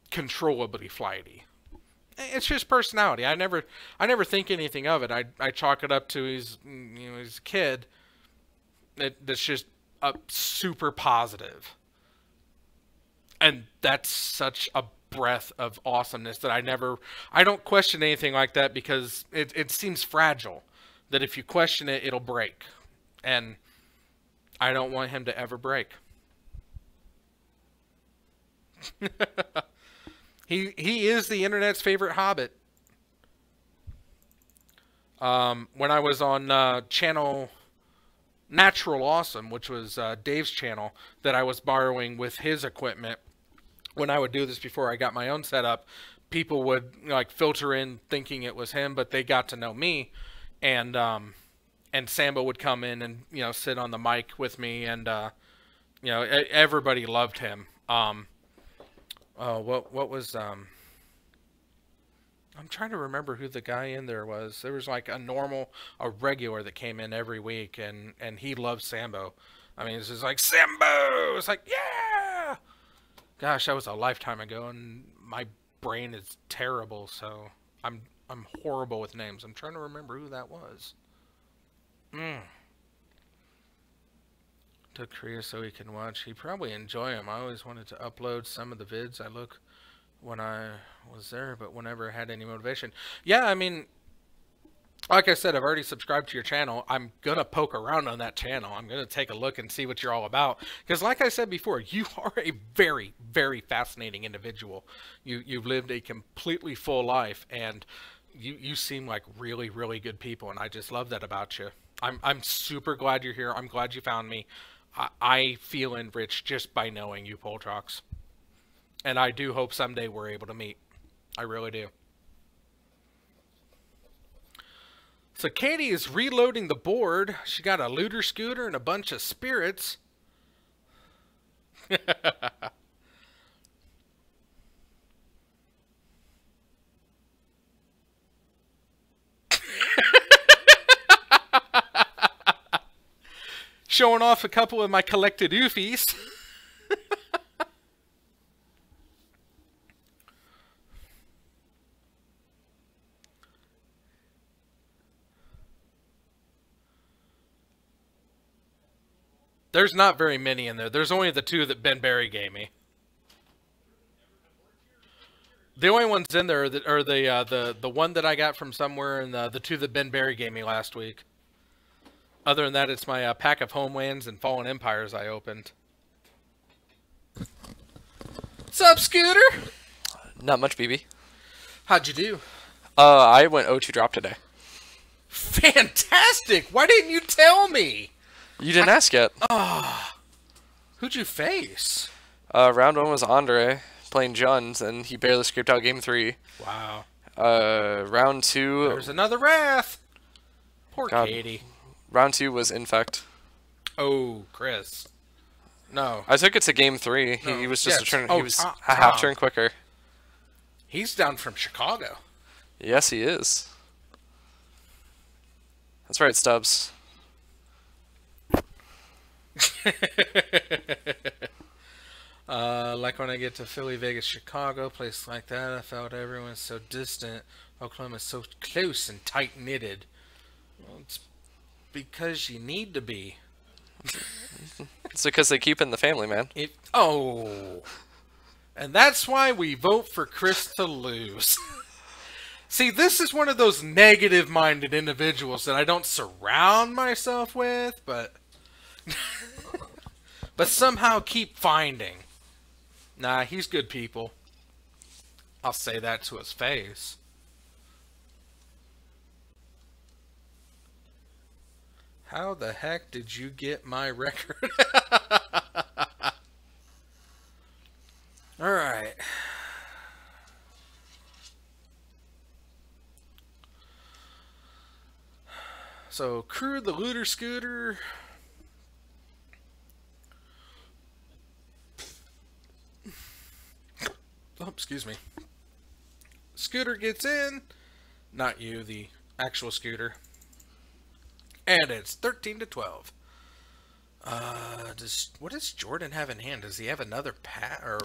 controllably flighty. It's just personality. I never think anything of it. I chalk it up to he's a kid that's just super positive. And that's such a breath of awesomeness that I don't question anything like that, because it seems fragile, that if you question it, it'll break. And I don't want him to ever break. He is the internet's favorite hobbit. When I was on channel Natural Awesome, which was Dave's channel that I was borrowing with his equipment, when I would do this before I got my own setup, people would like filter in thinking it was him, but they got to know me, and Sambo would come in and sit on the mic with me, and everybody loved him. What was I'm trying to remember who the guy in there was. There was like a regular that came in every week, and he loved Sambo. I mean, it's just like, Sambo! It's like, yeah! Gosh, that was a lifetime ago, and my brain is terrible, so I'm horrible with names. I'm trying to remember who that was. To Korea so he can watch. He'd probably enjoy them. I always wanted to upload some of the vids I look when I was there, but whenever I had any motivation. Yeah, I mean, like I said, I've already subscribed to your channel. I'm going to poke around on that channel. I'm going to take a look and see what you're all about. Because like I said before, you are a very, very fascinating individual. You've lived a completely full life, and you seem like really, really good people, and I just love that about you. I'm super glad you're here. I'm glad you found me. I feel enriched just by knowing you, Poltrox. And I do hope someday we're able to meet. I really do. So Katie is reloading the board. She got a looter scooter and a bunch of spirits. Showing off a couple of my collected oofies. There's not very many in there. There's only the two that Ben Barry gave me. The only ones in there that are the one that I got from somewhere, and the two that Ben Barry gave me last week. Other than that, it's my pack of Homelands and Fallen Empires I opened. What's up, Scooter? Not much, BB. How'd you do? I went 0-2 drop today. Fantastic! Why didn't you tell me? You didn't ask yet. Oh. Who'd you face? Round 1 was Andre playing Juns, and he barely scraped out game 3. Wow. Round 2... There's another Wrath! Poor God. Katie. Round 2 was Infect. Oh, Chris. No. I took it to game 3. No. He was just a turn. Oh, he was a half turn quicker. He's down from Chicago. Yes, he is. That's right, Stubbs. Like when I get to Philly, Vegas, Chicago, place like that, I felt everyone's so distant. Oklahoma's so close and tight-knitted. Well, it's because you need to be. It's because they keep in the family, man. Oh. And that's why we vote for Chris to lose. See, this is one of those negative-minded individuals that I don't surround myself with, but but somehow keep finding. Nah, he's good people. I'll say that to his face. How the heck did you get my record? All right. So, Crew the Looter Scooter. Oh, excuse me. Scooter gets in. Not you, the actual Scooter. And it's 13-12. What does Jordan have in hand? Does he have another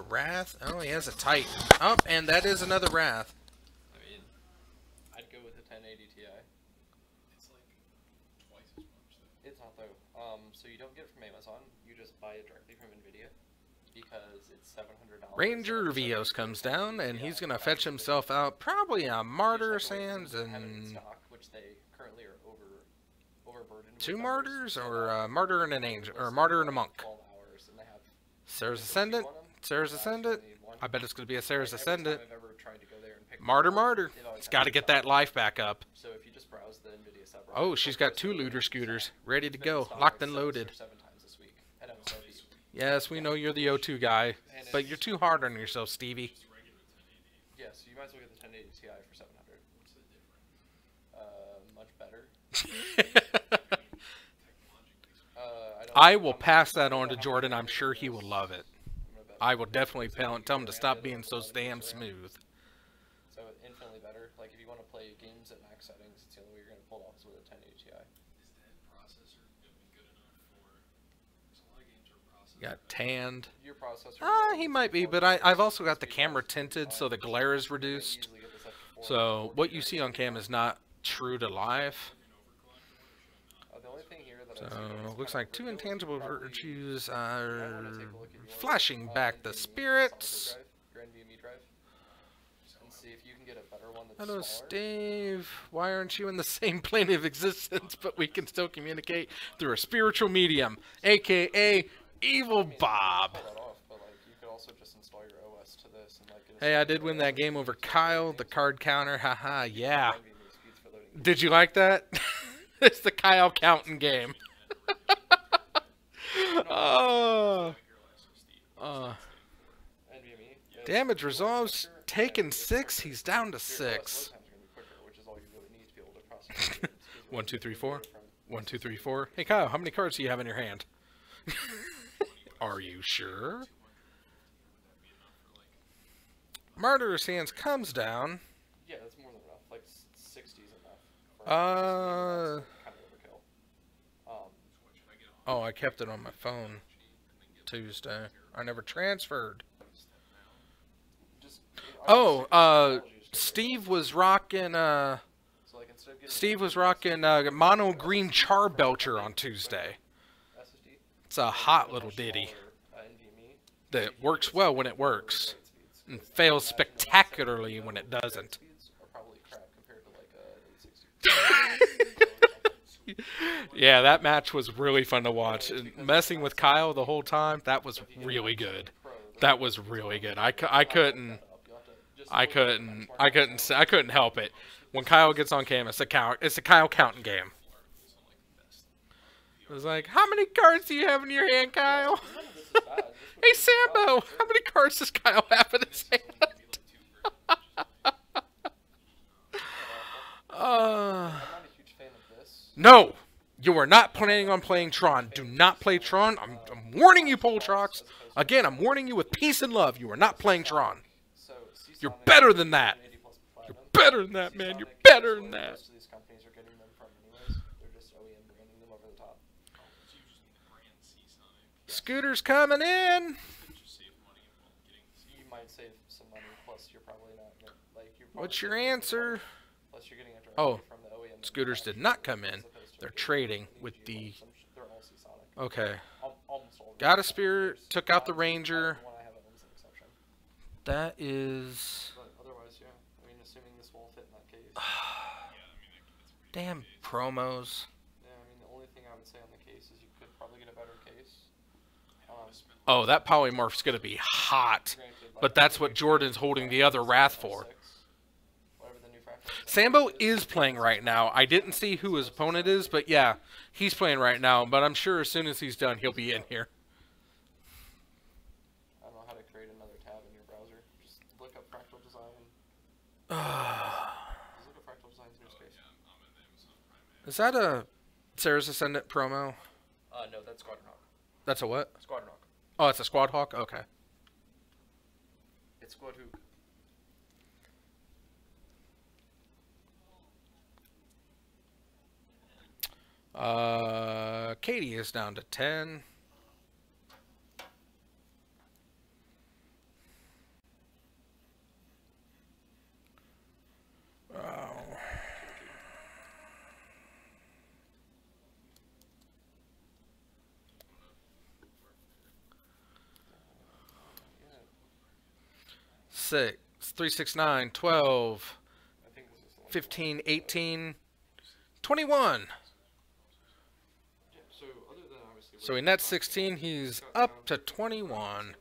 Wrath? Oh, he has a Titan. Oh, and that is another Wrath. I mean, I'd go with a 1080 Ti. It's like twice as much though. It's not though. So you don't get it from Amazon. You just buy it directly from Nvidia because it's $700. Ranger Vios comes down, and he's gonna fetch himself out probably a Martyr Sands and stock, which they currently are overburdened. two Martyrs, or a Martyr and an Angel, or a Martyr and a Monk. Sarah's Ascendant. Sarah's Ascendant. I bet it's gonna be a Sarah's Ascendant. Martyr. It's got to get that life back up. So if you just browse the Nvidia sub. Oh, she's got two Looter Scooters ready to go, locked and loaded. Yes, we know you're the O2 guy, but you're too hard on yourself, Stevie. Yeah, so you might as well get the 1080 Ti for $700. Much better. I will pass that on to Jordan. I'm sure he will love it. I will definitely tell him to stop being so damn smooth. So infinitely better. Like if you want to play games at max settings, it's the only way you're going to pull it off is with a 1080 Ti. Got tanned. Your processor. He might be, but I've also got the camera tinted, so the glare is reduced. So what you see on cam is not true to life. So looks like two intangible virtues are flashing back the spirits. Hello, Steve. Why aren't you in the same plane of existence, but we can still communicate through a spiritual medium, aka Evil Bob. Hey, I did win that game over Kyle, the card counter. Haha, yeah. Did you like that? It's the Kyle counting game. Damage resolves. Taken 6. He's down to 6. 1, 2, 3, 4. 1, 2, 3, 4. Hey Kyle, how many cards do you have in your hand? Are you sure? Martyr Sands comes down. Yeah, that's more than enough. Like 60 is enough. Oh, I kept it on my phone Tuesday. I never transferred. Oh, Steve was rocking mono green Char Belcher on Tuesday. It's a hot little ditty that works well when it works and fails spectacularly when it doesn't. Yeah, that match was really fun to watch. And messing with Kyle the whole time, that was really good. That was really good. I couldn't help it. When Kyle gets on cam, it's a Kyle counting game. It was like, how many cards do you have in your hand, Kyle? Hey, Sambo, how many cards does Kyle have in his hand? No! You are not planning on playing Tron. Do not play Tron. I'm warning you, Poltrox. Again, I'm warning you with peace and love. You are not playing Tron. You're better than that. You're better than that, man. You're better than that. Scooter's coming in. You might save some money, plus you're probably not like What's your answer? Oh, Scooters did not come in. They're trading with the... Okay. Got a Spirit, took out the Ranger. That is... Otherwise, yeah. I mean, assuming this won't fit in that case. Damn promos. Yeah, I mean, the only thing I would say on the case is you could probably get a better case. Oh, that polymorph's gonna be hot. But that's what Jordan's holding the other Wrath for. Sambo is playing right now. I didn't see who his opponent is, but yeah, he's playing right now. But I'm sure as soon as he's done, he'll be in here. I don't know how to create another tab in your browser. Just look up Fractal Design. Just look up Fractal Design's new space. Is that a Sarah's Ascendant promo? No, that's Squadron Hawk. That's a what? Squadron Hawk. Oh, it's a Squad Hawk? Okay. It's Squad Hook. Katie is down to 10. Oh. Six, 3, 6, 9, 12, 15, 18, 21. So he nets 16, he's up to 21.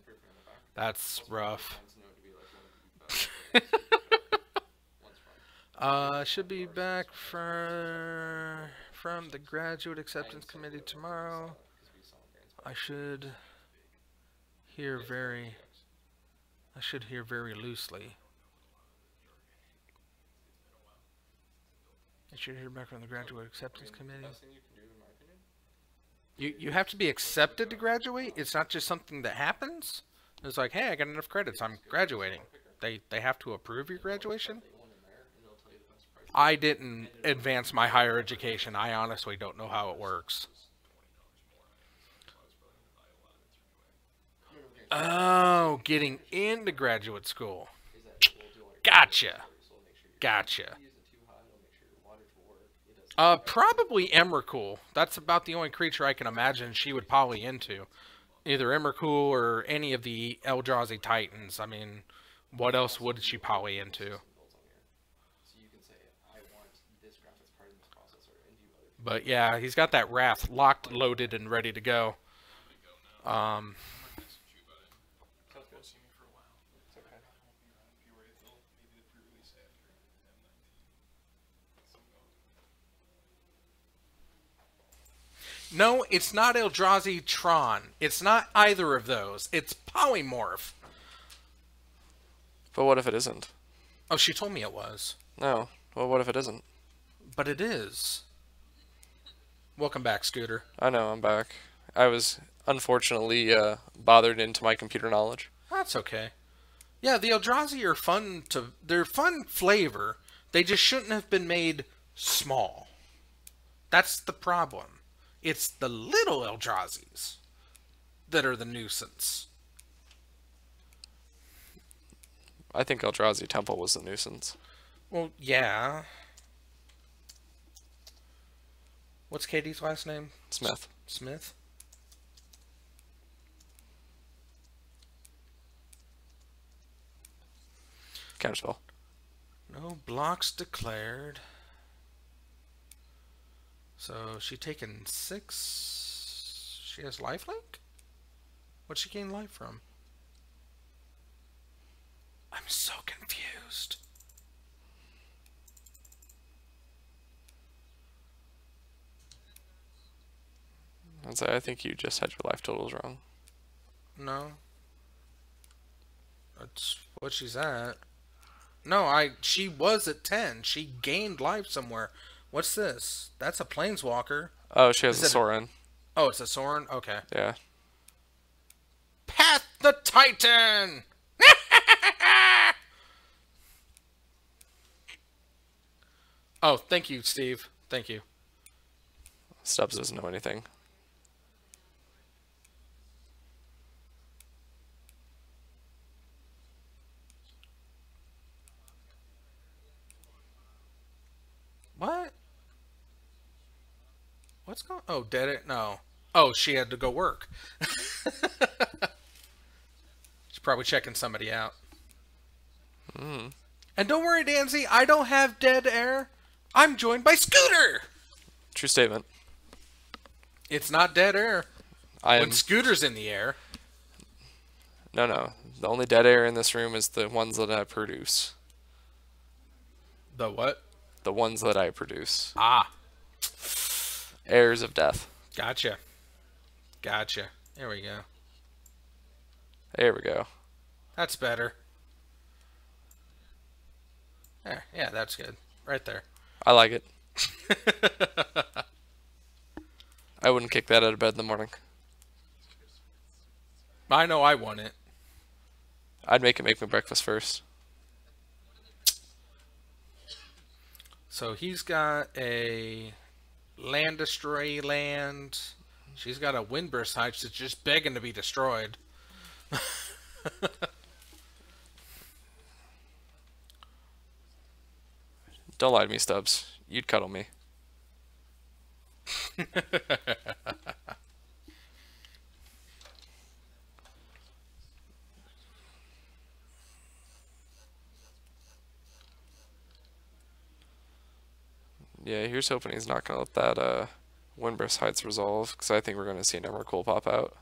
That's rough. Should be back from the graduate acceptance committee tomorrow. I should hear very loosely. I should hear back from the graduate acceptance committee. You have to be accepted to graduate? It's not just something that happens? It's like, hey, I got enough credits, I'm graduating. They have to approve your graduation? I didn't advance my higher education. I honestly don't know how it works. Oh, getting into graduate school. Gotcha. Gotcha. Probably Emrakul. That's about the only creature I can imagine she would poly into. Either Emrakul or any of the Eldrazi Titans. I mean, what else would she poly into? But yeah, he's got that Wrath locked, loaded, and ready to go. No, it's not Eldrazi Tron. It's not either of those. It's Polymorph. But what if it isn't? Oh, she told me it was. No. Well, what if it isn't? But it is. Welcome back, Scooter. I know, I'm back. I was unfortunately bothered into my computer knowledge. That's okay. Yeah, the Eldrazi are fun to... They're fun flavor. They just shouldn't have been made small. That's the problem. It's the little Eldrazi's that are the nuisance. I think Eldrazi Temple was the nuisance. Well, yeah. What's Katie's last name? Smith. Smith? Counterspell. No blocks declared. So, she taken 6. She has lifelink? What'd she gain life from? I'm so confused. I'd say I think you just had your life totals wrong. No. That's what she's at. No, she was at 10. She gained life somewhere. What's this? That's a Planeswalker. Oh, she has a Sorin. Oh, it's a Sorin? Okay. Yeah. Path the Titan! Oh, thank you, Steve. Thank you. Stubbs doesn't know anything. What? What's going... Oh, did it? No. Oh, she had to go work. She's probably checking somebody out. Mm. And don't worry, Danzy, I don't have dead air. I'm joined by Scooter! True statement. It's not dead air. When Scooter's in the air. No. The only dead air in this room is the ones that I produce. The what? The ones that I produce. Ah. Airs of death. Gotcha. There we go. There we go. That's better. There. Yeah, that's good. Right there. I like it. I wouldn't kick that out of bed in the morning. I know I want it. I'd make me breakfast first. So he's got a land destroy land. She's got a Windburst Heights that's just begging to be destroyed. Don't lie to me, Stubbs. You'd cuddle me. Yeah, here's hoping he's not going to let that Windburst Heights resolve, because I think we're going to see an Emrakul pop out.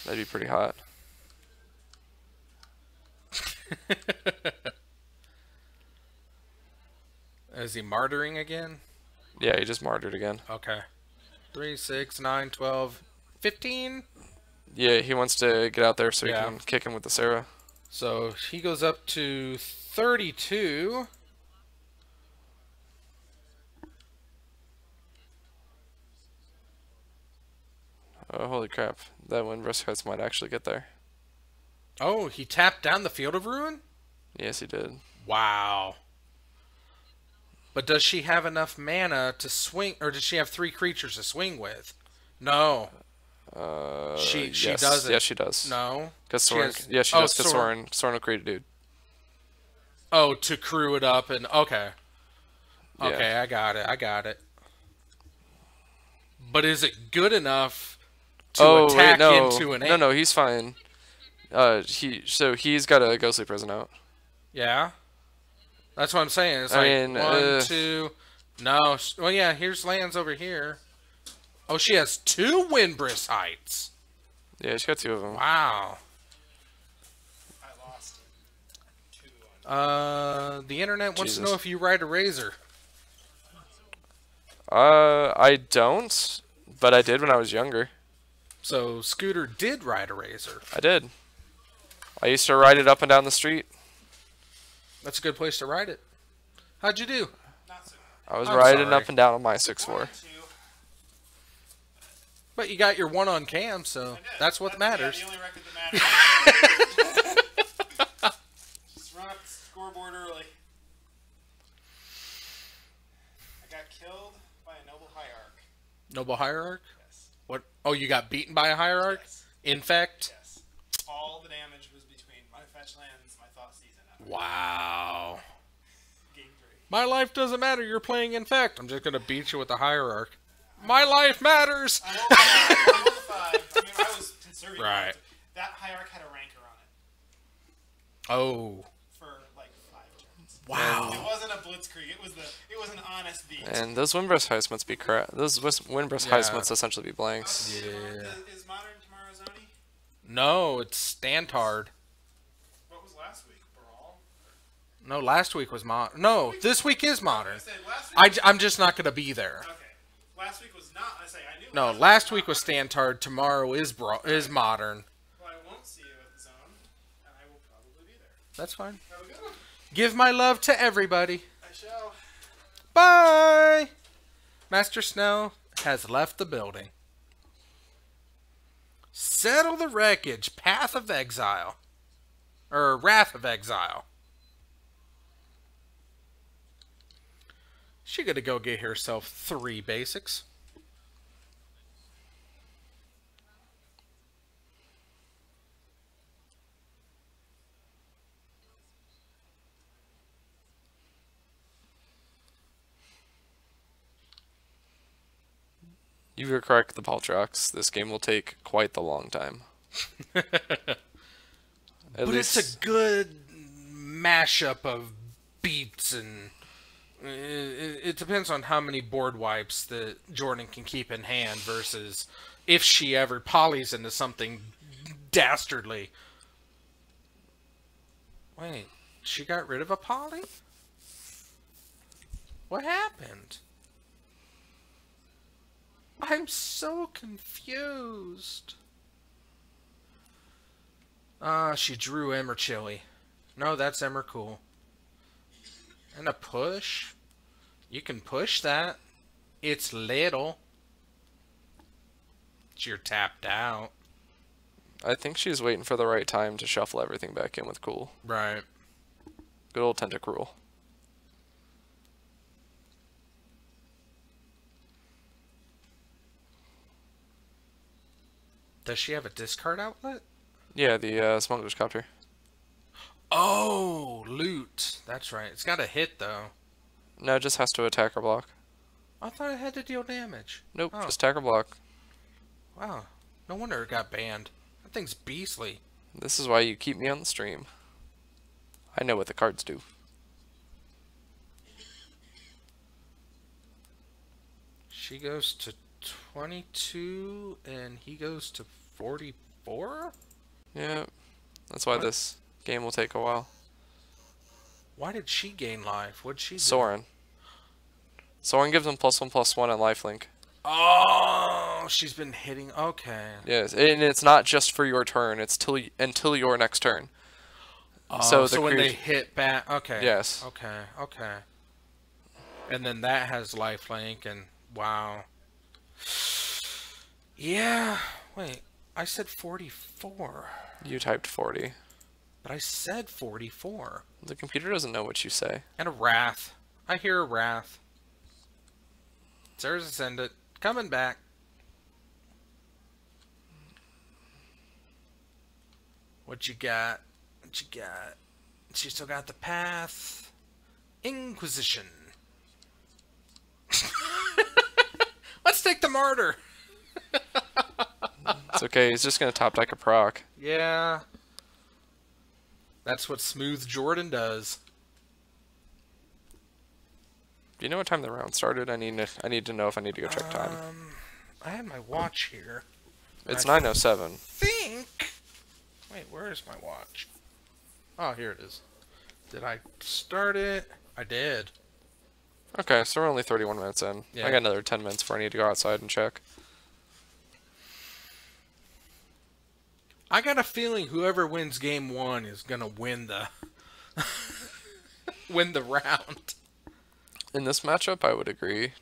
That'd be pretty hot. Is he martyring again? Yeah, he just martyred again. Okay. 3, 6, 9, 12, 15? Yeah, he wants to get out there so he can kick him with the Sarah. So he goes up to 32. Oh, holy crap. That Windburst Heights might actually get there. Oh, he tapped down the Field of Ruin? Yes, he did. Wow. But does she have enough mana to swing, or does she have 3 creatures to swing with? No. She yes. doesn't. Yes, she does. No. Because Soren, yeah, she does. Because Soren will create a dude. Oh, to crew it up and okay. Yeah. Okay, I got it. But is it good enough to attack into an 8? No, he's fine. He's got a Ghostly Prison out. Yeah. That's what I'm saying. It's I mean, 1, 2. No. Well, yeah. Here's lands over here. Oh, she has 2 Windburst Heights. Yeah, she got 2 of them. Wow. I lost 2. The internet wants to know if you ride a Razor. I don't, but I did when I was younger. So Scooter did ride a Razor. I did. I used to ride it up and down the street. That's a good place to ride it. How'd you do? Not so I was riding up and down on my 6'4". But you got your 1 on cam, so that's what matters. Yeah, the only record that matters. Just run up the scoreboard early. I got killed by a Noble Hierarch. Noble Hierarch? Yes. What? Oh, you got beaten by a Hierarch? Yes. Infect? Yes. All the damage was between my fetch lands, my Thought Season. Wow. Game 3. My life doesn't matter. You're playing Infect. I'm just going to beat you with a Hierarch. My life matters! I'm over 5. I'm over 5. I mean, I was conservative. Right. That Hierarch had a Rancor on it. Oh. For like 5 turns. Wow. It wasn't a blitzkrieg. It was an honest beat. And those Windburst Heights must be correct. Those Windburst Heights must essentially be blanks. Yeah. Is Modern tomorrow Zoni? No, it's Stantard. What was last week? Brawl? No, last week was Modern. No, this week is Modern. I said last week I'm just not going to be there. Okay. Last week was not. I knew. No, last week was Stantard. Tomorrow is Modern. Well, I won't see you at the Zone, and I will probably be there. That's fine. Have a good one. Give my love to everybody. I shall. Bye! Master Snow has left the building. Settle the wreckage. Path of Exile. Or Wrath of Exile. She gotta go get herself 3 basics. You were correct, the Paltrox. This game will take quite the long time. But it's a good mashup of beats and It depends on how many board wipes that Jordan can keep in hand versus if she ever polys into something dastardly. Wait, she got rid of a poly? What happened? I'm so confused. She drew Emmerchili. No, that's Emmercool. And a push? You can push that. It's little. You're tapped out. I think she's waiting for the right time to shuffle everything back in with Cool. Right. Good old Tentacruel. Does she have a discard outlet? Yeah, the Smuggler's Copter. Oh, loot. That's right. It's got a hit, though. No, it just has to attack or block. I thought it had to deal damage. Nope, Oh. just attack or block. Wow. No wonder it got banned. That thing's beastly. This is why you keep me on the stream. I know what the cards do. She goes to 22, and he goes to 44? Yeah, that's why What? this game will take a while. Why did she gain life? What'd she do? Soren. Soren gives him +1/+1 and lifelink. Oh, she's been hitting. Okay. Yes, and it's not just for your turn. It's until your next turn. So when they hit back. Okay. Yes. Okay. Okay. And then that has lifelink, and wow. Yeah. Wait. I said 44. You typed 40. But I said 44. The computer doesn't know what you say. And a wrath. I hear a wrath. Sarah's Ascendant. Coming back. What you got? What you got? She still got the path. Inquisition. Let's take the martyr. It's okay, he's just gonna top deck a proc. Yeah. That's what Smooth Jordan does. Do you know what time the round started? I need to know if I need to go check time. I have my watch here. It's I 9:07. think. Wait, where is my watch? Oh, here it is. Did I start it? I did. Okay, so we're only 31 minutes in. Yeah. I got another 10 minutes before I need to go outside and check. I got a feeling whoever wins game 1 is gonna win the win the round. In this matchup, I would agree.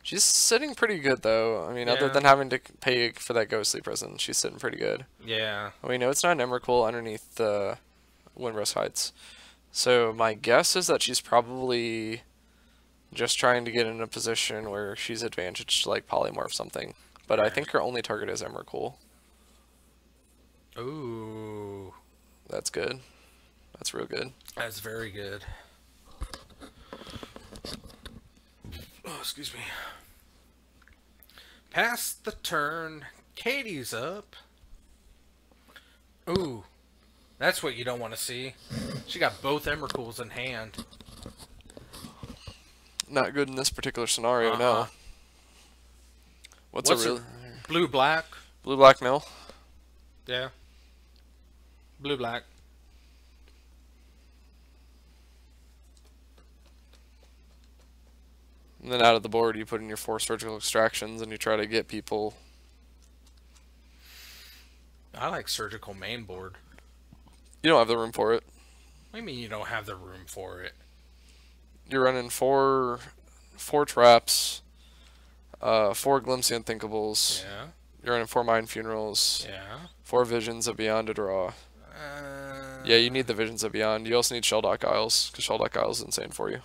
She's sitting pretty good, though. I mean, other Yeah. than having to pay for that ghostly prison, she's sitting pretty good. Yeah. We know it's not an Emrakul underneath the Windrose Heights. So my guess is that she's probably just trying to get in a position where she's advantaged to, like, polymorph something. But I think her only target is Emrakul. Ooh. That's good. That's real good. That's very good. Oh, excuse me. Pass the turn. Katie's up. Ooh. That's what you don't want to see. She got both Emrakuls in hand. Not good in this particular scenario, no. What's a real... Blue-black? Blue-black mill? Yeah. Blue-black. And then out of the board, you put in your 4 surgical extractions and you try to get people. I like surgical main board. You don't have the room for it. What do you mean you don't have the room for it? You're running four traps, 4 Glimpsy Unthinkables. Yeah. You're running 4 Mind Funerals. Yeah. 4 Visions of Beyond to draw. Yeah, you need the Visions of Beyond. You also need Shelldock Isles, because Shelldock Isles is insane for you.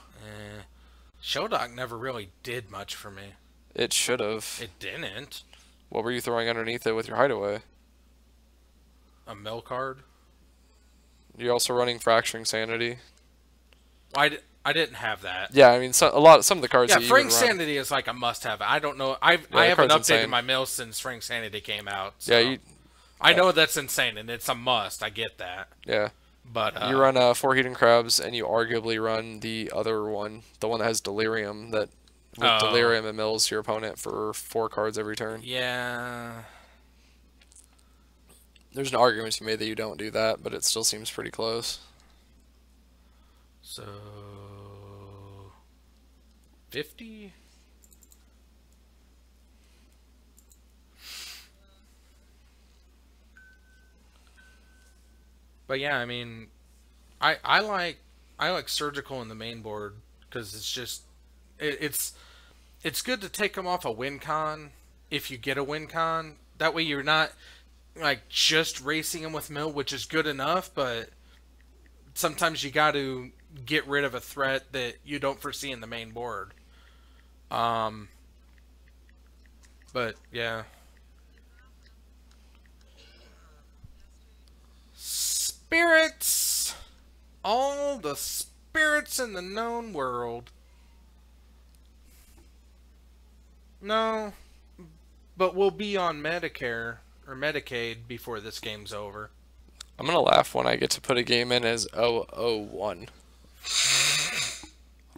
Shelldock never really did much for me. It should have. It didn't. What were you throwing underneath it with your Hideaway? A mill card? You're also running Fracturing Sanity. I didn't have that. Yeah, I mean, some of the cards. Yeah, that you would Frang run- Sanity is like a must-have. I don't know. I the haven't card's updated insane. my mill since Frang Sanity came out. So Yeah, I know that's insane and it's a must. I get that. Yeah. But you run 4 Heathen Crabs, and you arguably run the other one, the one that has Delirium, that with Delirium it mills your opponent for 4 cards every turn. Yeah. There's an argument to be made that you don't do that, but it still seems pretty close. So 50. But yeah, I mean, I like Surgical in the main board because it's just it's good to take them off a win con if you get a win con. That way you're not like just racing them with mill, which is good enough, but sometimes you got to get rid of a threat that you don't foresee in the main board. But yeah. Spirits! All the spirits in the known world. No, but we'll be on Medicare or Medicaid before this game's over. I'm gonna laugh when I get to put a game in as 001.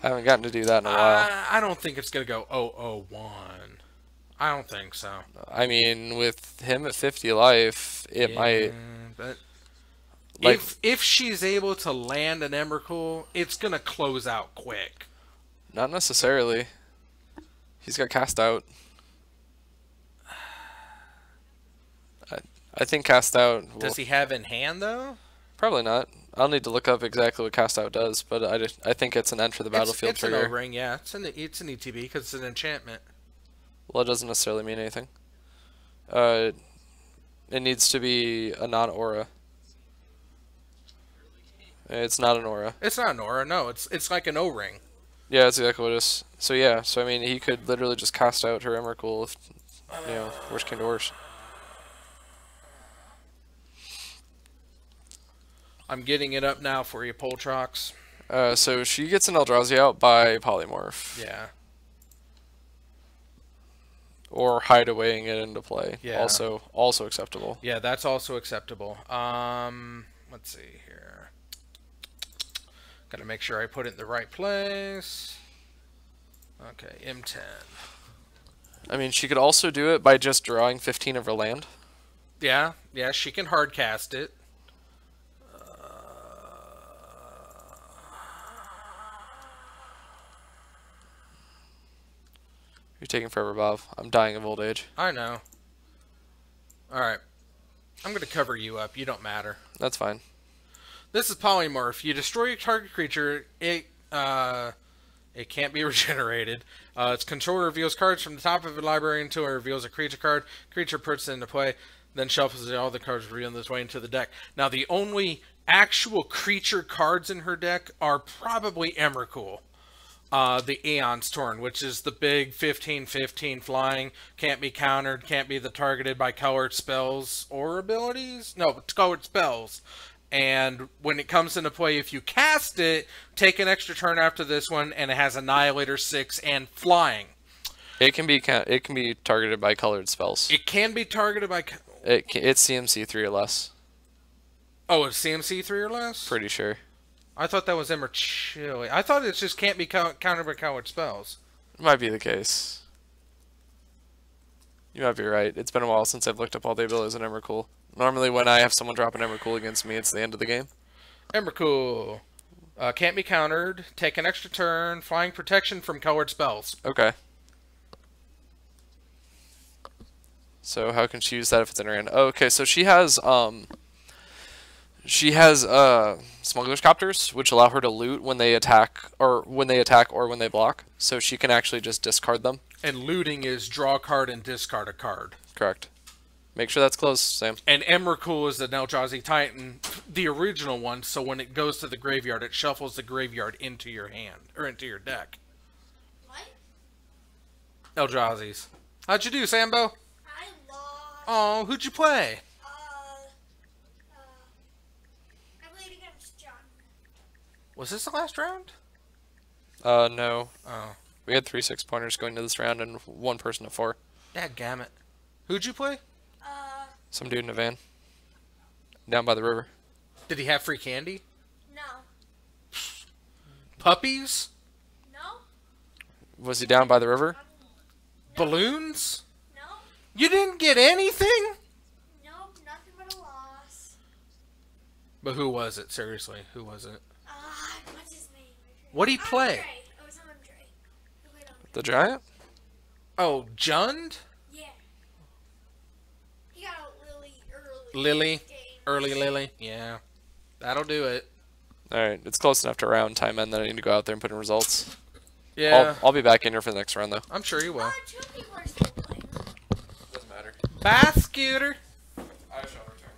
I haven't gotten to do that in a while. I don't think it's gonna go 001. I don't think so. I mean, with him at 50 life, it might. But like, if she's able to land an Emrakul, it's gonna close out quick. Not necessarily. He's got cast out. I think cast out. Does he have in hand though? Probably not. I'll need to look up exactly what cast out does, but I think it's an enter the battlefield trigger. It's an O-ring, yeah. It's an ETB because it's an enchantment. Well, it doesn't necessarily mean anything. It needs to be a non-aura. It's not an aura. It's not an aura. No, it's like an O-ring. Yeah, that's exactly what it is. So yeah, I mean, he could literally just cast out her Emrakul if, you know, worst came to worst. I'm getting it up now for you, Poltrox. So she gets an Eldrazi out by Polymorph. Yeah. Or hideawaying it into play. Yeah. Also acceptable. Yeah, that's also acceptable. Let's see here. Gotta make sure I put it in the right place. Okay, M10. I mean, she could also do it by just drawing 15 of her land. Yeah, she can hard cast it. You're taking forever, Bob. I'm dying of old age. I know. Alright. I'm gonna cover you up. You don't matter. That's fine. This is Polymorph. You destroy your target creature. It can't be regenerated. Its controller reveals cards from the top of the library until it reveals a creature card. Creature puts it into play, then shuffles all the cards revealed this way into the deck. Now, the only actual creature cards in her deck are probably Emrakul. The Aeon's Torn, which is the big 15/15 flying, can't be countered, can't be targeted by colored spells or abilities. No, colored spells. And when it comes into play, if you cast it, take an extra turn after this one, and it has Annihilator 6 and flying. It can be targeted by colored spells. It can be targeted by. It's CMC 3 or less. Oh, it's CMC 3 or less? Pretty sure. I thought that was Ember Chili. I thought it just can't be countered by colored spells. It might be the case. You might be right. It's been a while since I've looked up all the abilities in Emrakul. Normally when I have someone drop an Emrakul against me, it's the end of the game. Emrakul. Can't be countered. Take an extra turn. Flying protection from colored spells. Okay. So how can she use that if it's in her hand? Oh, okay, so she has smuggler's copters, which allow her to loot when they attack or when they block. So she can actually just discard them. And looting is draw a card and discard a card. Correct. Make sure that's close, Sam. And Emrakul is the Eldrazi Titan, the original one, so when it goes to the graveyard, it shuffles the graveyard into your hand, or into your deck. What? Eldrazi's. How'd you do, Sambo? I lost. Oh, who'd you play? I played against John. Was this the last round? No. Oh. We had 3 6-pointers going to this round and one person at 4. Dadgummit. Who'd you play? Some dude in a van. Down by the river. Did he have free candy? No. Puppies? No. Was he down by the river? Balloons? No. You didn't get anything? Nope, nothing but a loss. But who was it? Seriously, who was it? What's his name? What'd he play? Andre. It was Andre. Who played Andre? The giant? Oh, Jund? Yeah. He got a early. Lily? Game. Early Lily? Yeah. That'll do it. Alright, it's close enough to round time, and then I need to go out there and put in results. Yeah. I'll be back in here for the next round, though. I'm sure you will. 2 people are still playing. Doesn't matter. Bye, Scooter. I shall return.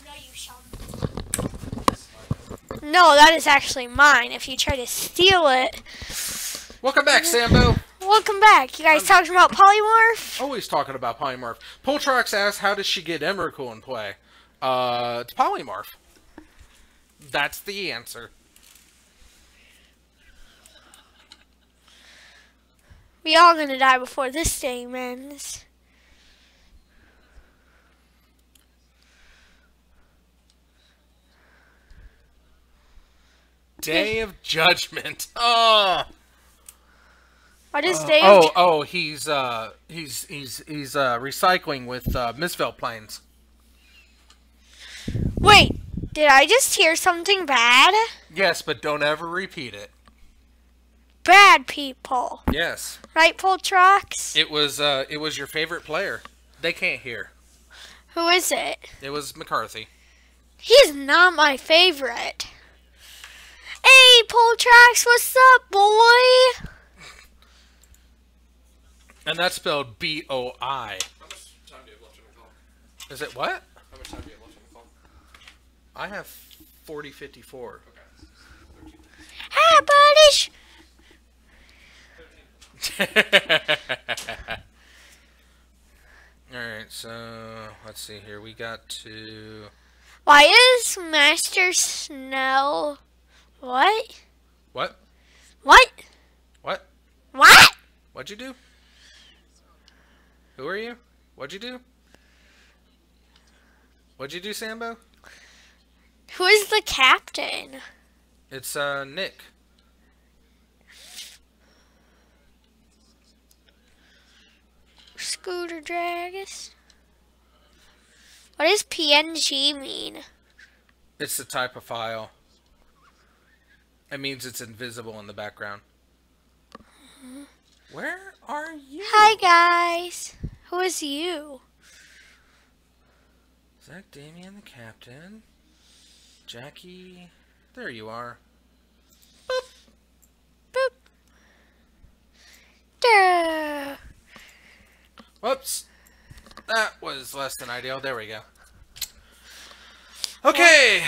No, you shall. No, that is actually mine. If you try to steal it. Welcome back, Sambo. Welcome back. You guys talking about polymorph? Always talking about polymorph. Poltrox asks, how does she get Emrakul in play? It's polymorph. That's the answer. We all gonna die before this game ends. Day of Judgment. Oh. What is Day of He's recycling with Misfelt planes. Wait, did I just hear something bad? Yes, but don't ever repeat it. Bad people. Yes. Right, Poltrox? It was your favorite player. They can't hear. Who is it? It was McCarthy. He's not my favorite. Hey, Poltrox, what's up, boy? And that's spelled B-O-I. How much time do you have left on your call? Is it what? How much time do you have left on your call? I have 40:54. Okay. Hi, buddies. Alright, so let's see here. We got to... Why is Master Snow... What? What? What? What? What? What'd you do? Who are you? What'd you do? What'd you do, Sambo? Who is the captain? It's, Nick. Scooter Dragus. What does PNG mean? It's the type of file. It means it's invisible in the background. Where are you? Hi, guys. Who is you? Zach Damien, the captain. Jackie. There you are. Boop. Boop. Duh. Whoops. That was less than ideal. There we go. Okay.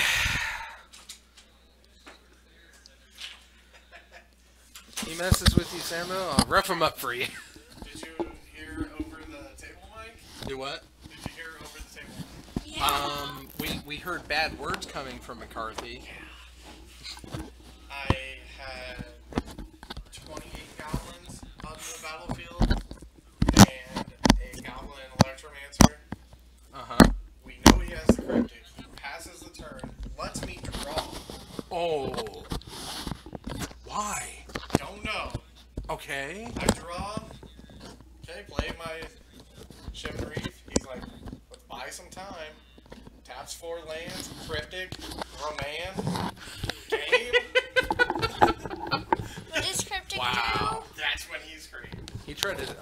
He messes with you, Sambo? I'll rough him up for you. Did you hear over the table mic? Do what? Did you hear over the table? We heard bad words coming from McCarthy. I had 28 goblins on the battlefield and a goblin electromancer. We know he has the cryptic. He passes the turn, lets me draw. Oh. Why? Don't know. Okay. I draw. Okay, play my Shimon Reef. He's like, let's buy some time. Taps 4 lands, cryptic, Roman, game. What does cryptic Wow. That's when he's great. He tried to,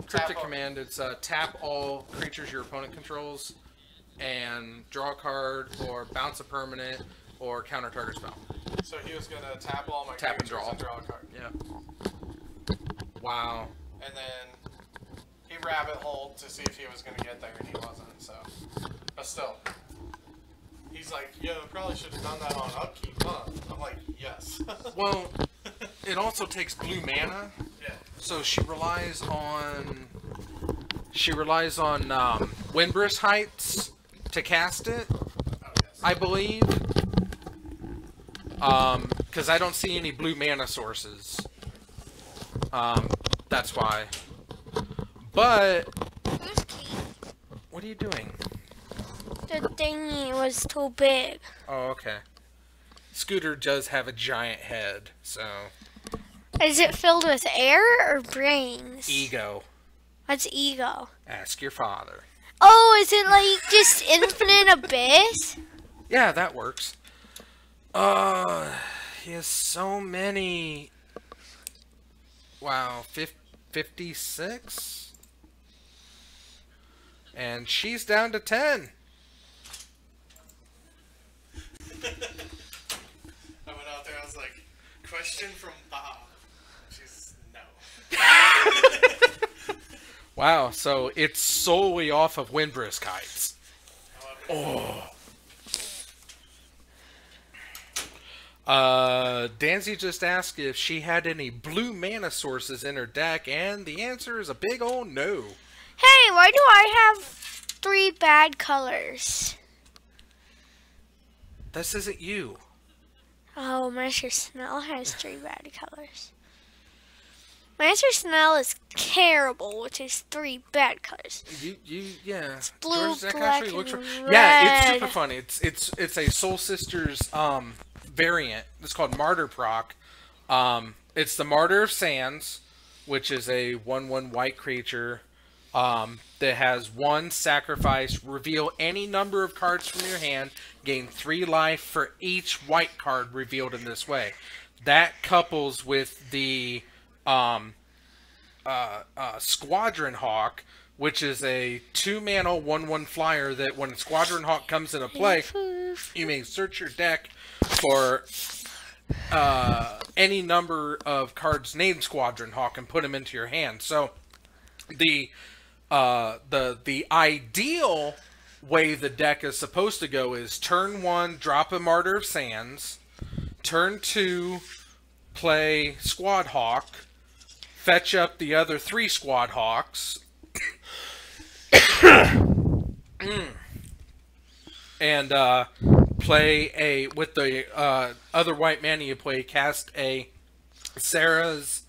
cryptic command, it's tap all creatures your opponent controls and draw a card or bounce a permanent or counter target spell. So he was gonna tap all my Tap and creatures draw. and draw a card. Yeah. Wow. And then he rabbit holed to see if he was gonna get there, and he wasn't. So, but still, he's like, "Yo, probably should have done that on upkeep, huh?" I'm like, "Yes." Well, it also takes blue mana, Yeah. so she relies on Windbriss Heights to cast it. Oh, yes. I believe. Because I don't see any blue mana sources. That's why. But Who's Keith? what are you doing? the thingy was too big. Oh, okay. Scooter does have a giant head, so... Is it filled with air or brains? Ego. What's ego? Ask your father. Oh, is it like just infinite abyss? Yeah, that works. He has so many... Wow, 56? And she's down to 10. I went out there, I was like, question from Bob. She's no. Wow, so it's solely off of Windbrisk Heights. Oh. Danzy just asked if she had any blue mana sources in her deck, and the answer is a big old no. Hey, why do I have 3 bad colors? This isn't you. Oh, Master Snell has 3 bad colors. Master Snell is terrible with his 3 bad colors. Yeah. It's blue, George, that black, actually looks and right. Yeah, it's red. super funny. It's a Soul Sisters variant. It's called Martyr Proc. It's the Martyr of Sands, which is a 1/1 white creature that has 1 sacrifice, reveal any number of cards from your hand, gain 3 life for each white card revealed in this way. That couples with the Squadron Hawk, which is a 2-mana 1/1 flyer that when Squadron Hawk comes into play, you may search your deck for any number of cards named Squadron Hawk and put them into your hand. So the ideal way the deck is supposed to go is turn 1, drop a Martyr of Sands, turn 2, play Squad Hawk, fetch up the other 3 Squad Hawks, and play with the other white mana you play, cast a Sarah's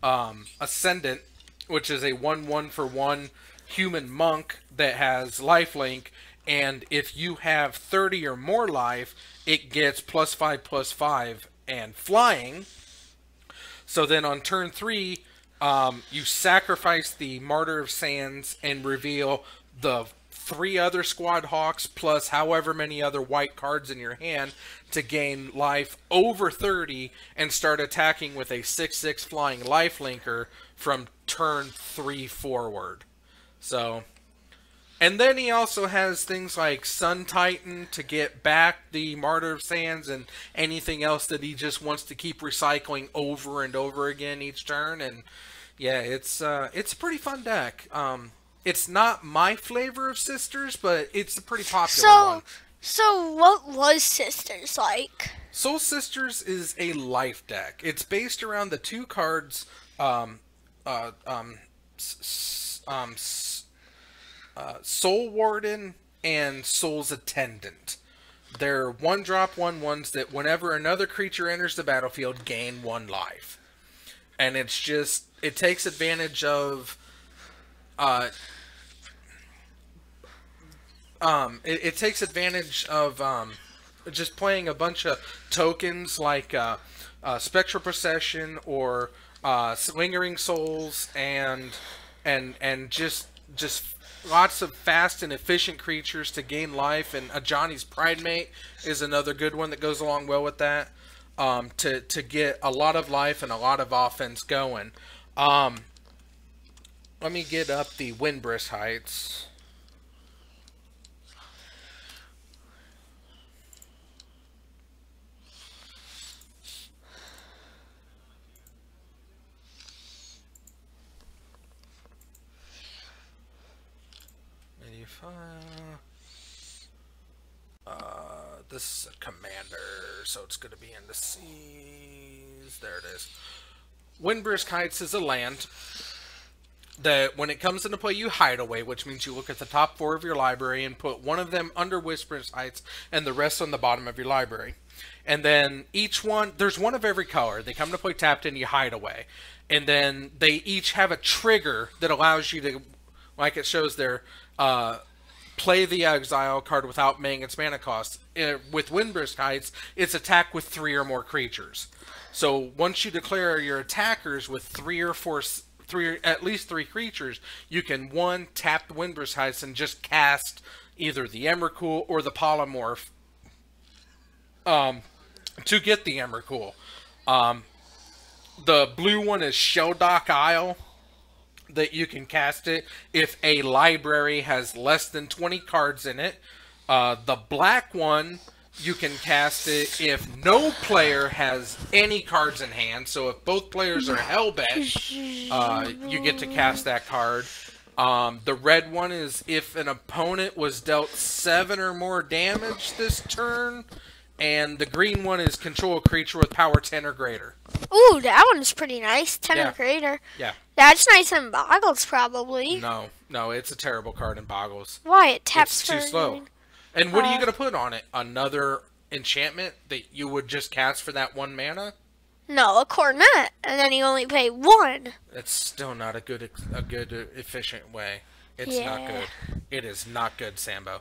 Ascendant, which is a 1/1 for 1 human monk that has lifelink, and if you have 30 or more life, it gets +5/+5 and flying. So then on turn 3, you sacrifice the Martyr of Sands and reveal the 3 other Squad Hawks plus however many other white cards in your hand to gain life over 30 and start attacking with a 6/6 flying lifelinker from turn 3 forward. So, and then he also has things like Sun Titan to get back the Martyr of Sands and anything else that he just wants to keep recycling over and over again each turn. And yeah, it's a pretty fun deck. It's not my flavor of Sisters, but it's a pretty popular one. So what was Sisters like? Soul Sisters is a life deck. It's based around the 2 cards, Soul Warden and Soul's Attendant. They're 1-drop 1/1s that whenever another creature enters the battlefield, gain 1 life. And it's just, it takes advantage of, it takes advantage of, just playing a bunch of tokens like, Spectral Procession or, Lingering Souls and just lots of fast and efficient creatures to gain life, and Ajani's Pridemate is another good one that goes along well with that, to get a lot of life and a lot of offense going. Let me get up the Windbrisk Heights. This is a commander, so it's going to be in the seas. There it is. Windbrisk Heights is a land that when it comes into play, you hide away, which means you look at the top 4 of your library and put one of them under Windbrisk Heights and the rest on the bottom of your library. And then each one, there's one of every color. They come to play tapped and you hide away. And then they each have a trigger that allows you to, like it shows there, play the exile card without paying its mana cost. With Windbrisk Heights, it's attack with 3 or more creatures. So once you declare your attackers with 3 or 4, at least 3 creatures, you can tap the Windbrisk Heights and just cast either the Emrakul or the Polymorph to get the Emrakul. The blue one is Shelldock Isle, that you can cast it if a library has less than 20 cards in it. The black one, you can cast it if no player has any cards in hand. So if both players are hellbent, you get to cast that card. The red one is if an opponent was dealt 7 or more damage this turn. And the green one is control a creature with power 10 or greater. Ooh, that one's pretty nice. 10 or greater. Yeah. That's nice in Boggles, probably. No, it's a terrible card in Boggles. Why? It taps It's too slow. And what are you going to put on it? Another enchantment that you would just cast for that 1 mana? No, a Coronet, and then you only pay 1. It's still not a good efficient way. It's not good. It is not good, Sambo.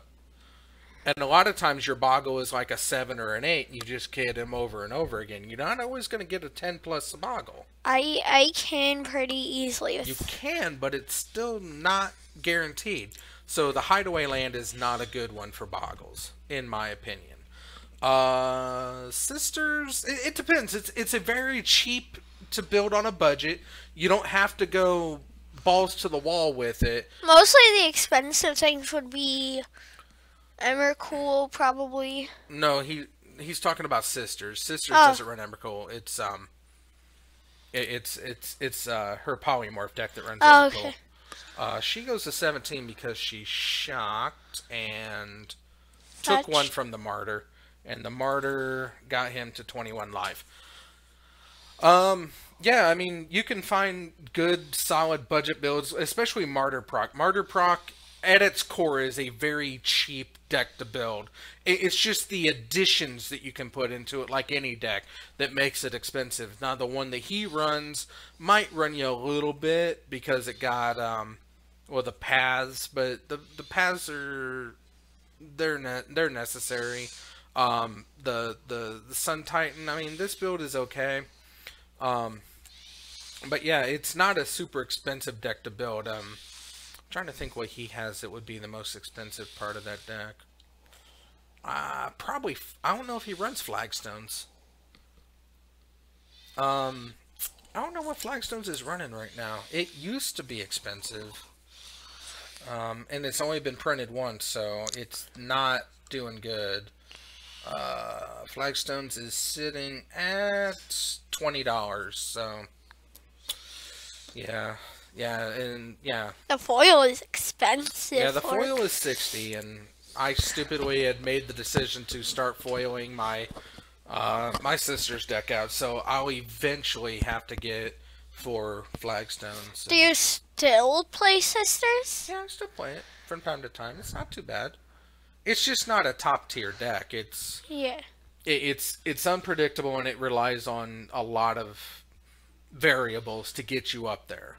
And a lot of times your Boggle is like a 7 or an 8, and you just kid him over and over again. You're not always going to get a 10 plus Boggle. I can pretty easily. You can, but it's still not guaranteed. So the Hideaway Land is not a good one for Boggles, in my opinion. Sisters, it depends. It's a very cheap to build on a budget. You don't have to go balls to the wall with it. Mostly the expensive things would be Emrakul, probably. No, he's talking about Sisters. Sisters doesn't run Emrakul. It's her Polymorph deck that runs Emrakul. Okay. She goes to 17 because she's shocked and took 1 from the Martyr, and the Martyr got him to 21 life. Yeah, I mean, you can find good, solid budget builds, especially Martyr Proc. Martyr Proc, at its core, is a very cheap deck to build. It's just the additions that you can put into it, like any deck, that makes it expensive. Now, the one that he runs might run you a little bit because it got, the paths, but the paths they're necessary. The Sun Titan, I mean, this build is okay. But yeah, it's not a super expensive deck to build. I'm trying to think what he has that would be the most expensive part of that deck. Probably, I don't know if he runs Flagstones. I don't know what Flagstones is running right now. It used to be expensive. And it's only been printed once, so it's not doing good. Flagstones is sitting at $20, so yeah, and yeah. The foil is expensive. Yeah, the foil is $60, and I stupidly had made the decision to start foiling my my sister's deck out, so I'll eventually have to get 4 Flagstones. Do you still play Sisters? Yeah, I still play it from time to time. It's not too bad. It's just not a top tier deck. It's unpredictable, and it relies on a lot of variables to get you up there.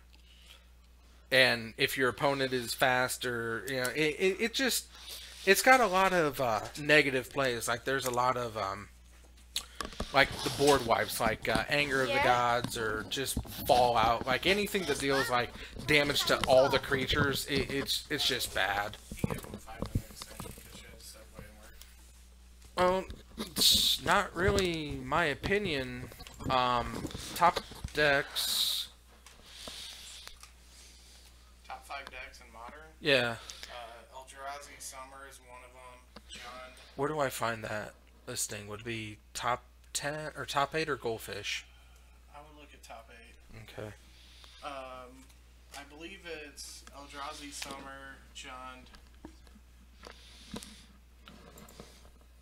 And if your opponent is fast, or it's got a lot of negative plays. Like there's a lot of like the board wipes, like Anger of the Gods, or just Fallout. Like anything that deals like damage to all the creatures, it's just bad. Well, it's not really my opinion. Top decks. Top 5 decks in Modern? Yeah. Eldrazi Summer is one of them. John. Where do I find that listing? Would it be top 10 or top 8 or Goldfish? I would look at top 8. Okay. I believe it's Eldrazi Summer, John.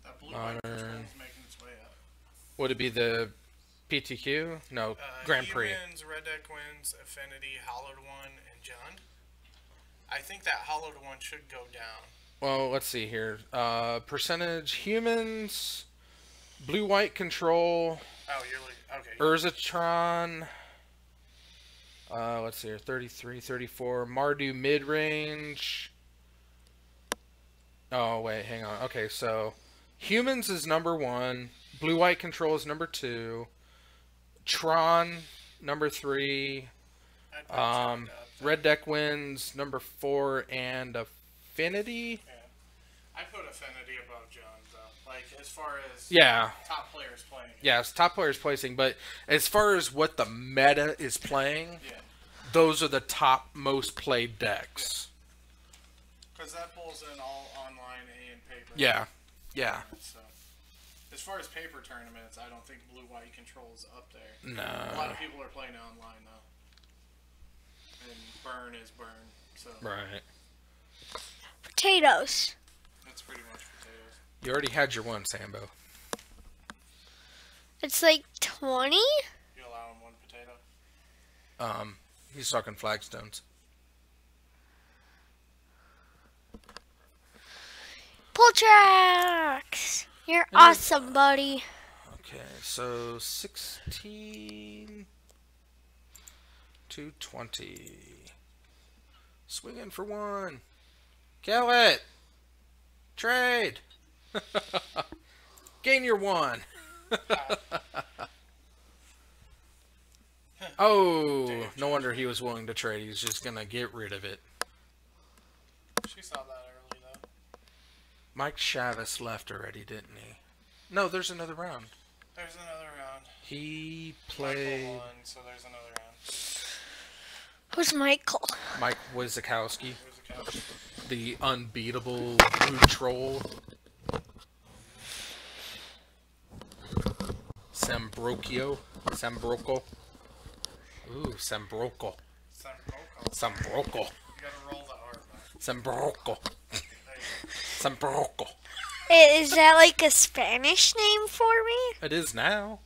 That blue-white one's making its way up. Would it be the PTQ? No, Grand Prix. Humans, Red Deck wins, Affinity, Hollowed One, and John. I think that Hollowed One should go down. Well, let's see here. Percentage humans, blue-white control. Oh, you're like, okay. Urzatron. Let's see here. 33, 34. Mardu mid-range. Oh, wait, hang on. Okay, so Humans is number 1. Blue-White Control is number 2. Tron, number 3. Red Deck Wins, number 4. And Affinity? Yeah. I put Affinity above Jones, though. Like, as far as top players playing. Yes, top players placing. But as far as what the meta is playing, those are the top most played decks. Because that pulls in all online and paper. Yeah. So, as far as paper tournaments, I don't think Blue-White Control is up there. No. A lot of people are playing online, though. And burn is burn. So. Right. Potatoes. That's pretty much potatoes. You already had your one, Sambo. It's like 20? You allow him 1 potato? He's talking flagstones. Pull tracks! You're awesome, buddy. Okay, so 16 to 20. Swinging for 1. Kill it! Trade! Gain your 1. Oh, no wonder he was willing to trade. He was just going to get rid of it. She saw that early, though. Mike Chavis left already, didn't he? No, there's another round. There's another round. He played... Michael won, so there's another round. Who's Michael? Mike Wizakowski. The unbeatable blue troll. Sambrocco. Ooh, Sambrocco. Sambrocco. You gotta roll the R, man. Sambrocco. Sambrocco. Is that like a Spanish name for me? It is now.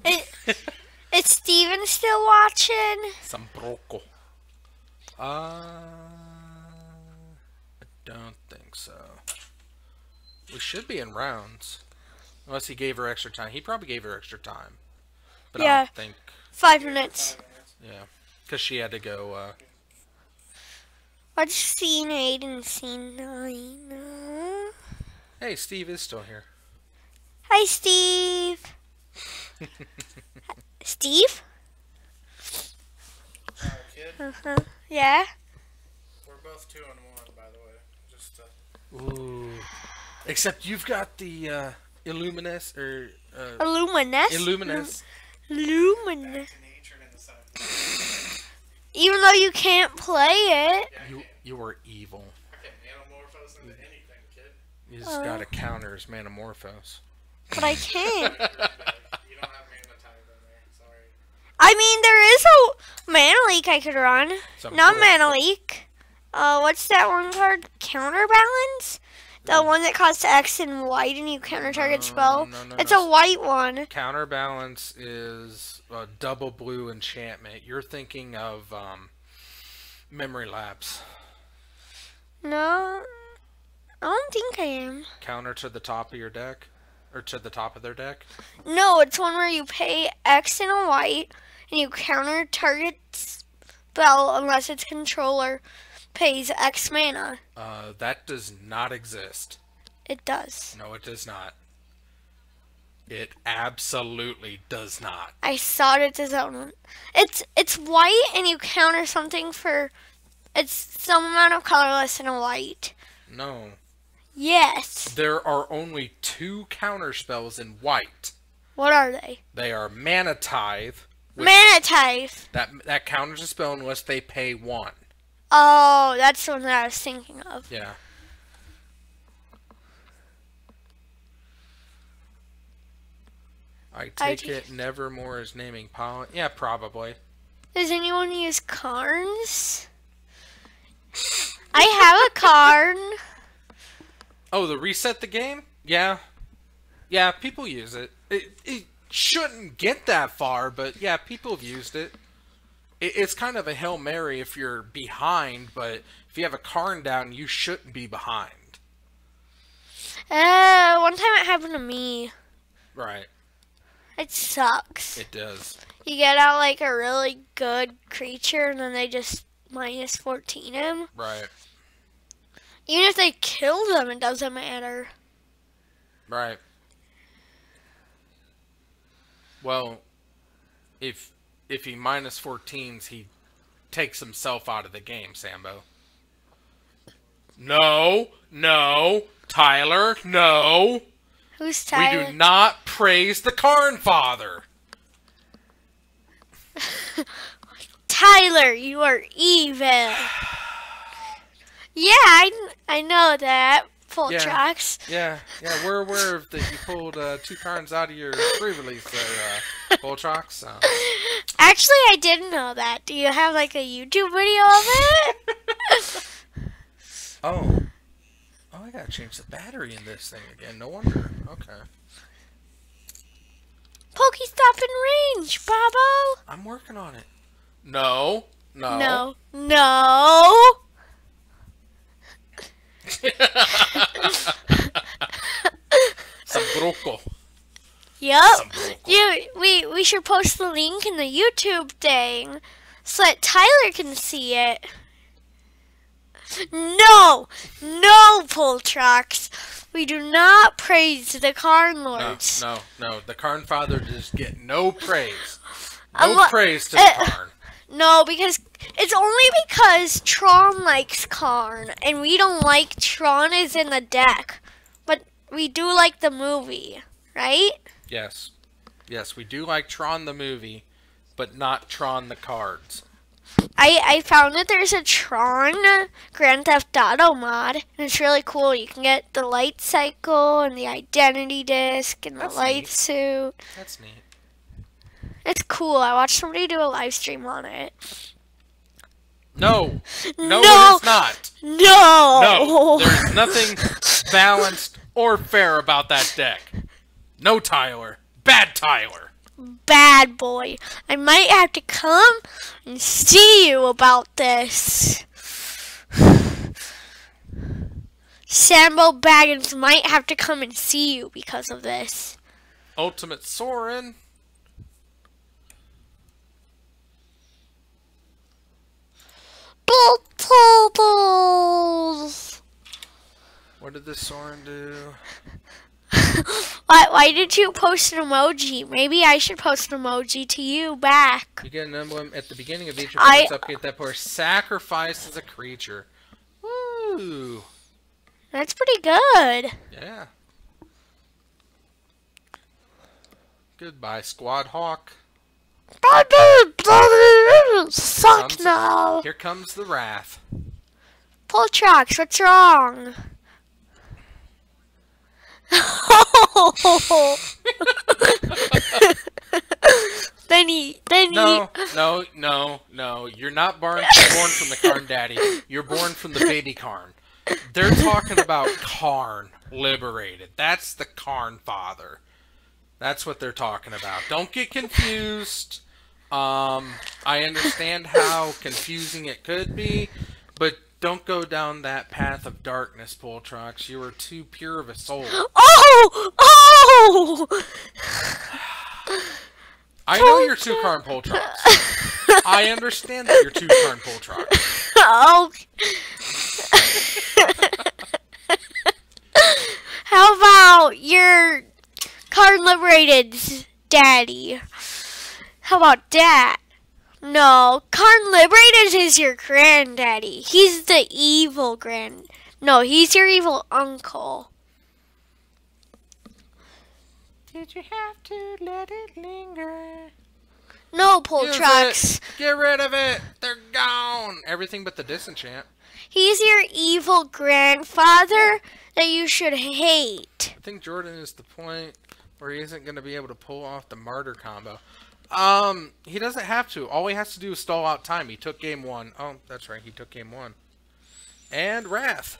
Is Steven still watching? Sambrocco. I don't think so. We should be in rounds. Unless he gave her extra time. He probably gave her extra time. But I don't think... 5 minutes. Yeah. Because she had to go, What's scene 8 and scene 9? Hey, Steve is still here. Hi, Steve. Steve? Kid? Yeah? We're both 2 and 1, by the way. Just Ooh. Except you've got the, Illuminus, or, Illuminus? Illuminus. Luminous. Even though you can't play it. You were evil. I can Manamorphose into anything, kid. You just gotta counter his Manamorphose. But I can't. You don't have mana type in there, sorry. I mean, there is a Mana Leak I could run. Not Mana Leak. What's that one card? Counterbalance? The one that costs X and white and you counter target spell? It's a white one. Counterbalance is a double blue enchantment. You're thinking of Memory Lapse. No, I don't think I am. Counter to the top of your deck? Or to the top of their deck? No, it's one where you pay X and a white and you counter target spell unless its controller pays X mana. That does not exist. It does. No, it does not. It absolutely does not. I thought it does that one. It's white and you counter something for it's some amount of colorless and a white. No. Yes. There are only 2 counter spells in white. What are they? They are Mana Tithe. Mana Tithe. That counters a spell unless they pay 1. Oh, that's the one that I was thinking of. Yeah. I take it Nevermore is naming Pollen. Yeah, probably. Does anyone use Karns? I have a Karn. Oh, the reset the game? Yeah. Yeah, people use it. It shouldn't get that far, but yeah, people have used it. It's kind of a Hail Mary if you're behind, but if you have a Karn down, you shouldn't be behind. One time it happened to me. Right. It sucks. It does. You get out like a really good creature and then they just minus 14 him. Right. Even if they kill them, it doesn't matter. Right. Well, if he minus 14s, he takes himself out of the game, Sambo. No, Tyler, no. Who's Tyler? We do not praise the Karn Father. Tyler, you are evil. Yeah, I know that. Full tracks. Yeah, we're aware of that you pulled 2 Karns out of your pre-release there, Full Tracks. Actually, I didn't know that. Do you have like a YouTube video of it? Oh, I gotta change the battery in this thing again. No wonder. Okay. Pokestop in range, Bobo. I'm working on it. No. Sabruco. Yup. We should post the link in the YouTube thing so that Tyler can see it. No, Poltrox. We do not praise the Karn Lords. No. The Karn Father does get no praise. No praise to the Karn. No, because it's only because Tron likes Karn, and we don't like Tron is in the deck. But we do like the movie, right? Yes, we do like Tron the movie, but not Tron the cards. I found that there's a Tron Grand Theft Auto mod, and it's really cool. You can get the light cycle and the identity disc and the light suit. That's neat. It's cool. I watched somebody do a live stream on it. No, it is not. No, there's nothing balanced or fair about that deck. No, Tyler. Bad Tyler. Bad boy. I might have to come and see you about this. Sambo Baggins might have to come and see you because of this. Ultimate Sorin. What did this Sorin do? Why did you post an emoji? Maybe I should post an emoji to you back. You get an emblem at the beginning of each opponent's upkeep that player sacrifices a creature. Woo! That's pretty good. Yeah. Goodbye, Squad Hawk. Suck now. Here comes the wrath. Poltrox, what's wrong? No. You're not born from the Karn Daddy. You're born from the baby Karn. They're talking about Karn liberated. That's the Karn Father. That's what they're talking about. Don't get confused. I understand how confusing it could be, but don't go down that path of darkness, Poltrox. You are too pure of a soul. Oh! I know you're two Karn Poltrox. I understand that you're two Karn Poltrox. Oh. How about your Karn liberated daddy? How about that? No, Karn liberated is your granddaddy. He's the evil No, he's your evil uncle. Did you have to let it linger? No, Poltrox. Get rid of it. They're gone. Everything but the disenchant. He's your evil grandfather that you should hate. I think Jordan is the point where he isn't going to be able to pull off the martyr combo. He doesn't have to. All he has to do is stall out time. He took game 1. Oh, that's right. He took game 1. And Wrath.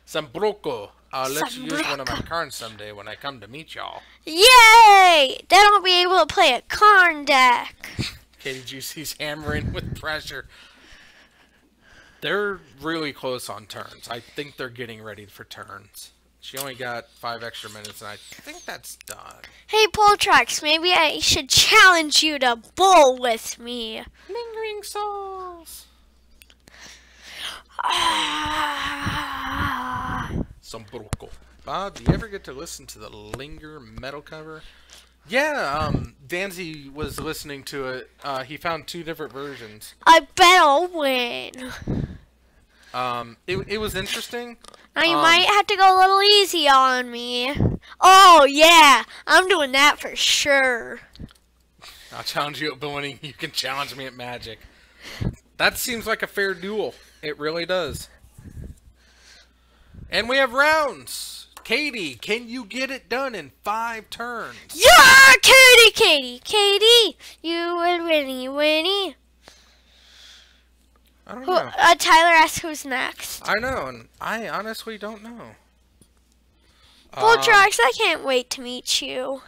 Sambruco. I'll let you use one of my Karns someday when I come to meet y'all. Yay! Then I'll be able to play a Karn deck. Katie Juicy's hammering with pressure. They're really close on turns. I think they're getting ready for turns. She only got 5 extra minutes, and I think that's done. Hey, Poltrox, maybe I should challenge you to bowl with me. Lingering Souls. Some broco. Bob, do you ever get to listen to the Linger metal cover? Yeah, Danzy was listening to it. He found 2 different versions. I bet I'll win. It was interesting. Now you might have to go a little easy on me. Oh yeah, I'm doing that for sure. I'll challenge you at bowling. You can challenge me at magic. That seems like a fair duel. It really does. And we have rounds. Katie, can you get it done in 5 turns? Yeah, Katie, you and Winnie. I don't know. Tyler asked who's next. I know, and I honestly don't know. Voltrax, I can't wait to meet you.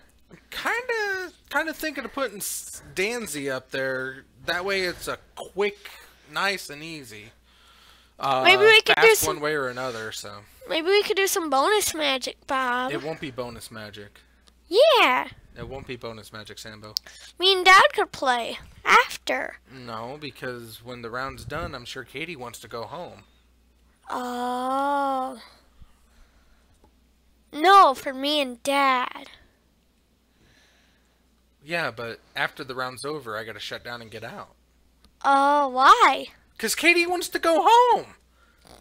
Kind of thinking of putting Danzy up there. That way, it's a quick, nice, and easy. Maybe we could do one way or another. So maybe we could do some bonus magic, Bob. It won't be bonus magic. Yeah. It won't be bonus magic, Sambo. Me and Dad could play after. No, because when the round's done, I'm sure Katie wants to go home. Oh. No, for me and Dad. Yeah, but after the round's over, I gotta shut down and get out. Oh, why? Because Katie wants to go home.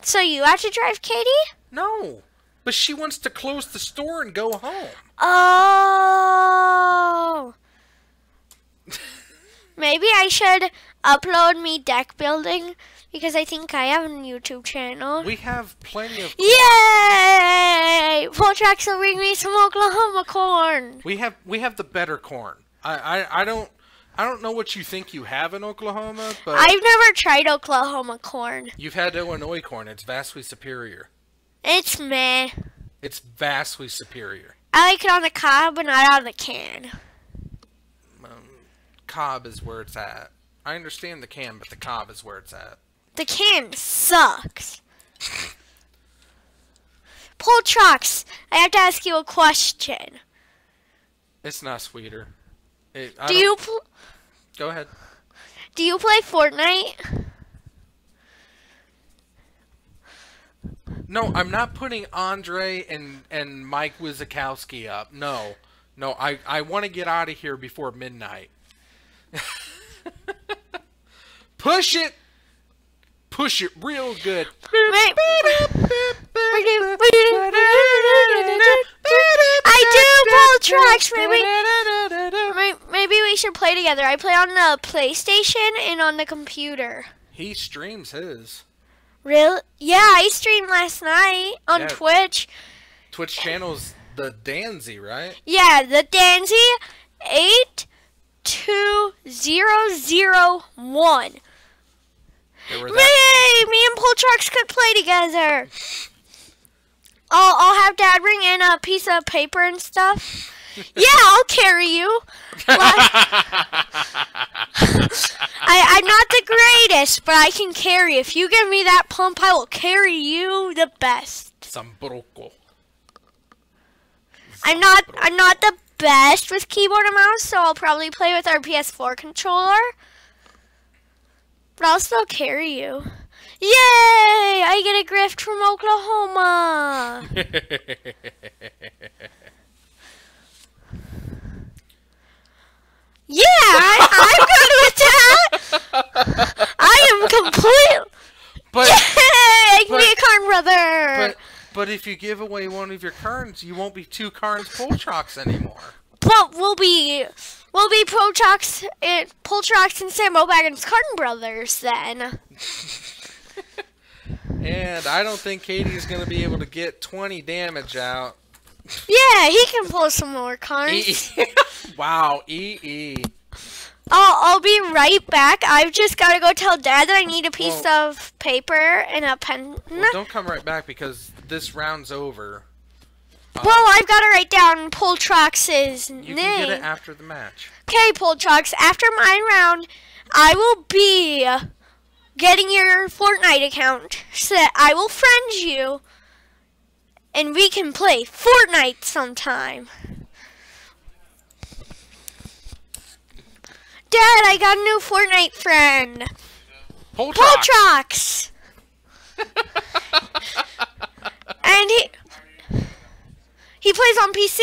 So you have to drive Katie? No, but she wants to close the store and go home. Oh. Maybe I should upload me deck building because I think I have a YouTube channel. We have plenty of corn. Yay! Voltrax will bring me some Oklahoma corn. We have the better corn. I don't know what you think you have in Oklahoma, but I've never tried Oklahoma corn. You've had Illinois corn. It's vastly superior. It's meh. It's vastly superior. I like it on the cob, but not on the can. Cob is where it's at. I understand the can, but the cob is where it's at. The can sucks. Voltrax, I have to ask you a question. It's not sweeter. Go ahead. Do you play Fortnite? No, I'm not putting Andre and Mike Wizakowski up. No, I want to get out of here before midnight. Push it real good. I do Voltrax. Maybe we should play together. I play on the PlayStation and on the computer. He streams his. Really? Yeah, I streamed last night on Twitch. Twitch channel's the Danzy, right? Yeah, the Danzy 82001. Yay! Me and Voltrax could play together. I'll have Dad bring in a piece of paper and stuff. Yeah, I'll carry you. I'm not the greatest, but I can carry. If you give me that pump, I will carry you the best. Some broco. I'm not the best with keyboard and mouse, so I'll probably play with our PS4 controller. But I'll still carry you. Yay! I get a gift from Oklahoma. Yeah, I'm good with that. I am complete. But, yay! I can be a Karn brother. But if you give away one of your Karns, you won't be 2 Karns Voltrax anymore. But we'll be Voltrax and Sambo Baggins Karn brothers then. And I don't think Katie's gonna be able to get 20 damage out. Yeah, he can pull some more Karns. Wow, EE. I'll be right back. I've just got to go tell Dad that I need a piece of paper and a pen. Well, don't come right back because this round's over. Well, I've got to write down Voltrax's name. You can get it after the match. Okay, Voltrax, after my round, I will be getting your Fortnite account so that I will friend you and we can play Fortnite sometime. Dad, I got a new Fortnite friend. Voltrax. And he plays on PC.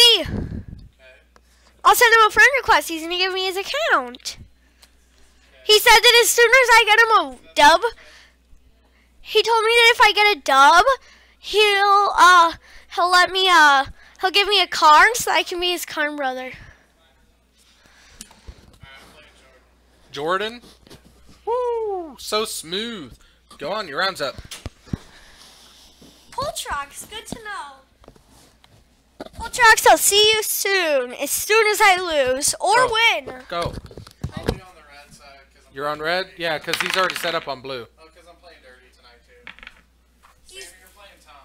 I'll send him a friend request. He's gonna give me his account. He said that as soon as I get him a dub, he told me that if I get a dub, he'll let me he'll give me a card so I can be his card brother. Jordan? Woo! So smooth. Go on, your round's up. Poltrox, good to know. Poltrox, I'll see you soon as I lose or win. Go. I'll be on the red side. You're on red? Yeah, because he's already set up on blue. Oh, because I'm playing dirty tonight, too. Sammy, you're playing Tom.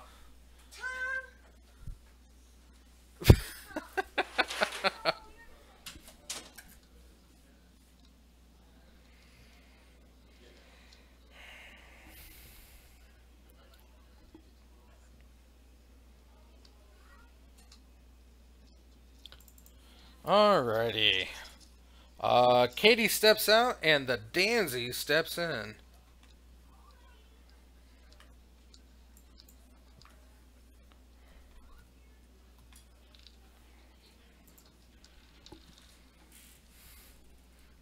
Alrighty. Katie steps out and the Danzy steps in.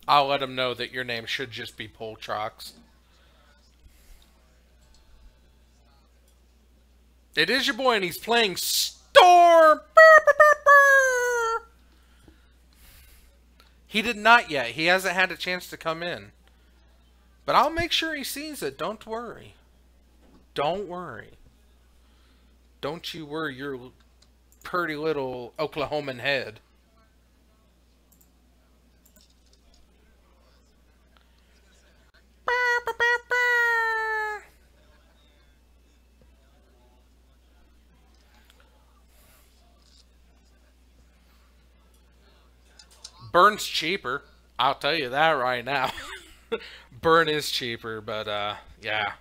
I'll let him know that your name should just be Poltrox. It is your boy and he's playing Storm. He did not yet. He hasn't had a chance to come in. But I'll make sure he sees it. Don't worry. Don't worry. Don't you worry your pretty little Oklahoman head. Burn's cheaper. I'll tell you that right now. Burn is cheaper, but yeah.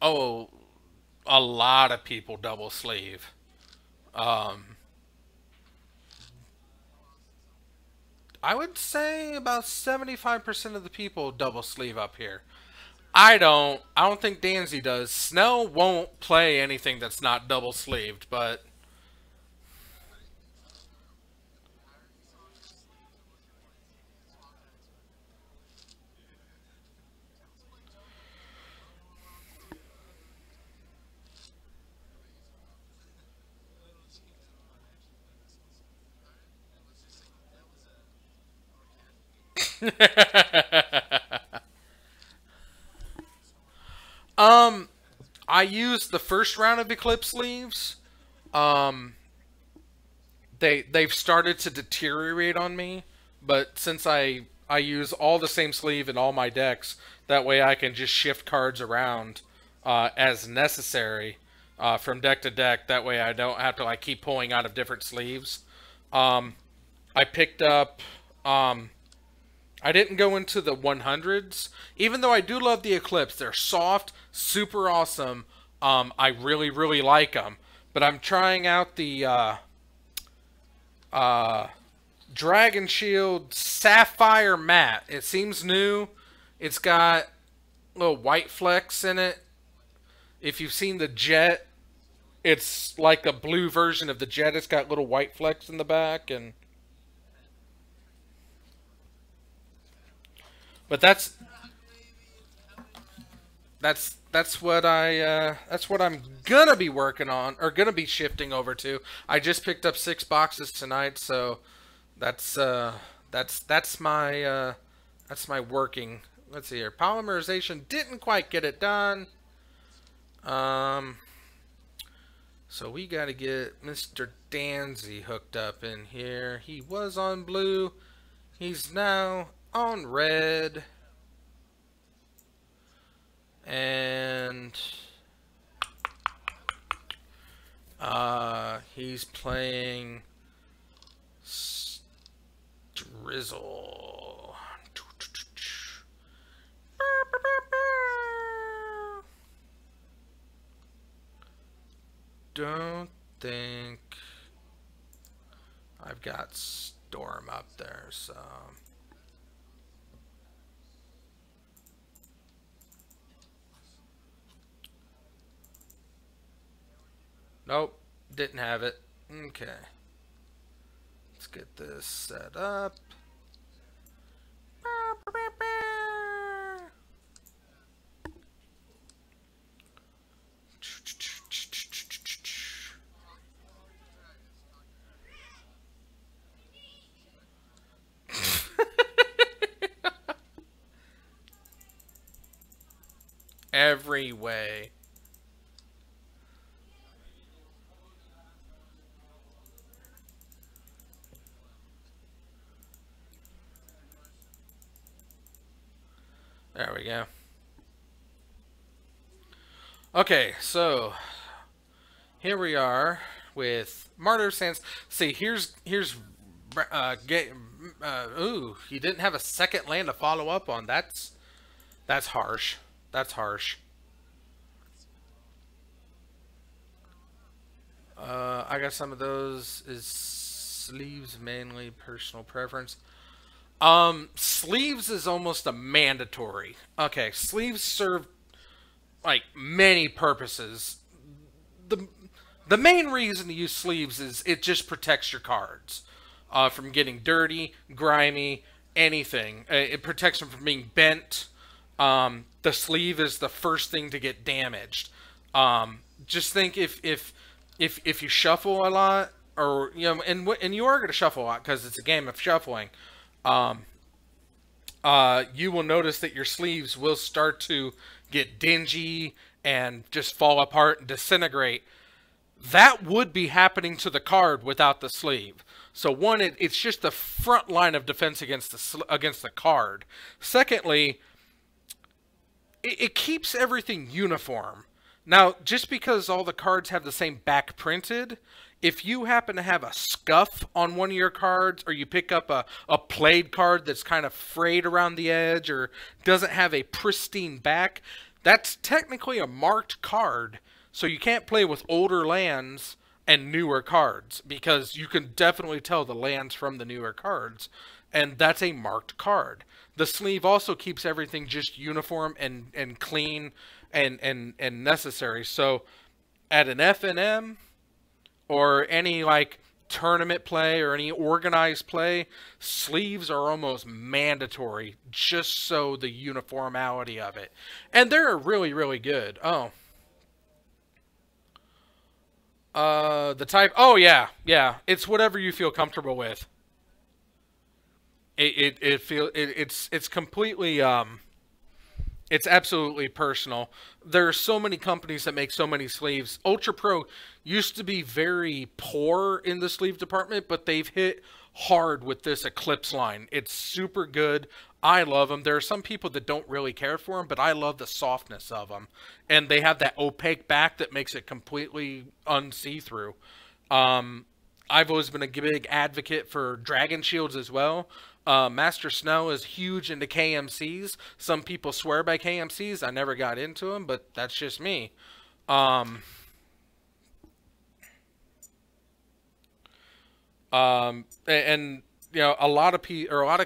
Oh, a lot of people double sleeve. I would say about 75% of the people double sleeve up here. I don't think Danzy does. Snell won't play anything that's not double sleeved, but I used the first round of Eclipse sleeves. They've started to deteriorate on me, but since I use all the same sleeve in all my decks, that way I can just shift cards around as necessary from deck to deck. That way I don't have to like keep pulling out of different sleeves. I picked up I didn't go into the 100s, even though I do love the Eclipse. They're soft, super awesome. I really, really like them. But I'm trying out the Dragon Shield Sapphire Matte. It seems new. It's got little white flecks in it. If you've seen the Jet, it's like a blue version of the Jet. It's got little white flecks in the back, and but that's what I'm gonna be working on, or gonna be shifting over to. I just picked up 6 boxes tonight, so that's my working. Let's see here. Polymerization didn't quite get it done. So we got to get Mr. Danzy hooked up in here. He was on blue. He's now on red. And he's playing Drizzle. Don't think I've got Storm up there, so nope, didn't have it. Okay, let's get this set up. Every way. There we go. Okay, so here we are with Martyr Sands. See, here's ooh, he didn't have a second land to follow up on. That's harsh. That's harsh. I got some of those. Is sleeves mainly personal preference? Sleeves is almost a mandatory. Okay, sleeves serve like many purposes. The main reason to use sleeves is it just protects your cards from getting dirty, grimy, anything. It protects them from being bent. The sleeve is the first thing to get damaged. Just think if you shuffle a lot, or you know, and you are going to shuffle a lot because it's a game of shuffling. You will notice that your sleeves will start to get dingy and just fall apart and disintegrate. That would be happening to the card without the sleeve. So one, it's just the front line of defense against the card. Secondly, it keeps everything uniform. Now, just because all the cards have the same back printed, if you happen to have a scuff on one of your cards, or you pick up a played card that's kind of frayed around the edge, or doesn't have a pristine back, that's technically a marked card. So you can't play with older lands and newer cards, because you can definitely tell the lands from the newer cards, and that's a marked card. The sleeve also keeps everything just uniform and clean and necessary. So at an FNM or any like tournament play or any organized play, sleeves are almost mandatory just so the uniformity of it. And they're really, really good. Oh. The type, oh yeah, it's whatever you feel comfortable with. It's completely, it's absolutely personal. There are so many companies that make so many sleeves. Ultra Pro used to be very poor in the sleeve department, but they've hit hard with this Eclipse line. It's super good. I love them. There are some people that don't really care for them, but I love the softness of them. And they have that opaque back that makes it completely unsee-through. I've always been a big advocate for Dragon Shields as well. Master Snow is huge into KMCs. Some people swear by KMCs. I never got into them, but that's just me. And you know, a lot of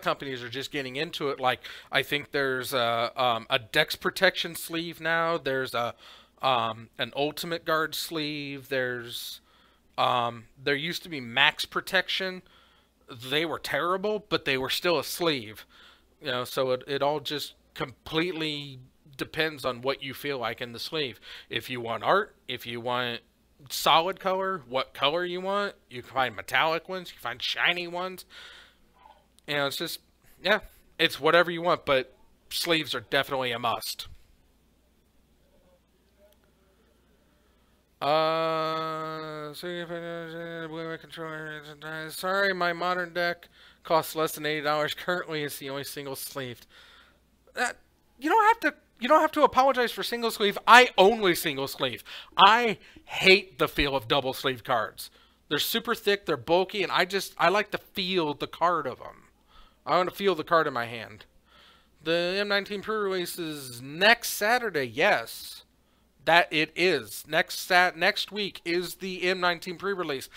companies are just getting into it. Like, I think there's a Dex Protection sleeve now. There's an Ultimate Guard sleeve. There's there used to be Max Protection. They were terrible, but they were still a sleeve. You know, so it all just completely depends on what you feel like in the sleeve. If you want art, if you want solid color, what color you want. You can find metallic ones, you can find shiny ones. You know, it's just, yeah, it's whatever you want, but sleeves are definitely a must. Sorry, my modern deck Costs less than $80. Currently, it's the only single sleeved. You don't have to apologize for single sleeve. I only single sleeve. I hate the feel of double sleeve cards. They're super thick, they're bulky, and I like to feel the card of them. I want to feel the card in my hand. The M19 pre-release is next Saturday. Yes, that it is. Next week is the M19 pre-release.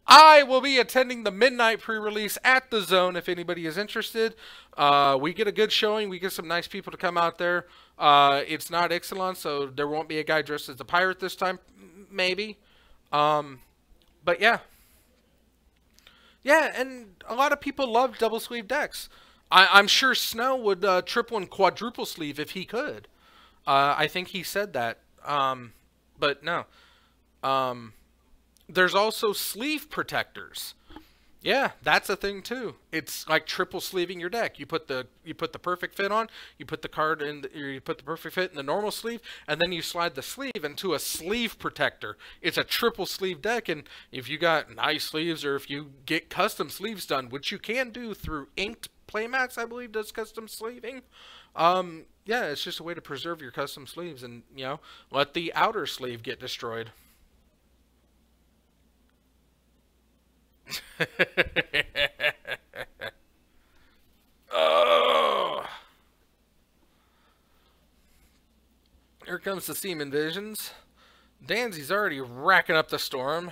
I will be attending the midnight pre-release at the Zone if anybody is interested. We get a good showing. We get some nice people to come out there. It's not Ixalan, so there won't be a guy dressed as a pirate this time. Maybe. But yeah. Yeah, and a lot of people love double sleeve decks. I'm sure Snow would triple and quadruple sleeve if he could. I think he said that. But no. There's also sleeve protectors. Yeah, that's a thing too. It's like triple sleeving your deck. You put the perfect fit on, you put the card in, you put the perfect fit in the normal sleeve, and then you slide the sleeve into a sleeve protector. It's a triple sleeve deck, and if you got nice sleeves, or if you get custom sleeves done, which you can do through Inked Playmats, I believe does custom sleeving. Yeah, it's just a way to preserve your custom sleeves, and let the outer sleeve get destroyed. Oh. Here comes the Seaman Visions. Danzy's already racking up the storm.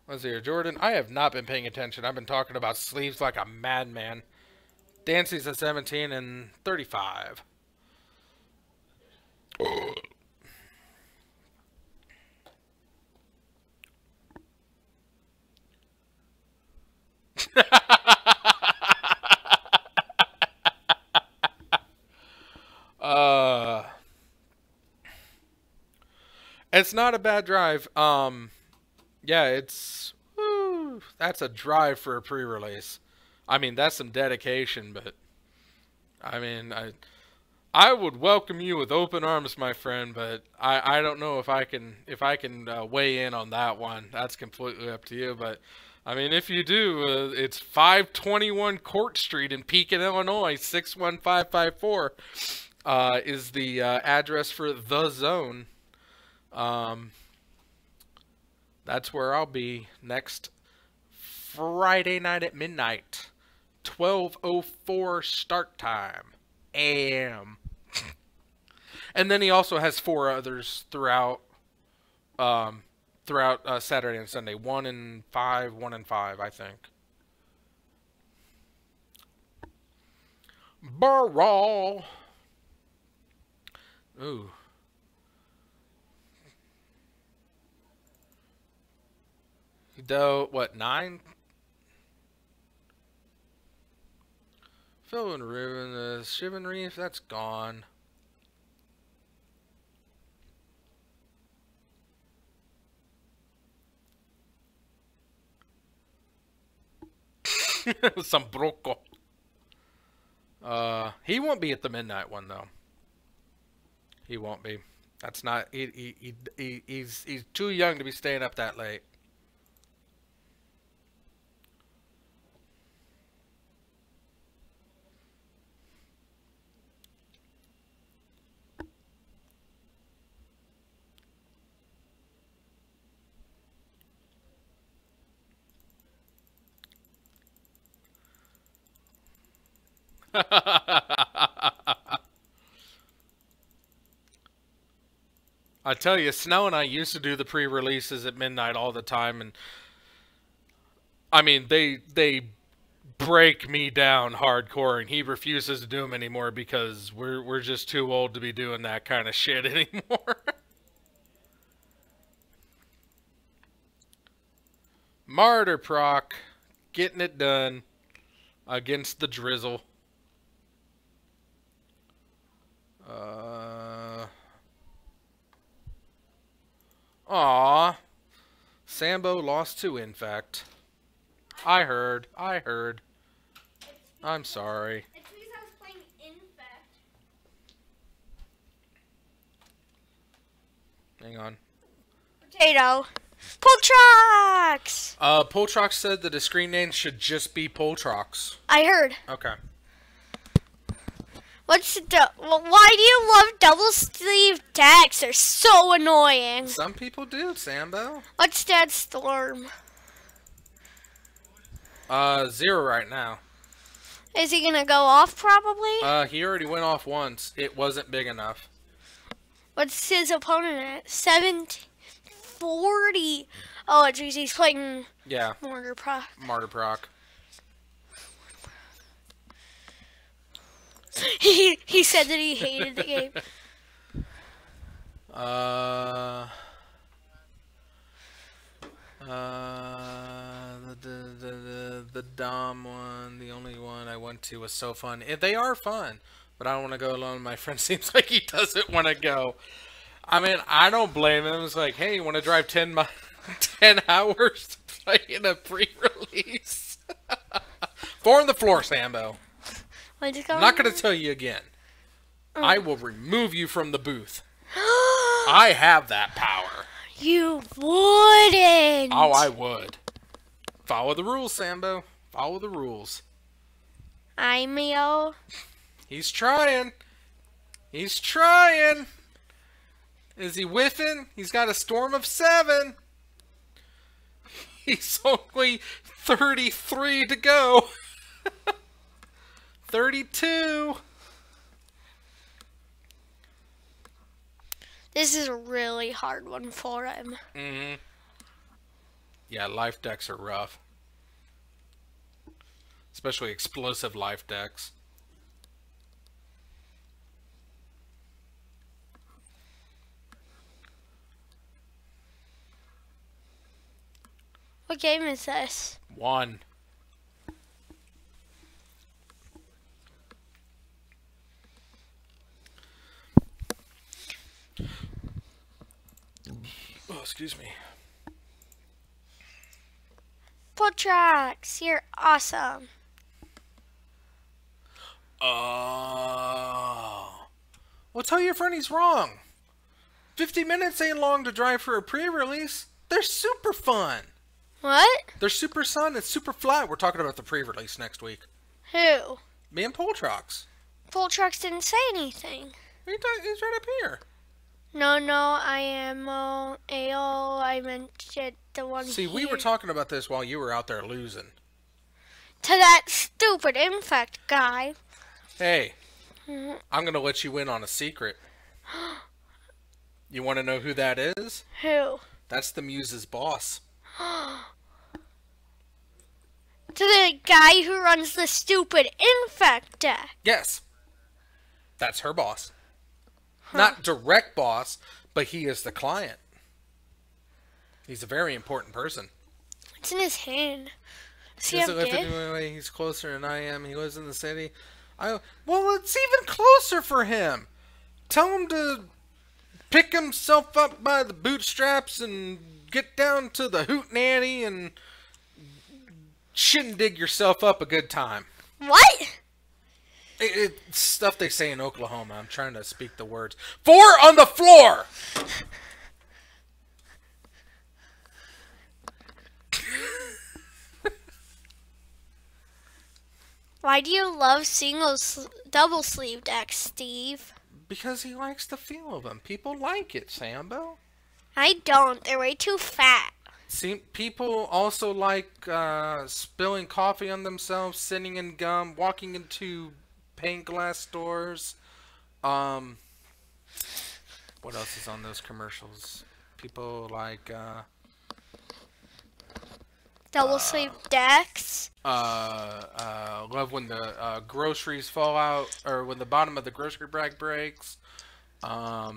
Let's see here, Jordan. I have not been paying attention. I've been talking about sleeves like a madman. Dancy's at 17 and 35. It's not a bad drive. Yeah, it's that's a drive for a pre-release. I mean, that's some dedication, but I mean, I would welcome you with open arms, my friend, but I don't know if I can weigh in on that one. That's completely up to you, but I mean, if you do, it's 521 Court Street in Pekin, Illinois, 61554 is the address for the Zone. That's where I'll be next Friday night at midnight, 12:04 start time, a.m. And then he also has 4 others throughout Saturday and Sunday. 1 and 5, I think. Baral. Ooh. Though, what, 9? Phil and Ruben, the Shivan Reef, that's gone. Some broco. He won't be at the midnight one though. He won't be. That's not. He's too young to be staying up that late. I tell you, Snow and I used to do the pre-releases at midnight all the time, and I mean, they break me down hardcore, and he refuses to do them anymore because we're just too old to be doing that kind of shit anymore. Martyr proc, getting it done against the drizzle. Aw, Sambo lost to Infect. I heard. I'm sorry. It's because I was playing Infect. Hang on. Potato. Poltrox! Poltrox said that his screen name should just be Poltrox. I heard. Okay. Why do you love double sleeve decks? They're so annoying. Some people do, Sambo. What's Dad's storm? 0 right now. Is he gonna go off probably? He already went off once. It wasn't big enough. What's his opponent at? 740. Oh, geez, he's playing. Yeah. Martyr Proc. Martyr Proc. He said that he hated the game. The Dom one, the only one I went to was so fun. They are fun, but I don't want to go alone. My friend seems like he doesn't want to go. I mean, I don't blame him. It's like, hey, you want to drive 10 hours to play in a pre-release? 4 on the floor, Sambo. I'm not going to tell you again. I will remove you from the booth. I have that power. You wouldn't. Oh, I would. Follow the rules, Sambo. Follow the rules. Imeo. He's trying. He's trying. Is he whiffing? He's got a storm of 7. He's only 33 to go. 32. This is a really hard one for him. Mm-hmm. Yeah, life decks are rough. Especially explosive life decks. What game is this? 1. Oh, excuse me. Poltrox, you're awesome. Well, tell your friend he's wrong. 50 minutes ain't long to drive for a pre-release. They're super fun. What? They're super fun and super flat. We're talking about the pre-release next week. Who? Me and Poltrox. Poltrox didn't say anything. He's right up here. No, I am AO. I meant the one. See, here. we were talking about this while you were out there losing. To that stupid infect guy. Hey, I'm going to let you in on a secret. You want to know who that is? Who? That's the Muse's boss. To the guy who runs the stupid infect deck. Yes. That's her boss. Not direct boss, but he is the client. He's a very important person. What's in his hand? Does he He have doesn't live dick? anyway. He's closer than I am. He lives in the city. Well, it's even closer for him. Tell him to pick himself up by the bootstraps and get down to the hootenanny and shindig yourself up a good time. What? It's stuff they say in Oklahoma. I'm trying to speak the words. 4 on the floor! Why do you love double sleeve decks, Steve? Because he likes the feel of them. People like it, Sambo. I don't. They're way too fat. See, people also like spilling coffee on themselves, sitting in gum, walking into paint glass stores. What else is on those commercials? People like double sleeve decks. Love when the groceries fall out, or when the bottom of the grocery bag breaks. Yeah.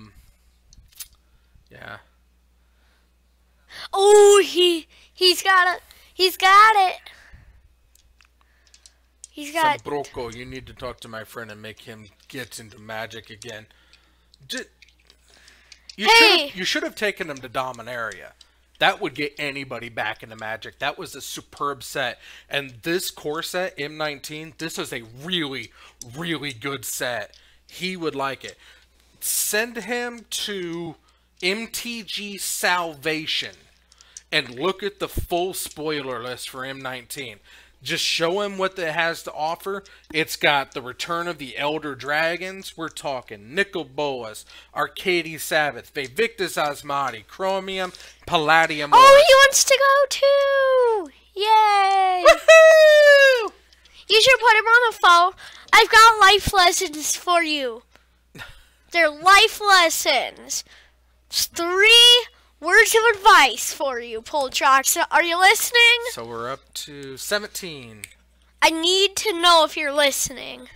Oh, he's got it. He's got it. He's got. Broco, you need to talk to my friend and make him get into Magic again. You should have taken him to Dominaria. That would get anybody back into Magic. That was a superb set. And this core set, M19, this is a really, really good set. He would like it. Send him to MTG Salvation. and look at the full spoiler list for M19. Just show him what it has to offer. It's got the Return of the Elder Dragons. We're talking Nicol Bolas, Arcady Sabbath, Vivictus Asmati, Chromium, Palladium. Oh, he wants to go too! Yay! Woohoo! You should put him on the phone. I've got life lessons for you. They're life lessons. It's 3 words of advice for you, Poltrox. Are you listening? So we're up to 17. I need to know if you're listening.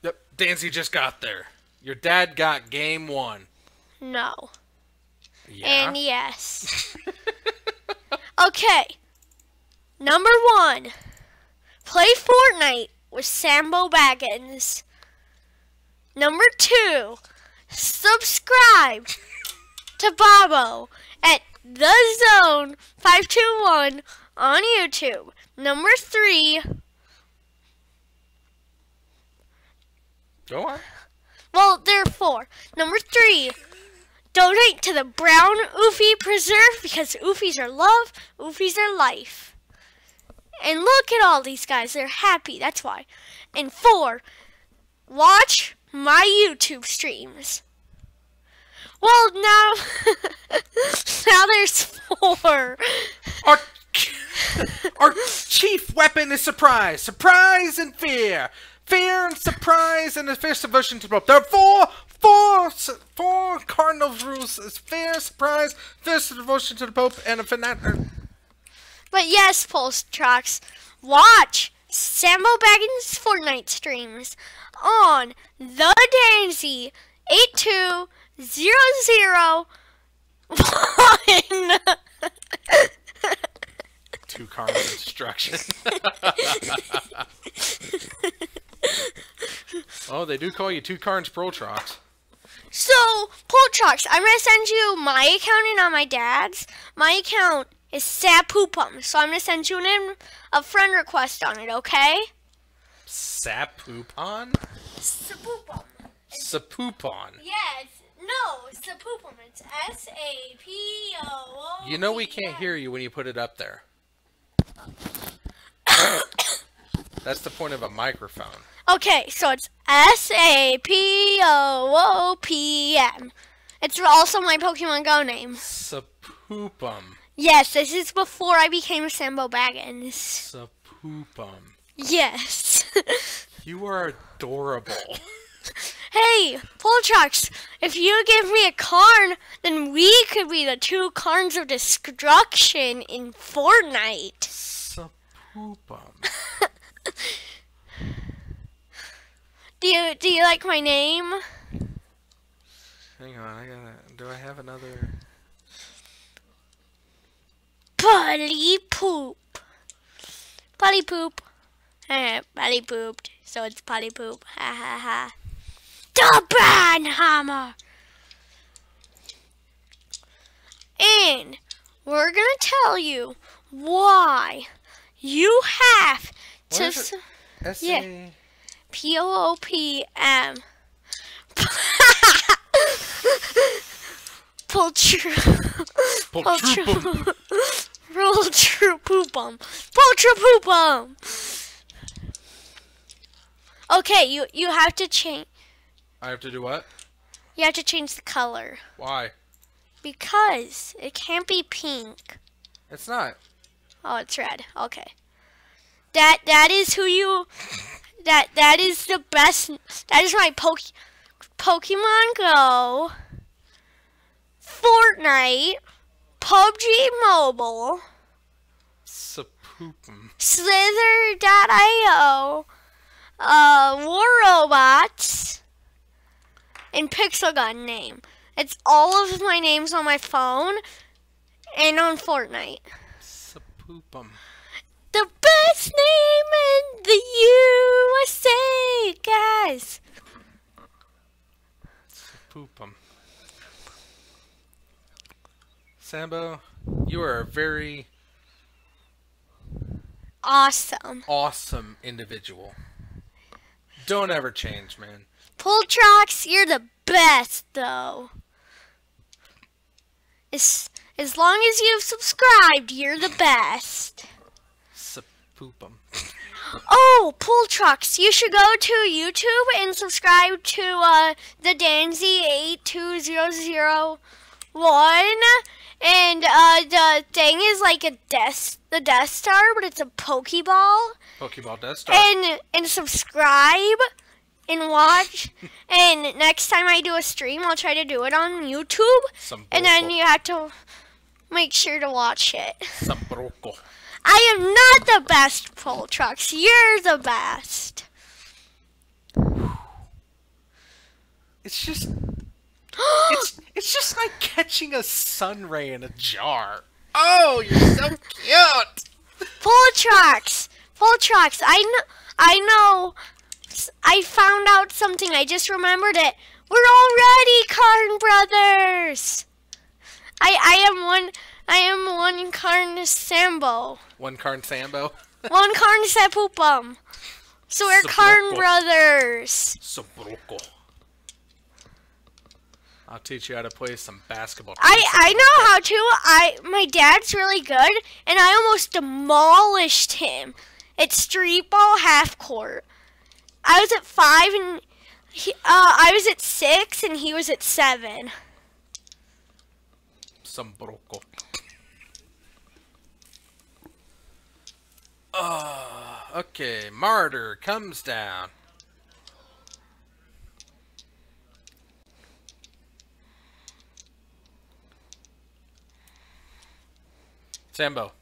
Yep, Dancy just got there. Your dad got game 1. No. Yeah. And yes. Okay. Number 1. Play Fortnite with Sambo Baggins. Number 2. Subscribe to Bobo at The Zone 521 on YouTube. Number 3. Go on. Well, there are 4. Number 3. Donate to the Brown Oofy Preserve because Oofies are love, Oofies are life. And look at all these guys. They're happy. That's why. And 4. Watch my YouTube streams. Well, now, now there's 4. Our chief weapon is surprise. Surprise and fear. Fear and surprise and the fierce devotion to both. There are four cardinal rules: is fear, surprise, fierce devotion to the Pope, and a fanatic. But yes, Poltrox, watch Sambo Baggins Fortnite streams on the Dancy 8200. 2 cards instruction. Oh, they do call you 2 cards Poltrox. So, Poltrox, I'm going to send you my account and not my dad's. My account is Sapoopum, so I'm going to send you a friend request on it, okay? Sapoopon? Sapoopum. Sapoopon. Yeah, Sapoopum. It's S-A-P-O-O. You know we can't hear you when you put it up there. That's the point of a microphone. Okay, so it's S-A-P-O-O-P-M. It's also my Pokemon Go name. Sapoopum. Yes, this is before I became Sambo Baggins. Sapoopum. Yes. You are adorable. Hey, Poltrox, if you give me a Karn, then we could be the 2 Karns of destruction in Fortnite. Sapoopum. Do you like my name? Hang on, do I have another? Putty poop. Putty poop. Putty pooped, so it's putty poop. Ha ha ha. The Banhammer. And we're gonna tll you why you have to. S-A... P-O-O-P-M. Poltroopum. Okay, you have to change. I have to do what? You have to change the color. Why? Because it can't be pink. It's not. Oh, it's red. Okay. That is who you. That is the best. That is my Pokemon Go, Fortnite, PUBG Mobile, Sapoopum, Slither.io, War Robots, and Pixel Gun name. It's all of my names on my phone and on Fortnite. Sapoopum. The best name in the USA, guys. Sapoopum. Sambo, you are a very awesome individual. Don't ever change, man. Poltrox, you're the best, though. As long as you've subscribed, you're the best. Poop 'em. Oh, Pool Trucks, you should go to YouTube and subscribe to the Danzy820001. And the thing is like the Death Star, but it's a Pokeball. Pokeball Death Star. And subscribe and watch. And next time I do a stream, I'll try to do it on YouTube. And then you have to make sure to watch it. I am not the best, Pool Trucks. You're the best. It's just it's just like catching a sun ray in a jar. Oh, you're so cute. Pool Trucks. I know. I found out something. I just remembered it. We're already Karn brothers. I am one Karn Sambo. One Karn Sambo? One Karn Sapupum. So we're Karn brothers. I'll teach you how to play some basketball. I know how to. My dad's really good, and I almost demolished him at street ball half court. I was at 5 and I was at 6 and he was at 7. Some broco. Okay, Martyr comes down. Sambo.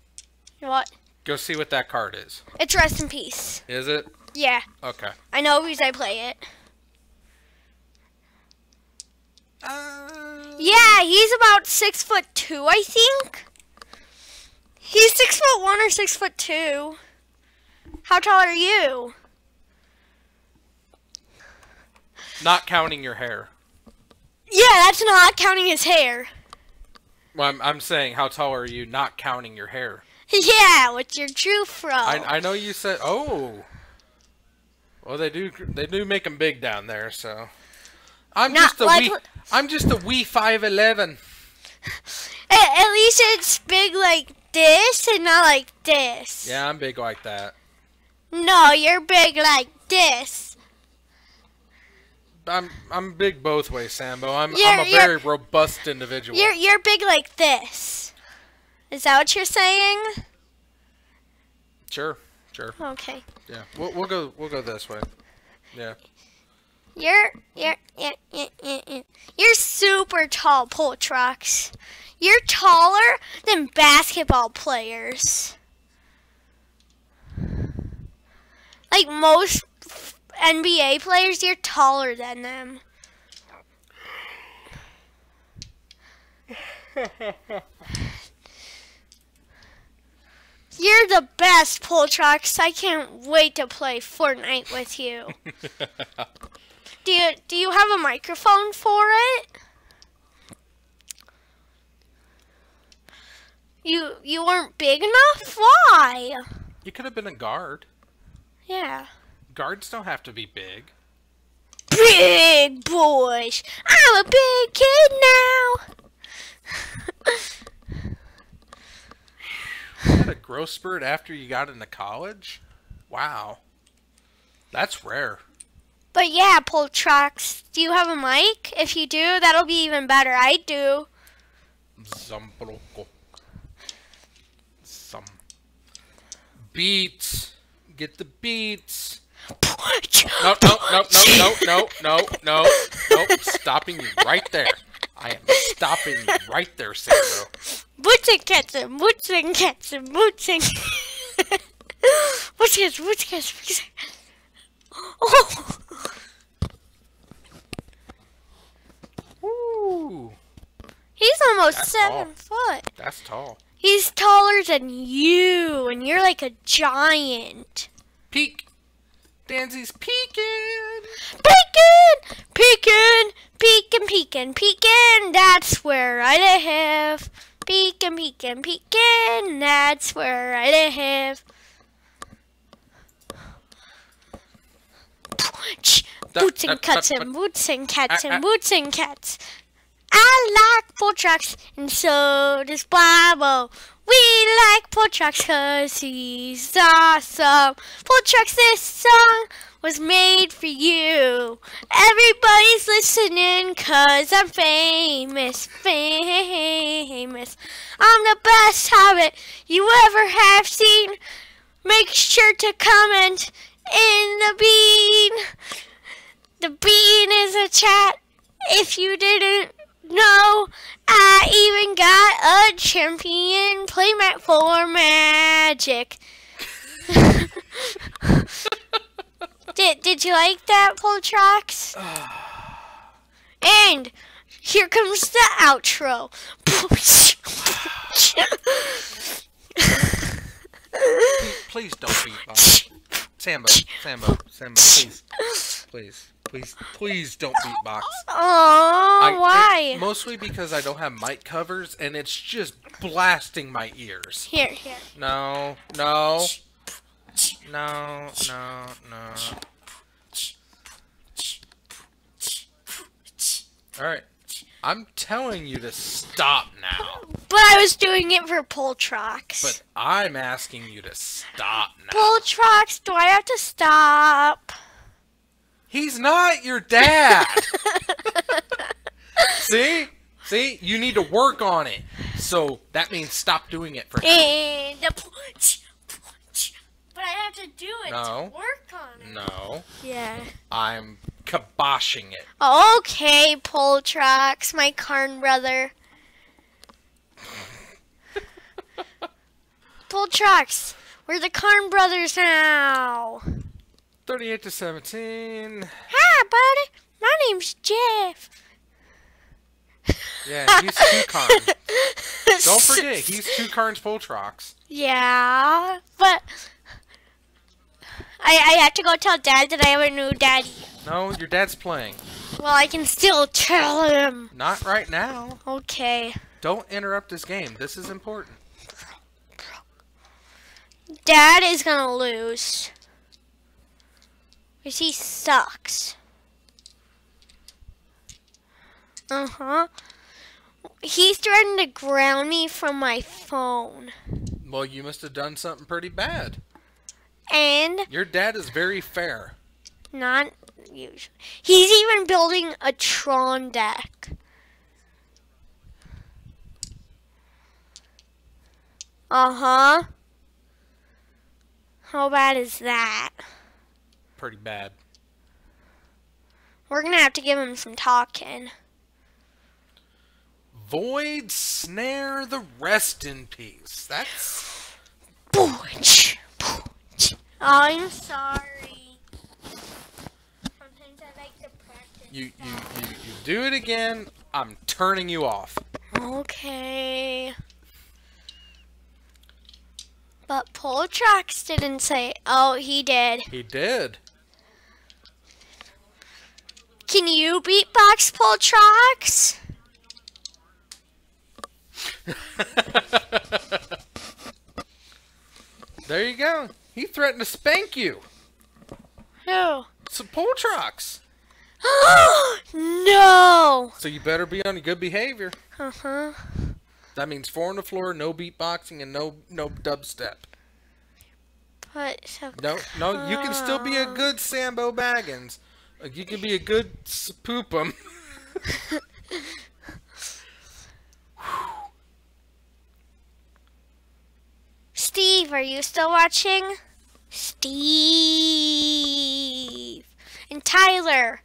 What? Go see what that card is. It's Rest in Peace. Is it? Yeah. Okay. I know because I play it. Yeah, he's about 6'2", I think. He's 6'1" or 6'2". How tall are you? Not counting your hair. Yeah, that's not counting his hair. Well, I'm saying, how tall are you? Not counting your hair. Yeah, what's your true fro? I know you said. Oh. Well, they do make them big down there, so. I'm just a wee 5'11". At least it's big like this and not like this. Yeah, I'm big like that. No, you're big like this. I'm big both ways, Sambo. I'm a very robust individual. You're big like this. Is that what you're saying? Sure. Okay. Yeah, we'll go this way. Yeah. You're super tall, Pool Trucks. You're taller than basketball players. Like most NBA players, you're taller than them. You're the best, Pool Trucks. I can't wait to play Fortnite with you. Do you have a microphone for it? You weren't big enough? Why? You could have been a guard. Yeah. Guards don't have to be big. Big boys. I'm a big kid now. You had a growth spurt after you got into college? Wow. That's rare. But yeah, Pool Trucks, do you have a mic? If you do, that'll be even better. I do. Some beats. Get the beats. No. Stopping you right there. I am stopping you right there, Sandro. Boots and cats and boots and cats and boots and boots. Oh. Ooh. He's almost That's 7 foot. That's tall. He's taller than you, and you're like a giant. Peek. Danzy's peeking. Peeking. That's where I live. Peeking. That's where I live. Boots and cats and boots and cats and boots and cats. I like pull trucks, and so does Blabo. We like pull trucks 'cause he's awesome. Pull trucks, this song was made for you. Everybody's listening 'cause I'm famous, famous. I'm the best hobbit you ever have seen. Make sure to comment in the bean. The bean is a chat. If you didn't know, I even got a champion playmat for Magic. Did you like that, Poltrox? And here comes the outro. Please don't beatbox. Sambo, please don't beatbox. Oh, why? Mostly because I don't have mic covers and it's just blasting my ears. Here. No. Alright. I'm telling you to stop now. But I was doing it for Poltrox. But I'm asking you to stop now. Poltrox, do I have to stop? He's not your dad. See? You need to work on it. So that means stop doing it for him. And the but I have to do it No. to work on it. No. Yeah. I'm kiboshing it. Okay, Poltrox, my Karn brother. Poltrox, we're the Karn brothers now. 38-17. Hi, buddy. My name's Jeff. Yeah, he's two Karns. Don't forget, he's two Karns Poltrox. Yeah, but I have to go tell Dad that I have a new daddy. No, your dad's playing. Well, I can still tell him. Not right now. Okay. Don't interrupt this game. This is important. Dad is gonna lose. Because he sucks. Uh-huh. He's threatened to ground me from my phone. Well, you must have done something pretty bad. And Your dad is very fair. not usually. He's even building a Tron deck. Uh-huh. How bad is that? Pretty bad. We're gonna have to give him some talking. Void Snare the Rest in Peace. That's... I'm sorry. Sometimes I like to practice. You do it again, I'm turning you off. Okay. But Poltrox didn't say. Oh, he did. He did. Can you beatbox, Poltrox? There you go. He threatened to spank you. Who? It's a Poltrox. No. So you better be on your good behavior. Uh-huh. That means 4 on the floor, no beatboxing, and no dubstep. But so No, you can still be a good Sambo Baggins. Like, you can be a good Poopum. Steve, are you still watching? Steve. And Tyler.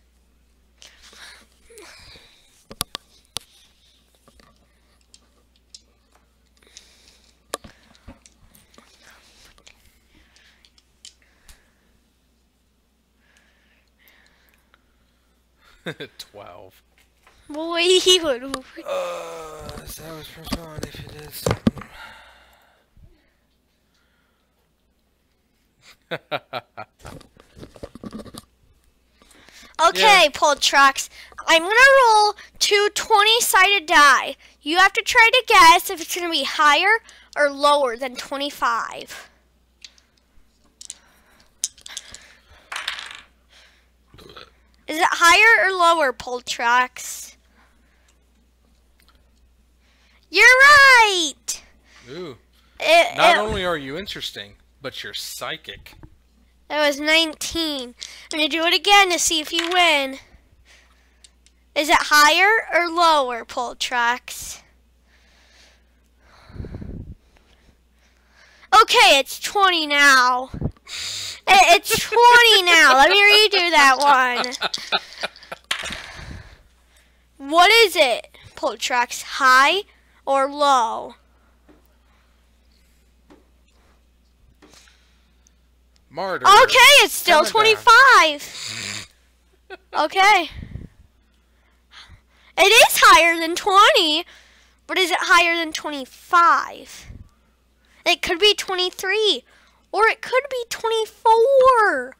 $12. Boy, he would. That was first one if you did something. Okay, Poltrox. I'm gonna roll 2 20-sided die. You have to try to guess if it's gonna be higher or lower than 25. Is it higher or lower, Poltrox? You're right. Ooh. Not only are you interesting, but you're psychic. That was 19. I'm going to do it again to see if you win. Is it higher or lower, Poltrax? Okay, it's 20 now. It's 20 now. Let me redo that one. What is it, Poltrax? High or low? Martyr. Okay, it's still 25. Okay. It is higher than 20, but is it higher than 25? It could be 23, or it could be 24.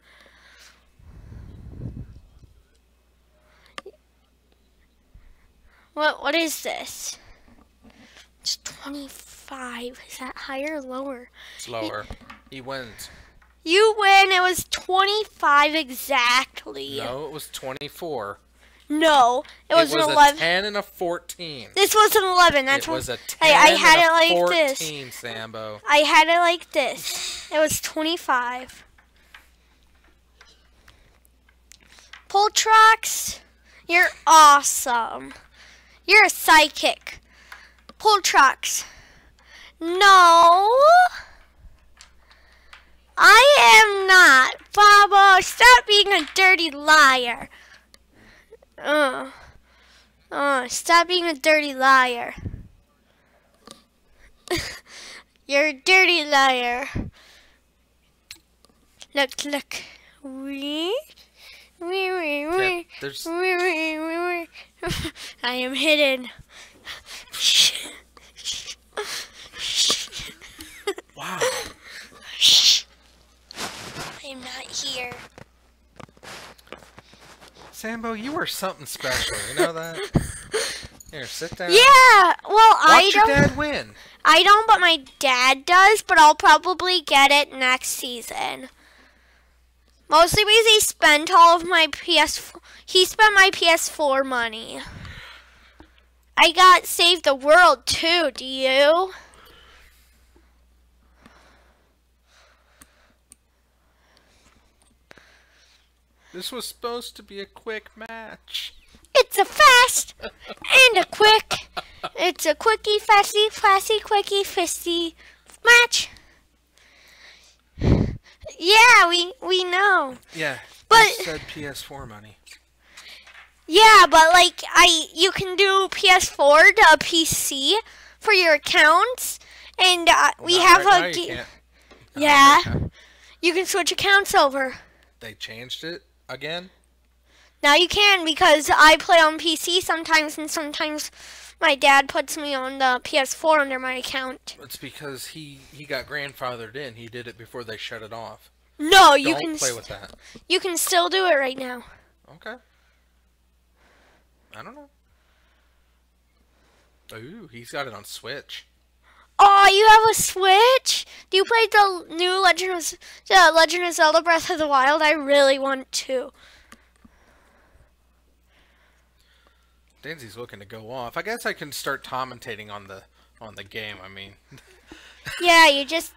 What is this? It's 25. Is that higher or lower? It's lower. He wins. You win. It was 25 exactly. No, it was 24. No, it was an 11. A 10 and a 14. This was an 11. That's it was a 10 I had and it like 14, this. Sambo. I had it like this. It was 25. Poltrax, you're awesome. You're a psychic. Poltrax. No. I am not. Baba, stop being a dirty liar. Stop being a dirty liar. You're a dirty liar. Look. I am hidden. Wow. I am not here. Sambo, you are something special. You know that? Here, sit down. Yeah. Well, Watch your dad win. I don't, but my dad does. But I'll probably get it next season. Mostly because he spent all of my He spent my PS4 money. I got Save the World too. Do you? This was supposed to be a quick match. It's a fast and a quick. It's a quickie, fasty, classy, quickie, fisty match. Yeah, we know. Yeah, but you said PS4 money. Yeah, but like you can do PS4 to PC for your accounts, and we have right a yeah. You can switch accounts over. They changed it again? Now you can, because I play on PC sometimes, and sometimes my dad puts me on the PS4 under my account. It's because he got grandfathered in. He did it before they shut it off. No, you can Don't play with that. You can still do it right now. Okay. I don't know. Ooh, he's got it on Switch. Oh, you have a Switch? Do you play the new Legend of Zelda Breath of the Wild? I really want to. Danzy's looking to go off. I guess I can start commentating on the game. I mean, yeah, it's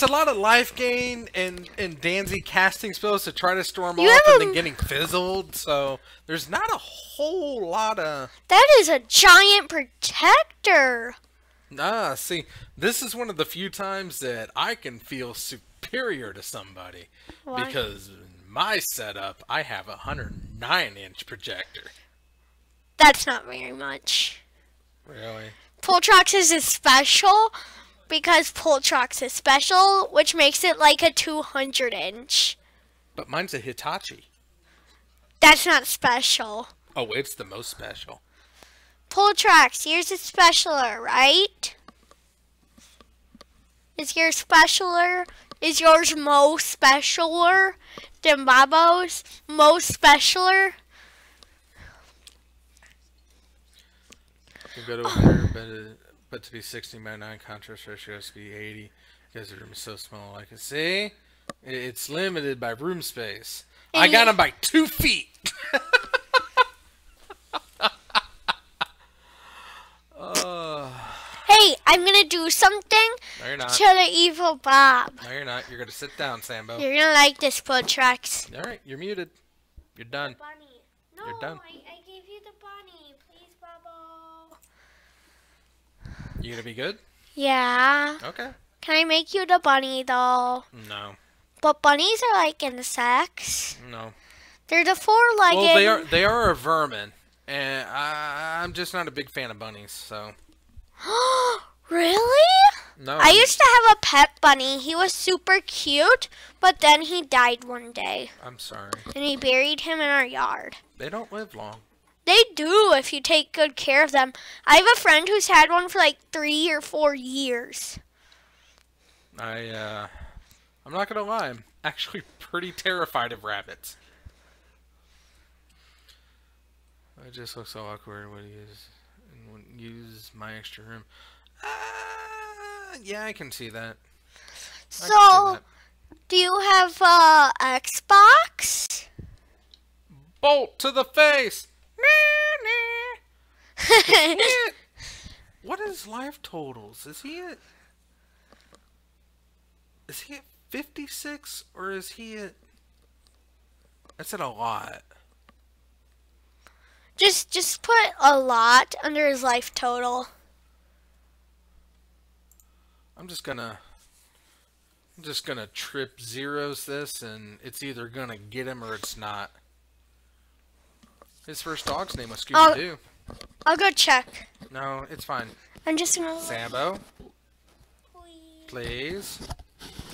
a lot of life gain and Danzy casting spells to try to storm off and then getting fizzled. So there's not a whole lot of. That is a giant protector. Nah, see, this is one of the few times that I can feel superior to somebody. Why? Because in my setup, I have a 109-inch projector. That's not very much. Really? Poltrax is special because Poltrax is special, which makes it like a 200-inch. But mine's a Hitachi. That's not special. Oh, it's the most special. Poltrax, yours is specialer, right? Is yours specialer? Is yours most specialer than Babo's? Most specialer? We'll go to here, but to be 16 by 9 contrast ratio has to be 80 because the room is so small. I can see it's limited by room space. I got him by 2 feet. I'm gonna do something No, you're not. to the evil Bob. No, you're not. You're gonna sit down, Sambo. You're gonna like this, Pull Tracks. All right, you're muted. You're done. Bunny. No, You're done. I gave you the bunny. Please, Bubble. You gonna be good? Yeah. Okay. Can I make you the bunny, though? No. But bunnies are like insects. No. They're the four-legged. Well, they are a vermin, and I'm just not a big fan of bunnies. So. Really? No. I used to have a pet bunny. He was super cute, but then he died one day. I'm sorry. And we buried him in our yard. They don't live long. They do if you take good care of them. I have a friend who's had one for like 3 or 4 years. I'm not gonna lie. I'm actually pretty terrified of rabbits. It just looks so awkward when you use my extra room. Yeah, I can see that. So, do you have Xbox? Bolt to the face! What is life totals? Is he at 56 or is he at... That's at a lot. Just put a lot under his life total. I'm just gonna trip zeros this, and it's either gonna get him or it's not. His first dog's name was Scooby-Doo. I'll go check. No, it's fine. I'm just gonna... Sambo. Please.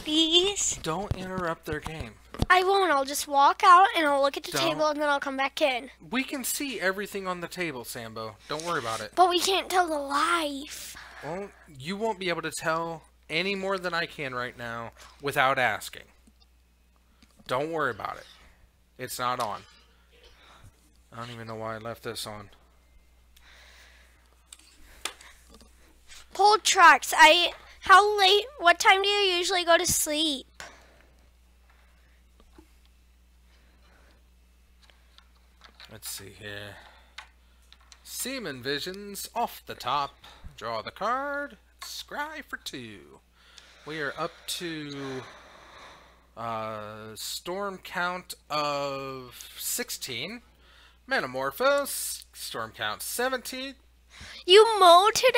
Please? Don't interrupt their game. I won't. I'll just walk out and I'll look at the Don't. table and then I'll come back in. We can see everything on the table, Sambo. Don't worry about it. But we can't tell the life. Well, you won't be able to tell any more than I can right now without asking. Don't worry about it. It's not on. I don't even know why I left this on. Pull Tracks. How late? What time do you usually go to sleep? Let's see here. Seaman Visions off the top. Draw the card. Scry for 2. We are up to storm count of 16. Metamorphose. Storm count 17. You mowed today?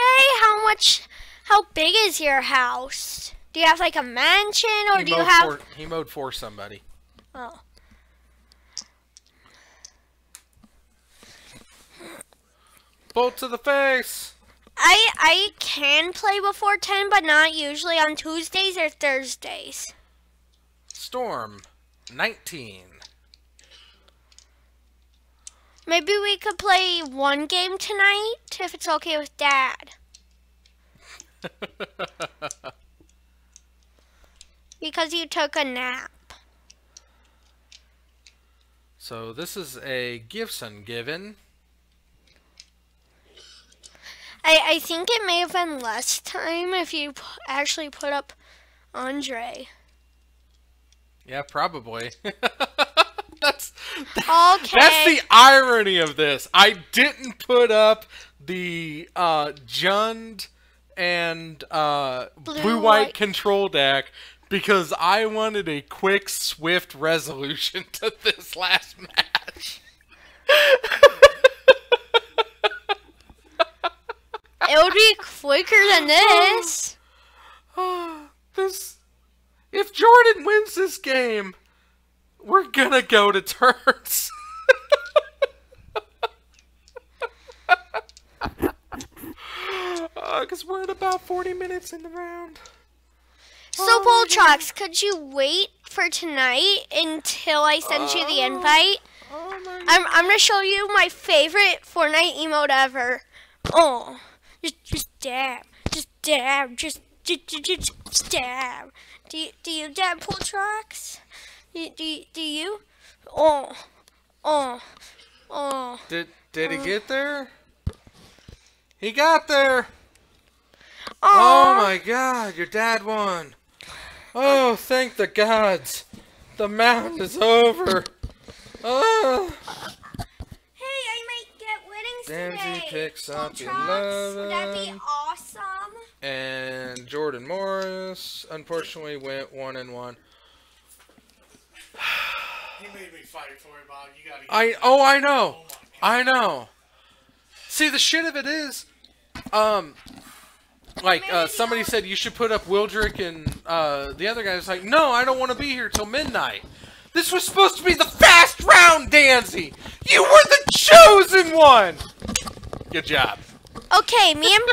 How big is your house? Do you have like a mansion or do you have... He mowed for somebody. Oh. Bolt to the face! I can play before 10, but not usually on Tuesdays or Thursdays. Storm 19. Maybe we could play one game tonight, if it's okay with Dad. Because you took a nap. So this is a Gibson given. I think it may have been less time if you actually put up Andre. Yeah, probably. That's the irony of this. I didn't put up the Jund and blue-white control deck because I wanted a quick, swift resolution to this last match. It would be quicker than this. If Jordan wins this game, we're gonna go to turns. Because we're at about 40 minutes in the round. So, Pull Tracks, could you wait for tonight until I send you the invite? I'm gonna show you my favorite Fortnite emote ever. Oh, just dab, just dab, just dab. Do you dab, Pull Tracks? Do you? Oh. Did he get there? He got there. Oh my God! Your dad won. Oh, thank the gods! The mountain is over. Oh. Hey, I might get winnings Danzy today. picks up Pull Tracks, would that be 11. awesome? And Jordan Morris, unfortunately, went 1-1. He made me fight for it, Bob. You gotta. I know. I know. See, the shit of it is, somebody said you should put up Wildrick, and the other guy was like, no, I don't want to be here till midnight. This was supposed to be the fast round, Danzy. You were the chosen one. Good job. Okay, me and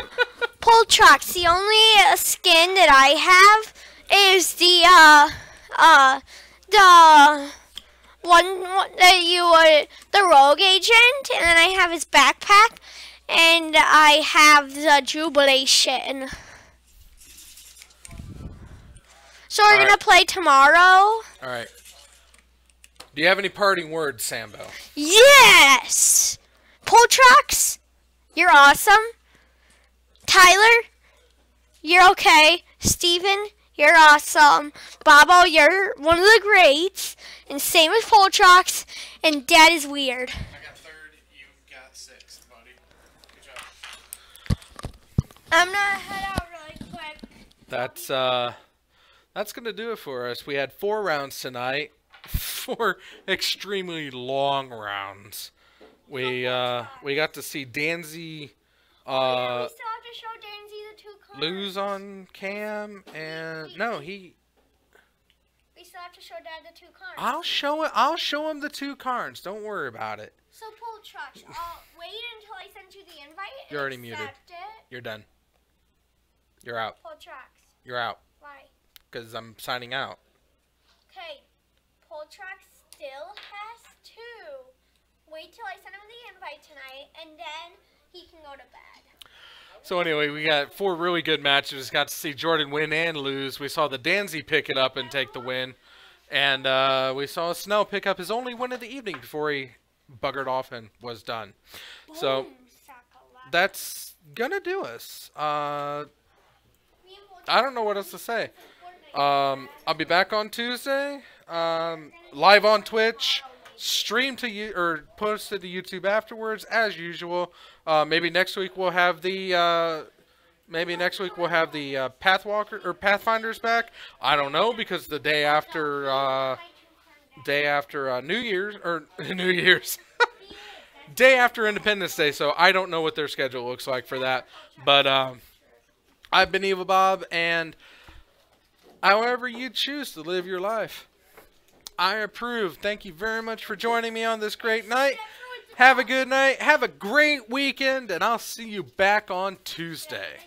Poltrox, the only skin that I have is the one that the rogue agent, and then I have his backpack, and I have the jubilation. So we're gonna play tomorrow. All right. Do you have any parting words, Sambo? Yes! Poltrox, you're awesome. Tyler, you're okay. Steven, you're awesome. Bobo, you're one of the greats. And same with Poltrox. And Dad is weird. I got third, you got sixth, buddy. Good job. I'm gonna head out really quick. That's gonna do it for us. We had 4 rounds tonight. 4 extremely long rounds. We got to see Danzy we still have to show Danzy the 2 cards. lose on cam, and no, we still have to show Dad the 2 cards. I'll show him the 2 cards. Don't worry about it. So Poltrox, I'll wait until I send you the invite. You're already muted. Accept it. You're done. You're out. Poltrox. You're out. Why? Because I'm signing out. Okay. Poltrox still has 2. Wait till I send him the invite tonight, and then he can go to bed. So anyway, we got 4 really good matches. Got to see Jordan win and lose. We saw the Danzy pick it up and take the win. And we saw Snell pick up his only win of the evening before he buggered off and was done. So that's going to do us. I don't know what else to say. I'll be back on Tuesday. Live on Twitch. Stream to you or posted to YouTube afterwards as usual. Maybe next week we'll have the Pathwalker or Pathfinders back. I don't know, because the day after New Year's or New Year's day after Independence Day, so I don't know what their schedule looks like for that. But I've been Evil Bob, and however you choose to live your life, I approve. Thank you very much for joining me on this great night. Have a good night. Have a great weekend, and I'll see you back on Tuesday.